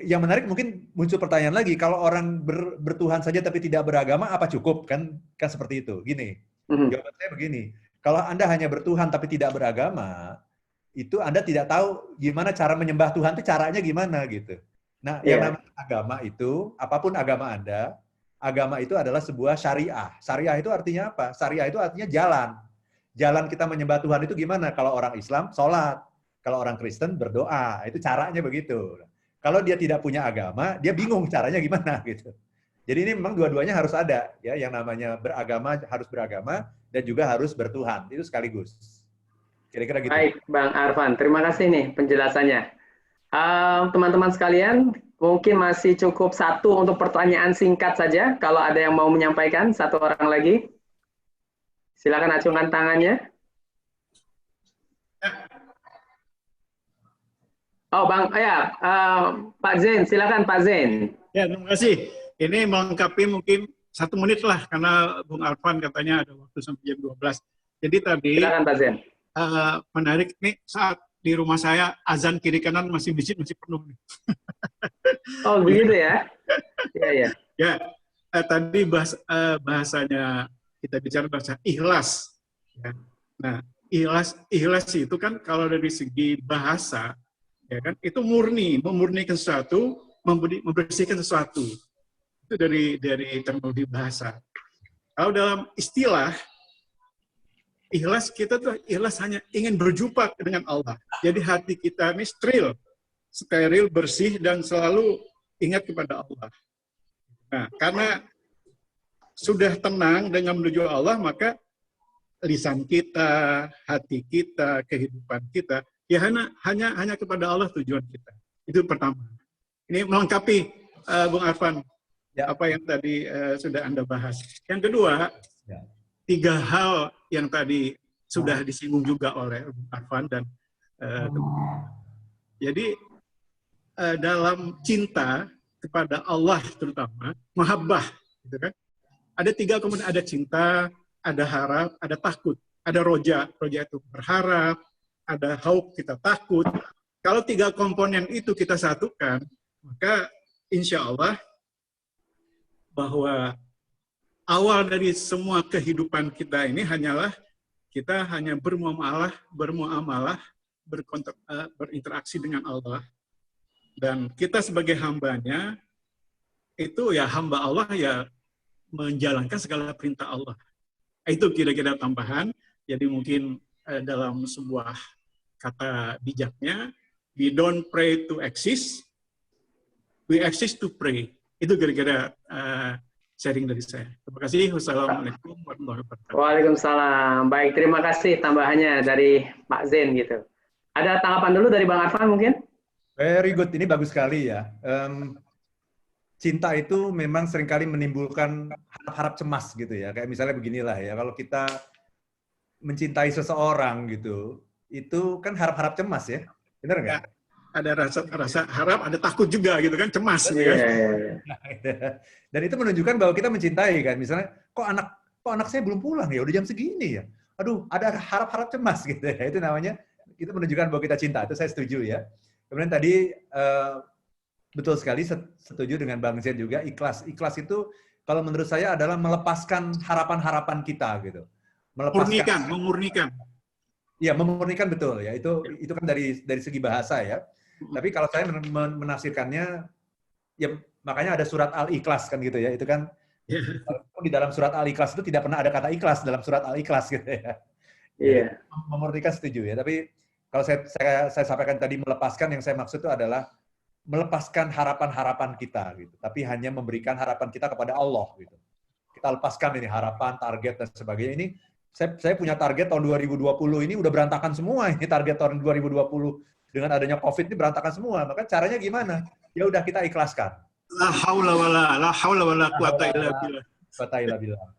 Speaker 2: yang menarik mungkin muncul pertanyaan lagi, kalau orang bertuhan saja tapi tidak beragama, apa cukup? Kan seperti itu. Gini, jawaban saya begini, kalau Anda hanya bertuhan tapi tidak beragama, itu Anda tidak tahu gimana cara menyembah Tuhan itu caranya gimana gitu. Nah, yang namanya agama itu, apapun agama Anda, agama itu adalah sebuah syariah. Syariah itu artinya apa? Syariah itu artinya jalan. Jalan kita menyembah Tuhan itu gimana? Kalau orang Islam, sholat. Kalau orang Kristen, berdoa. Itu caranya begitu. Kalau dia tidak punya agama, dia bingung caranya gimana gitu. Jadi ini memang dua-duanya harus ada. Ya, yang namanya beragama harus beragama, dan juga harus bertuhan. Itu sekaligus. Kira-kira gitu.
Speaker 1: Baik, Bang Arfan. Terima kasih nih penjelasannya. Teman-teman sekalian, mungkin masih cukup satu untuk pertanyaan singkat saja. Kalau ada yang mau menyampaikan, satu orang lagi. Silakan acungkan tangannya. Oh, Bang, ya, Pak Zain, silakan Pak Zain.
Speaker 10: Ya, terima kasih. Ini melengkapi mungkin 1 menit lah, karena Bung Arfan katanya ada waktu sampai jam 12. Jadi tadi,
Speaker 1: silakan Pak Zain.
Speaker 10: Menarik nih, saat di rumah saya, azan kiri kanan masih masjid masih penuh.
Speaker 1: Oh, begitu ya? Iya, iya.
Speaker 10: Ya, tadi bahasanya, kita bicara bahasa ikhlas. Ya. Nah, ikhlas itu kan kalau dari segi bahasa, ya kan, itu memurnikan sesuatu, membersihkan sesuatu. Itu dari terminologi bahasa. Kalau dalam istilah, ikhlas kita tuh ikhlas hanya ingin berjumpa dengan Allah. Jadi hati kita ini steril, bersih, dan selalu ingat kepada Allah. Nah, karena sudah tenang dengan menuju Allah, maka lisan kita, hati kita, kehidupan kita, ya hanya kepada Allah tujuan kita. Itu pertama. Ini melengkapi Bung Arfan, ya, apa yang tadi sudah Anda bahas. Yang kedua, 3 hal yang tadi sudah disinggung juga oleh Bung Arfan dan jadi dalam cinta kepada Allah terutama, mahabbah, gitu kan? Ada 3 kemudian, ada cinta, ada harap, ada takut, ada roja. Roja itu berharap, ada hope, kita takut. Kalau 3 komponen itu kita satukan, maka insya Allah bahwa awal dari semua kehidupan kita ini hanyalah kita hanya bermuamalah, berinteraksi dengan Allah. Dan kita sebagai hambanya, itu ya hamba Allah ya menjalankan segala perintah Allah. Itu kira-kira tambahan. Jadi mungkin dalam sebuah kata bijaknya, we don't pray to exist, we exist to pray. Itu kira-kira sharing dari saya. Terima kasih. Wassalamualaikum warahmatullahi wabarakatuh.
Speaker 1: Waalaikumsalam. Baik, terima kasih tambahannya dari Pak Zain gitu. Ada tanggapan dulu dari Bang Arfan mungkin?
Speaker 2: Very good, ini bagus sekali ya. Cinta itu memang seringkali menimbulkan harap-harap cemas gitu ya. Kayak misalnya beginilah ya, kalau kita mencintai seseorang gitu, itu kan harap-harap cemas ya, benar nggak?
Speaker 10: Ya, ada rasa harap, ada takut juga gitu kan, cemas. Gitu kan?
Speaker 2: Dan itu menunjukkan bahwa kita mencintai kan. Misalnya, kok anak saya belum pulang ya, udah jam segini ya. Aduh, ada harap-harap cemas gitu ya. Itu namanya, itu menunjukkan bahwa kita cinta. Itu saya setuju ya. Kemudian tadi betul sekali, setuju dengan Bang Zain juga, ikhlas. Ikhlas itu kalau menurut saya adalah melepaskan harapan-harapan kita gitu.
Speaker 10: Memurnikan.
Speaker 2: Iya, memurnikan betul ya. Itu kan dari segi bahasa ya. Tapi kalau saya menafsirkannya, ya makanya ada surat Al-Ikhlas kan gitu ya. Itu kan di dalam surat Al-Ikhlas itu tidak pernah ada kata ikhlas dalam surat Al-Ikhlas gitu ya.
Speaker 1: Iya.
Speaker 2: Memurnikan setuju ya. Tapi kalau saya sampaikan tadi melepaskan, yang saya maksud itu adalah melepaskan harapan-harapan kita gitu. Tapi hanya memberikan harapan kita kepada Allah gitu. Kita lepaskan ini harapan, target dan sebagainya. Ini saya punya target tahun 2020 ini udah berantakan semua ini target tahun 2020 dengan adanya Covid ini berantakan semua. Maka caranya gimana? Ya udah kita ikhlaskan.
Speaker 10: La haula wala quwata illa billah.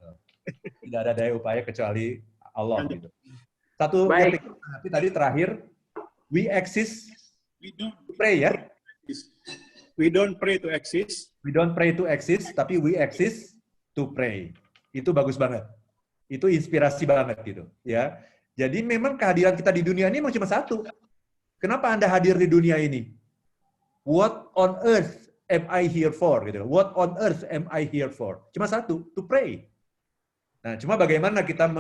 Speaker 2: Tidak ada daya upaya kecuali Allah gitu. Satu
Speaker 1: baik.
Speaker 2: Tapi tadi terakhir, we exist to pray ya.
Speaker 10: We don't pray to exist.
Speaker 2: We don't pray to exist, tapi we exist to pray. Itu bagus banget. Itu inspirasi banget gitu, ya. Jadi memang kehadiran kita di dunia ini memang cuma satu. Kenapa Anda hadir di dunia ini? What on earth am I here for? Gitu. What on earth am I here for? Cuma satu, to pray. Nah, cuma bagaimana kita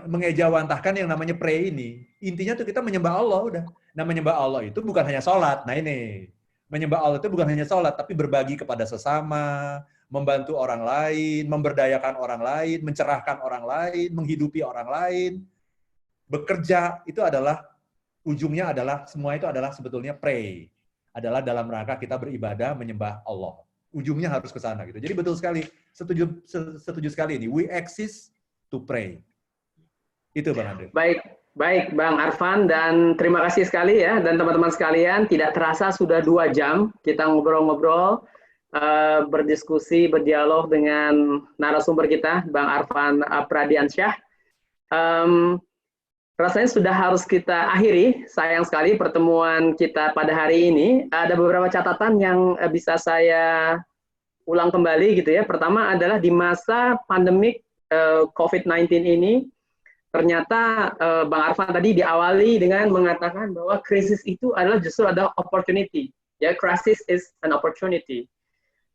Speaker 2: mengejawantahkan yang namanya pray ini? Intinya tuh kita menyembah Allah udah. Nah, menyembah Allah itu bukan hanya sholat. Nah ini, menyembah Allah itu bukan hanya sholat, tapi berbagi kepada sesama, membantu orang lain, memberdayakan orang lain, mencerahkan orang lain, menghidupi orang lain, bekerja, itu adalah, ujungnya adalah, semua itu adalah sebetulnya pray. Adalah dalam rangka kita beribadah, menyembah Allah. Ujungnya harus ke sana gitu. Jadi betul sekali, setuju sekali ini. We exist to pray. Itu Bang Andre.
Speaker 1: Baik Bang Arfan, dan terima kasih sekali ya, dan teman-teman sekalian, tidak terasa sudah 2 jam kita ngobrol-ngobrol, berdiskusi, berdialog dengan narasumber kita, Bang Arfan Pradiansyah. rasanya sudah harus kita akhiri. Sayang sekali pertemuan kita pada hari ini. Ada beberapa catatan yang bisa saya ulang kembali gitu ya. Pertama adalah di masa pandemik COVID-19 ini, ternyata Bang Arfan tadi diawali dengan mengatakan bahwa krisis itu adalah justru adalah opportunity. Ya, crisis is an opportunity.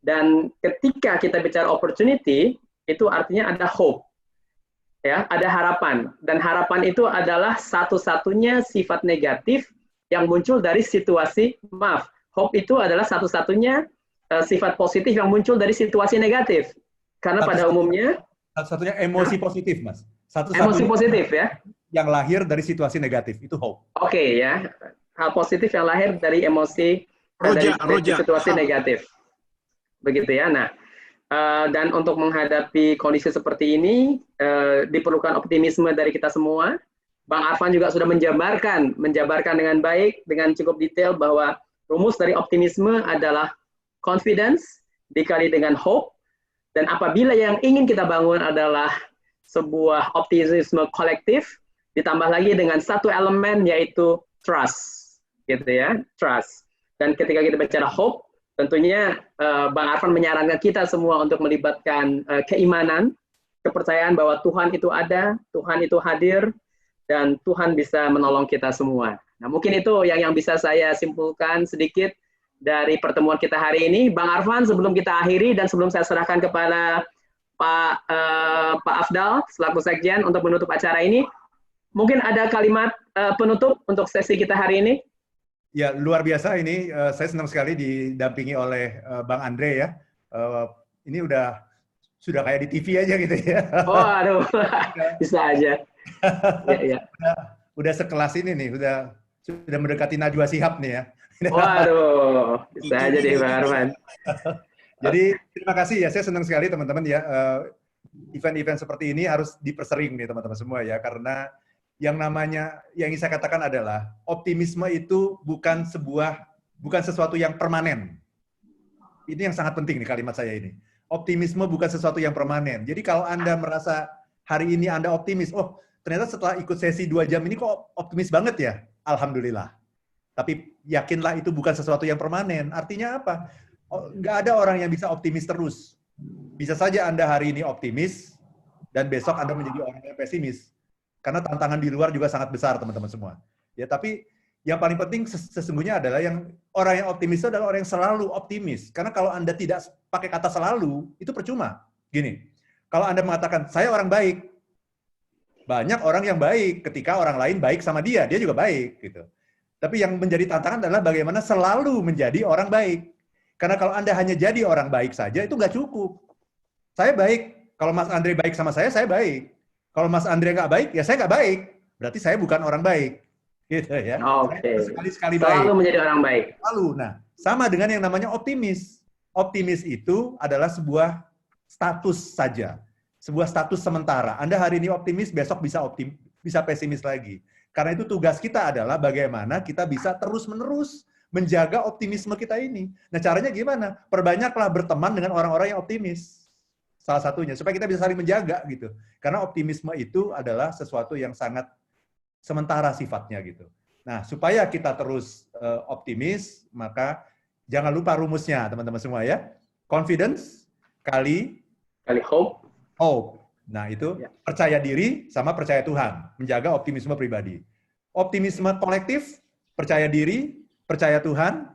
Speaker 1: Dan ketika kita bicara opportunity, itu artinya ada hope. Ya, ada harapan. Dan harapan itu adalah satu-satunya sifat negatif yang muncul dari situasi, maaf, hope itu adalah satu-satunya sifat positif yang muncul dari situasi negatif. Karena pada umumnya
Speaker 2: satu-satunya emosi positif, Mas.
Speaker 1: Emosi positif ya.
Speaker 2: Yang lahir dari situasi negatif itu hope.
Speaker 1: Oke, ya. Hal positif yang lahir dari emosi dari situasi negatif. Begitu ya. Nah, dan untuk menghadapi kondisi seperti ini diperlukan optimisme dari kita semua. Bang Arfan juga sudah menjabarkan dengan baik, dengan cukup detail bahwa rumus dari optimisme adalah confidence dikali dengan hope. Dan apabila yang ingin kita bangun adalah sebuah optimisme kolektif, ditambah lagi dengan satu elemen yaitu trust, gitu ya, trust. Dan ketika kita bicara hope, tentunya Bang Arfan menyarankan kita semua untuk melibatkan keimanan, kepercayaan bahwa Tuhan itu ada, Tuhan itu hadir, dan Tuhan bisa menolong kita semua. Nah, mungkin itu yang bisa saya simpulkan sedikit dari pertemuan kita hari ini. Bang Arfan, sebelum kita akhiri dan sebelum saya serahkan kepada Pak Afdal selaku sekjen untuk menutup acara ini, mungkin ada kalimat penutup untuk sesi kita hari ini?
Speaker 2: Ya, luar biasa ini. Saya senang sekali didampingi oleh Bang Andre ya. Ini sudah kayak di TV aja gitu ya.
Speaker 1: Oh, aduh, bisa aja. Ya.
Speaker 2: Udah sekelas ini nih, sudah mendekati Najwa Shihab nih ya.
Speaker 1: Waduh, bisa aja deh Bang Arfan.
Speaker 2: Jadi terima kasih ya, saya senang sekali teman-teman ya, event-event seperti ini harus dipersering nih teman-teman semua ya, karena yang ingin saya katakan adalah optimisme itu bukan sesuatu yang permanen. Ini yang sangat penting nih kalimat saya ini. Optimisme bukan sesuatu yang permanen. Jadi kalau Anda merasa hari ini Anda optimis, oh ternyata setelah ikut sesi 2 jam ini kok optimis banget ya, alhamdulillah. Tapi yakinlah itu bukan sesuatu yang permanen. Artinya apa? Nggak ada orang yang bisa optimis terus. Bisa saja Anda hari ini optimis, dan besok Anda menjadi orang yang pesimis. Karena tantangan di luar juga sangat besar, teman-teman semua. Ya, tapi yang paling penting sesungguhnya adalah orang yang optimis itu adalah orang yang selalu optimis. Karena kalau Anda tidak pakai kata selalu, itu percuma. Gini, kalau Anda mengatakan, saya orang baik, banyak orang yang baik ketika orang lain baik sama dia juga baik. Gitu. Tapi yang menjadi tantangan adalah bagaimana selalu menjadi orang baik. Karena kalau Anda hanya jadi orang baik saja, itu nggak cukup. Saya baik. Kalau Mas Andre baik sama saya baik. Kalau Mas Andre nggak baik, ya saya nggak baik. Berarti saya bukan orang baik. Gitu ya.
Speaker 1: Oke.
Speaker 2: Sekali-sekali baik.
Speaker 1: Selalu menjadi orang baik.
Speaker 2: Selalu. Nah, sama dengan yang namanya optimis. Optimis itu adalah sebuah status saja. Sebuah status sementara. Anda hari ini optimis, besok bisa pesimis lagi. Karena itu tugas kita adalah bagaimana kita bisa terus-menerus menjaga optimisme kita ini. Nah, caranya gimana? Perbanyaklah berteman dengan orang-orang yang optimis. Salah satunya, supaya kita bisa saling menjaga gitu. Karena optimisme itu adalah sesuatu yang sangat sementara sifatnya gitu. Nah, supaya kita terus optimis, maka jangan lupa rumusnya, teman-teman semua ya. Confidence kali
Speaker 1: hope.
Speaker 2: Nah, itu percaya diri sama percaya Tuhan, menjaga optimisme pribadi. Optimisme kolektif, percaya diri, percaya Tuhan,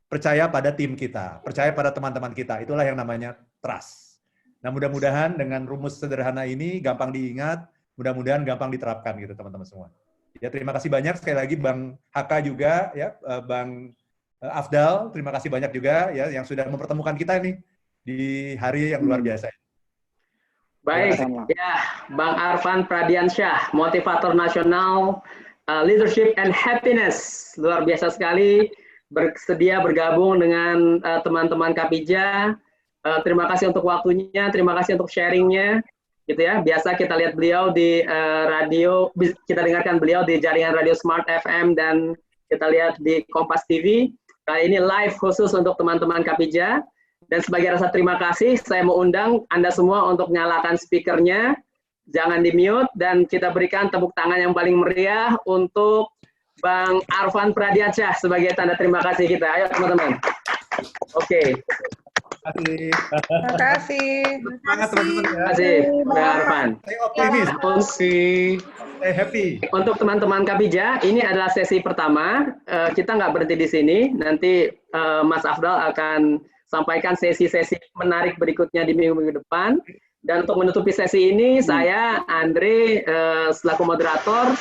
Speaker 2: percaya pada tim kita, percaya pada teman-teman kita. Itulah yang namanya trust. Nah, mudah-mudahan dengan rumus sederhana ini gampang diingat, mudah-mudahan gampang diterapkan gitu teman-teman semua. Ya, terima kasih banyak sekali lagi Bang Haka juga ya, Bang Afdal, terima kasih banyak juga ya yang sudah mempertemukan kita nih di hari yang luar biasa.
Speaker 1: Baik, ya, Bang Arfan Pradiansyah, motivator nasional, leadership and happiness, luar biasa sekali, bersedia bergabung dengan teman-teman Kapija. Terima kasih untuk waktunya, terima kasih untuk sharingnya, gitu ya. Biasa kita lihat beliau di radio, kita dengarkan beliau di jaringan radio Smart FM dan kita lihat di Kompas TV. Kali ini live khusus untuk teman-teman Kapija. Dan sebagai rasa terima kasih, saya mau undang Anda semua untuk nyalakan speakernya jangan di-mute, dan kita berikan tepuk tangan yang paling meriah untuk Bang Arfan Pradiansyah sebagai tanda terima kasih kita. Ayo teman-teman. Oke.
Speaker 11: Terima kasih.
Speaker 2: Semangat teman-teman ya.
Speaker 1: Terima kasih, Bang Arfan.
Speaker 2: Stay optimis. Stay happy.
Speaker 1: Untuk teman-teman Kapija, ini adalah sesi pertama. Kita nggak berhenti di sini. Nanti Mas Afdal akan sampaikan sesi-sesi menarik berikutnya di minggu-minggu depan. Dan untuk menutupi sesi ini, saya, Andre, selaku moderator,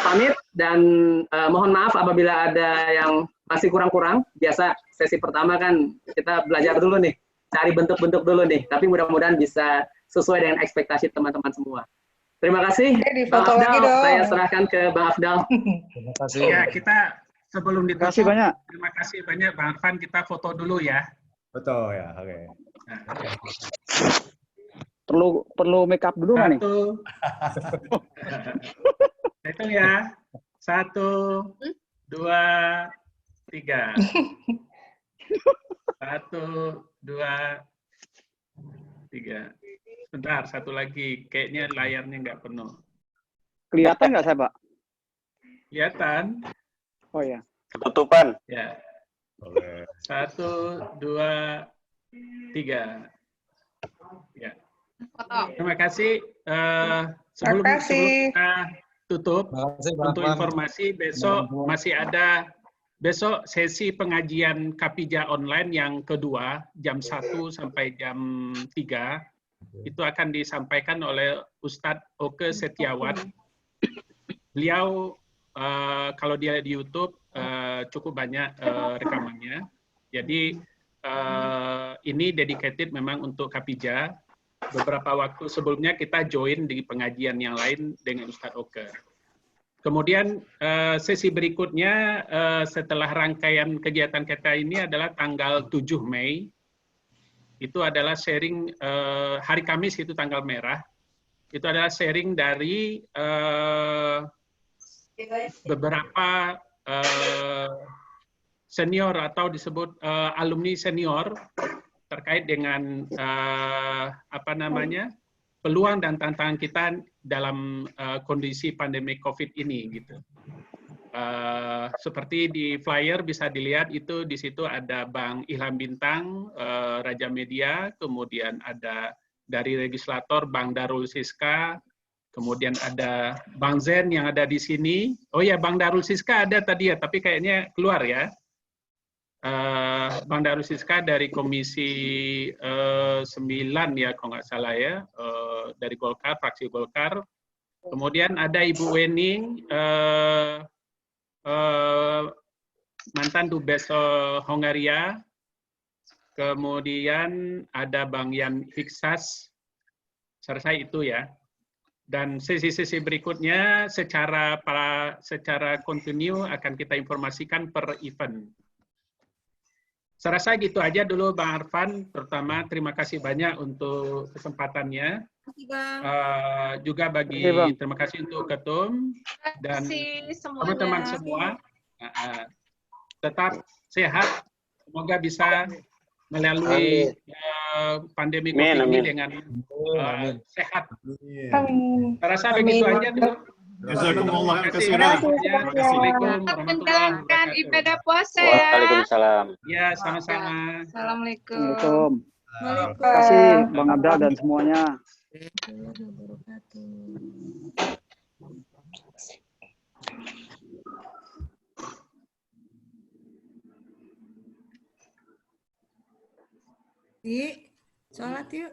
Speaker 1: pamit. Dan mohon maaf apabila ada yang masih kurang-kurang. Biasa sesi pertama kan kita belajar dulu nih, cari bentuk-bentuk dulu nih. Tapi mudah-mudahan bisa sesuai dengan ekspektasi teman-teman semua. Terima kasih, Bang Afdal. Saya serahkan ke Bang Afdal.
Speaker 3: Terima kasih. Ya, kita sebelum ditutup, terima kasih banyak Bang Arfan. Kita foto dulu ya.
Speaker 2: Betul ya, oke.
Speaker 4: Perlu make up dulu nggak nih?
Speaker 3: Hitung ya. 1, 2, 3. 1, 2, 3. Sebentar, satu lagi. Kayaknya layarnya nggak penuh.
Speaker 4: Kelihatan nggak saya, Pak?
Speaker 3: Kelihatan.
Speaker 4: Oh ya.
Speaker 12: Ketutupan.
Speaker 3: Ya. 1, 2, 3. Ya. Terima kasih. Sebelum kita tutup, untuk informasi besok masih ada sesi pengajian Kapija online yang kedua jam 1 sampai jam 3. Itu akan disampaikan oleh Ustadz Oke Setiawan. Beliau kalau dia di YouTube cukup banyak rekamannya. Jadi ini dedicated memang untuk Kapija. Beberapa waktu sebelumnya kita join di pengajian yang lain dengan Ustadz Oke. Kemudian sesi berikutnya setelah rangkaian kegiatan kita ini adalah tanggal 7 Mei. Itu adalah sharing hari Kamis, itu tanggal merah. Itu adalah sharing dari beberapa senior atau disebut alumni senior terkait dengan peluang dan tantangan kita dalam kondisi pandemi COVID ini gitu. Seperti di flyer bisa dilihat itu di situ ada Bang Ilham Bintang, Raja Media, kemudian ada dari legislator Bang Darul Siska, kemudian ada Bang Zen yang ada di sini. Oh ya, Bang Darul Siska ada tadi ya, tapi kayaknya keluar ya. Bang Darul Siska dari Komisi 9 ya, kalau nggak salah ya, dari Golkar, fraksi Golkar. Kemudian ada Ibu Wening, mantan Dubes Hongaria. Kemudian ada Bang Yan Hiksas, selesai itu ya. Dan sesi-sesi berikutnya secara kontinu akan kita informasikan per event. Saya rasa gitu aja dulu Bang Arfan, terutama terima kasih banyak untuk kesempatannya. Juga terima kasih untuk Ketum dan teman-teman semua. Tetap sehat, semoga bisa melalui pandemi COVID ini dengan sehat. Saya rasa begitu aja dulu.
Speaker 10: Jazakumullah khairan.
Speaker 3: Assalamualaikum warahmatullahi wabarakatuh.
Speaker 11: Ibadah puasa ya.
Speaker 12: Waalaikumsalam.
Speaker 3: Ya, sama-sama.
Speaker 11: Assalamualaikum.
Speaker 4: Terima kasih Bang Abdal dan semuanya.
Speaker 11: Sholat yuk.